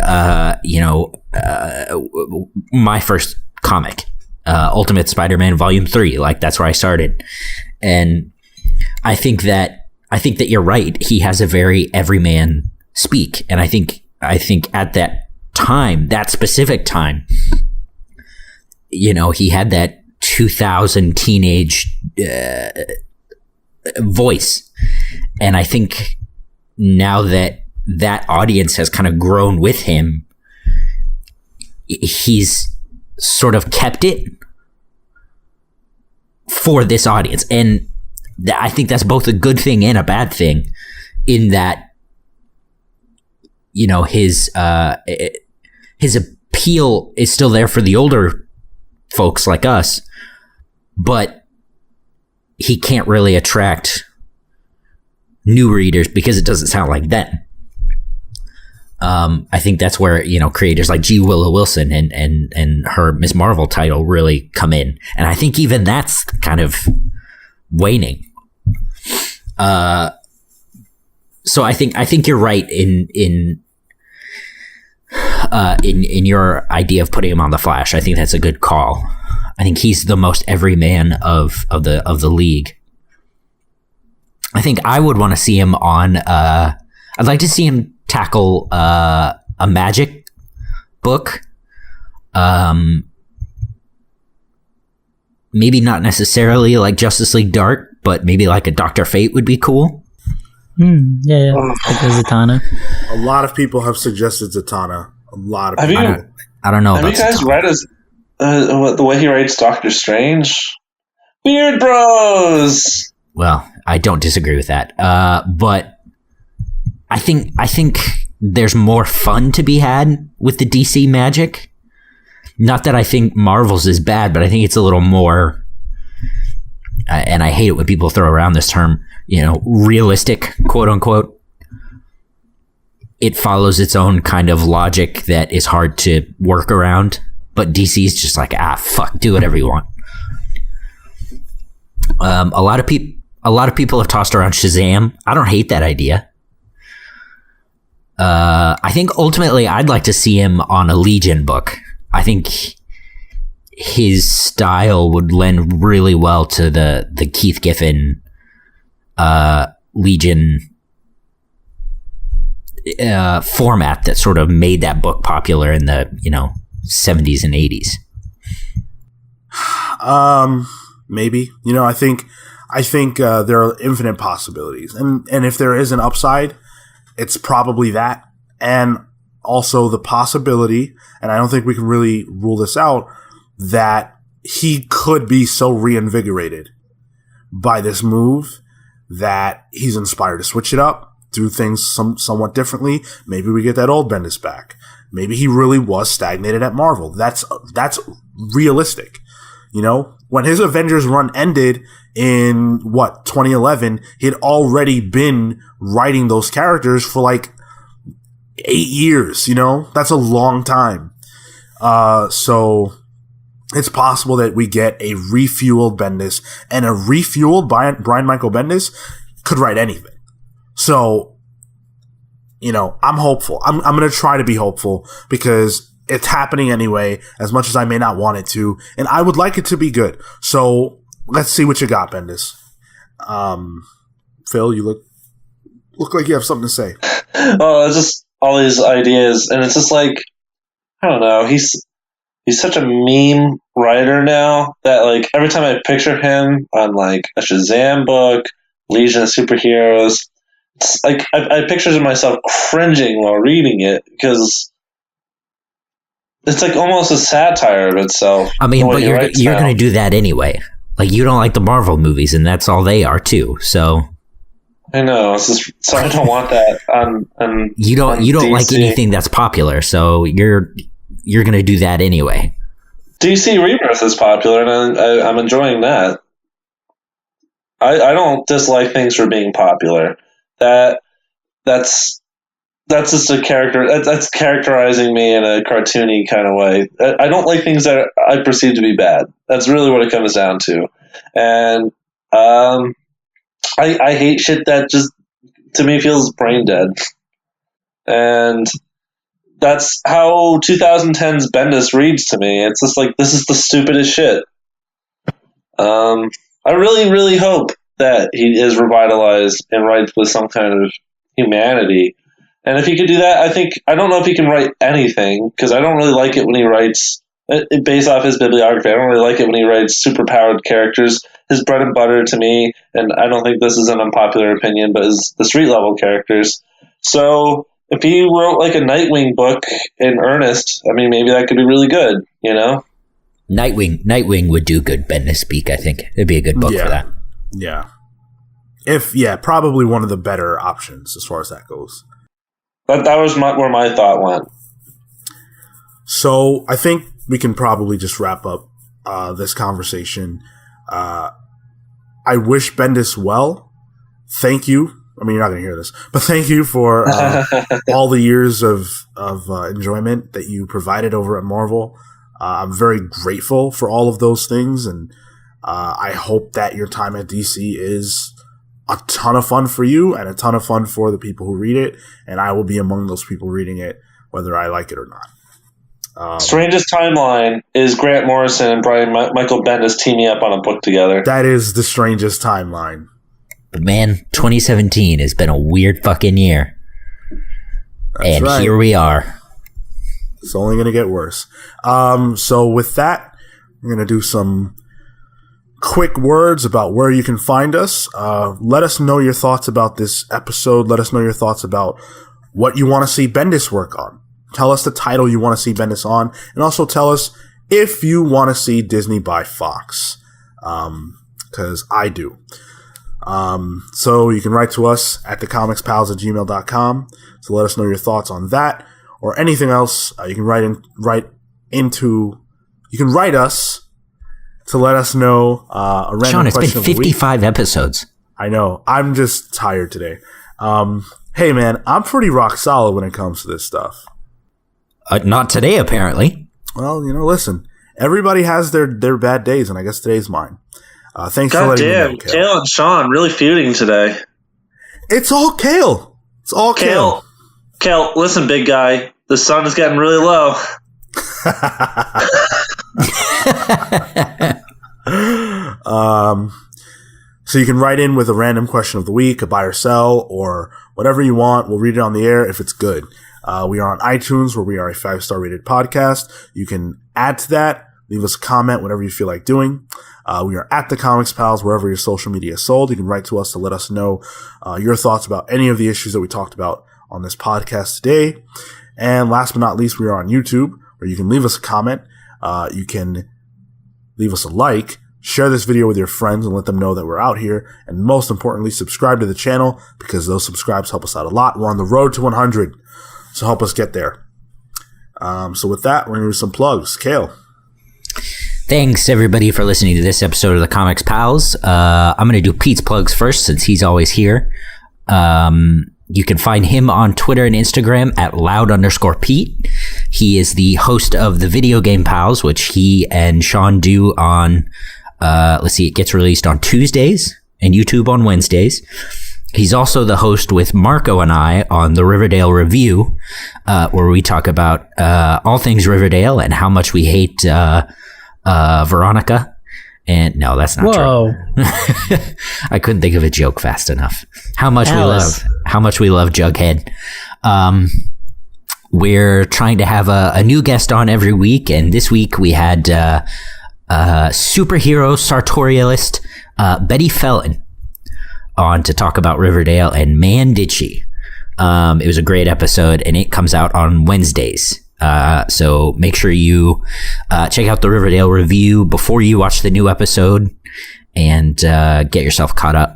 [SPEAKER 3] my first comic, Ultimate Spider-Man Volume 3. Like, that's where I started. And I think that you're right. He has a very everyman speak. And I think at that time, that specific time, he had that 2000 teenage voice. And I think now that audience has kind of grown with him, he's sort of kept it for this audience. And I think that's both a good thing and a bad thing, in that, his appeal is still there for the older folks like us, but he can't really attract new readers because it doesn't sound like them. I think that's where, creators like G. Willow Wilson and her Ms. Marvel title really come in. And I think even that's kind of waning. So I think you're right in your idea of putting him on the Flash. I think that's a good call. I think he's the most everyman of the league. I think I would want to see him on. I'd like to see him tackle a magic book. Maybe not necessarily like Justice League Dark, but maybe like a Dr. Fate would be cool.
[SPEAKER 4] Yeah. Like the Zatanna.
[SPEAKER 1] A lot of people have suggested Zatanna. A lot of people.
[SPEAKER 3] I don't know.
[SPEAKER 2] Have
[SPEAKER 3] about
[SPEAKER 2] you guys
[SPEAKER 3] Zatanna.
[SPEAKER 2] read the way he writes Doctor Strange? Weird Bros.
[SPEAKER 3] Well, I don't disagree with that. But I think there's more fun to be had with the DC magic. Not that I think Marvel's is bad, but I think it's a little more. And I hate it when people throw around this term, realistic, quote unquote. It follows its own kind of logic that is hard to work around. But DC's just like, fuck, do whatever you want. A lot of people have tossed around Shazam. I don't hate that idea. I think ultimately I'd like to see him on a Legion book. I think his style would lend really well to the Keith Giffen Legion format that sort of made that book popular in the 70s and 80s.
[SPEAKER 1] Maybe. I think there are infinite possibilities, and if there is an upside, it's probably that, and also the possibility, and I don't think we can really rule this out, that he could be so reinvigorated by this move that he's inspired to switch it up, do things somewhat differently. Maybe we get that old Bendis back. Maybe he really was stagnated at Marvel. That's realistic. When his Avengers run ended in 2011, he had already been writing those characters for like 8 years. That's a long time. So it's possible that we get a refueled Bendis, and a refueled Brian Michael Bendis could write anything. So, I'm hopeful. I'm going to try to be hopeful because it's happening anyway, as much as I may not want it to, and I would like it to be good. So let's see what you got, Bendis. Phil, you look like you have something to say.
[SPEAKER 2] Oh, it's just all these ideas, and it's just like, I don't know. He's such a meme writer now that like every time I picture him on like a Shazam book, Legion of Superheroes, it's like I picture myself cringing while reading it because it's like almost a satire of itself.
[SPEAKER 3] I mean, but you're going to do that anyway. Like, you don't like the Marvel movies, and that's all they are too. So
[SPEAKER 2] I know, it's just, so I don't want that on
[SPEAKER 3] you don't
[SPEAKER 2] DC.
[SPEAKER 3] like anything that's popular, so you're going to do that anyway.
[SPEAKER 2] DC Rebirth is popular, and I'm enjoying that. I don't dislike things for being popular. That's just a character. That's characterizing me in a cartoony kind of way. I don't like things that I perceive to be bad. That's really what it comes down to. And I hate shit that just, to me, feels brain dead. And that's how 2010's Bendis reads to me. It's just like, this is the stupidest shit. I really, really hope that he is revitalized and writes with some kind of humanity. And if he could do that, I don't know if he can write anything, because I don't really like it when he writes, based off his bibliography, I don't really like it when he writes superpowered characters. His bread and butter to me, and I don't think this is an unpopular opinion, but is the street level characters. So if he wrote like a Nightwing book in earnest, I mean, maybe that could be really good,
[SPEAKER 3] Nightwing would do good Bendis speak, I think. It'd be a good book for that.
[SPEAKER 1] Yeah. Probably one of the better options as far as that goes.
[SPEAKER 2] But that was where my thought went.
[SPEAKER 1] So I think we can probably just wrap up this conversation. I wish Bendis well. Thank you. I mean, you're not going to hear this, but thank you for all the years of enjoyment that you provided over at Marvel. I'm very grateful for all of those things, and I hope that your time at DC is a ton of fun for you and a ton of fun for the people who read it, and I will be among those people reading it, whether I like it or not.
[SPEAKER 2] Strangest timeline is Grant Morrison and Michael Bendis teaming up on a book together.
[SPEAKER 1] That is the strangest timeline.
[SPEAKER 3] But man, 2017 has been a weird fucking year. That's right. Here we are.
[SPEAKER 1] It's only going to get worse. So with that, we're going to do some quick words about where you can find us. Let us know your thoughts about this episode. Let us know your thoughts about what you want to see Bendis work on. Tell us the title you want to see Bendis on, and also tell us if you want to see Disney buy Fox. Because I do. So you can write to us at thecomicspals@gmail.com to let us know your thoughts on that or anything else. You can write us to let us know a random
[SPEAKER 3] Sean, it's been
[SPEAKER 1] question of the week.
[SPEAKER 3] 55 episodes.
[SPEAKER 1] I know. I'm just tired today. Hey, man, I'm pretty rock solid when it comes to this stuff.
[SPEAKER 3] Not today, apparently.
[SPEAKER 1] Well, listen. Everybody has their bad days, and I guess today's mine. Thanks for letting me know, Cale.
[SPEAKER 2] Cale and Sean really feuding today.
[SPEAKER 1] It's all Cale. It's all Cale.
[SPEAKER 2] Cale, listen, big guy. The sun is getting really low.
[SPEAKER 1] So you can write in with a random question of the week, a buy or sell, or whatever you want. We'll read it on the air if it's good. We are on iTunes, where we are a 5-star rated podcast. You can add to that, leave us a comment, whatever you feel like doing. We are at the Comics Pals, wherever your social media is sold. You can write to us to let us know your thoughts about any of the issues that we talked about on this podcast today. And last but not least, we are on YouTube, where you can leave us a comment. You can leave us a like, share this video with your friends and let them know that we're out here. And most importantly, subscribe to the channel, because those subscribes help us out a lot. We're on the road to 100, so help us get there. So with that, we're going to do some plugs. Cale.
[SPEAKER 3] Thanks, everybody, for listening to this episode of the Comics Pals. I'm going to do Pete's plugs first, since he's always here. You can find him on Twitter and Instagram at loud_Pete. He is the host of the Video Game Pals, which he and Sean do on, it gets released on Tuesdays and YouTube on Wednesdays. He's also the host with Marco and I on the Riverdale Review, where we talk about all things Riverdale and how much we hate Veronica. And no, that's not true. I couldn't think of a joke fast enough. How much we love Jughead. We're trying to have a new guest on every week, and this week we had superhero sartorialist Betty Felon on to talk about Riverdale, and man, did she. It was a great episode, and it comes out on Wednesdays. So make sure you check out the Riverdale Review before you watch the new episode, and get yourself caught up.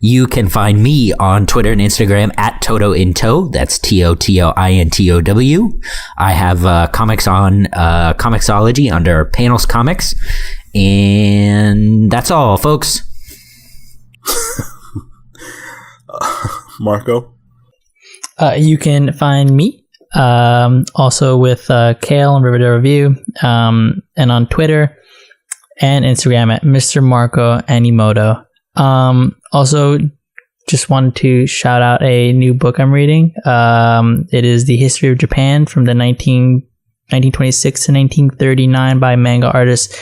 [SPEAKER 3] You can find me on Twitter and Instagram at TotoIntow. That's TOTOINTOW. I have comics on Comixology under Panels Comics. And that's all, folks.
[SPEAKER 1] Marco?
[SPEAKER 4] You can find me also with Cale and Riverdale Review, and on Twitter and Instagram at Mr. Marco Animoto. Also, just wanted to shout out a new book I'm reading. It is The History of Japan from the 1926 to 1939 by manga artist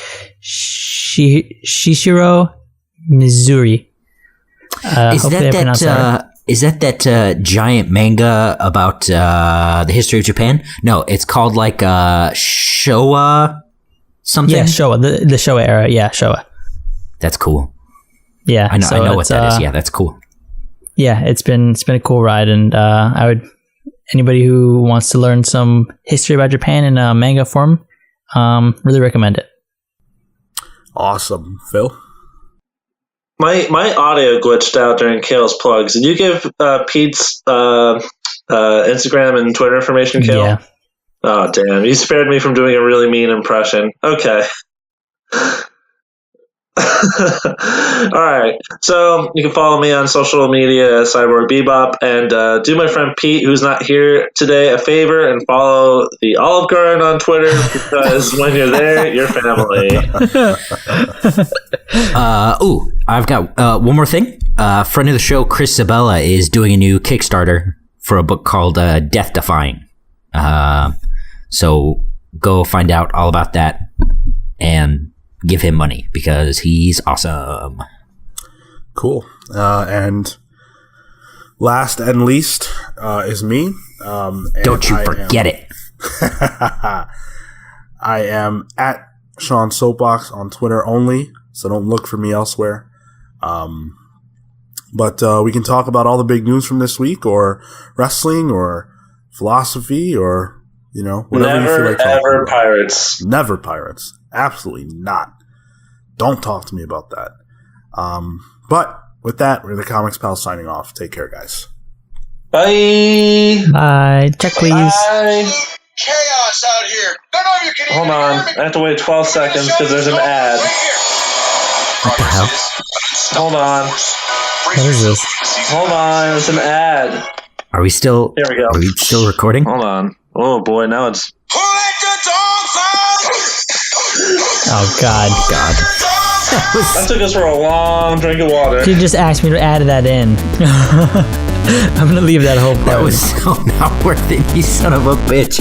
[SPEAKER 4] Shishiro Mizuri.
[SPEAKER 3] Is that giant manga about the history of Japan? No, it's called like Showa something?
[SPEAKER 4] Yeah, Showa. The Showa era. Yeah, Showa.
[SPEAKER 3] That's cool.
[SPEAKER 4] Yeah,
[SPEAKER 3] I know what that is. Yeah, that's cool.
[SPEAKER 4] Yeah, it's been a cool ride, and I would, anybody who wants to learn some history about Japan in a manga form, really recommend it.
[SPEAKER 1] Awesome. Phil?
[SPEAKER 2] My audio glitched out during Cale's plugs. Did you give Pete's Instagram and Twitter information, Cale?
[SPEAKER 4] Yeah.
[SPEAKER 2] Oh, damn. You spared me from doing a really mean impression. Okay. All right. So you can follow me on social media at Cyborg Bebop, and do my friend Pete, who's not here today, a favor and follow the Olive Garden on Twitter, because when you're there, you're family.
[SPEAKER 3] I've got one more thing. Friend of the show, Chris Sabella, is doing a new Kickstarter for a book called Death Defying. So go find out all about that and give him money, because he's awesome.
[SPEAKER 1] Cool. And last and least is me.
[SPEAKER 3] Don't you forget it.
[SPEAKER 1] I am at Sean Soapbox on Twitter only. so don't look for me elsewhere. But we can talk about all the big news from this week, or wrestling, or philosophy, or, you know, whatever you feel like talking
[SPEAKER 2] Never
[SPEAKER 1] about.
[SPEAKER 2] Pirates.
[SPEAKER 1] Never Pirates. Absolutely not. Don't talk to me about that. But with that, we're the Comics Pals signing off. Take care, guys.
[SPEAKER 2] Bye.
[SPEAKER 4] Bye. Check, please.
[SPEAKER 2] Bye.
[SPEAKER 5] Chaos out here. None of you can
[SPEAKER 2] Hold
[SPEAKER 5] even
[SPEAKER 2] on.
[SPEAKER 5] hear me.
[SPEAKER 2] I have to wait 12 seconds because there's an ad.
[SPEAKER 5] Right here.
[SPEAKER 3] What the hell?
[SPEAKER 2] Hold on.
[SPEAKER 4] What is this?
[SPEAKER 2] Hold on. It's an ad.
[SPEAKER 3] Are we still?
[SPEAKER 2] Here we go.
[SPEAKER 3] Are we still recording?
[SPEAKER 2] Hold on. Oh, boy. Now it's...
[SPEAKER 5] Who let the dogs out?
[SPEAKER 4] Oh, God.
[SPEAKER 3] God.
[SPEAKER 2] That took us for a long drink of water.
[SPEAKER 4] You just asked me to add that in. I'm going to leave that whole part.
[SPEAKER 3] That was so not worth it, you son of a bitch.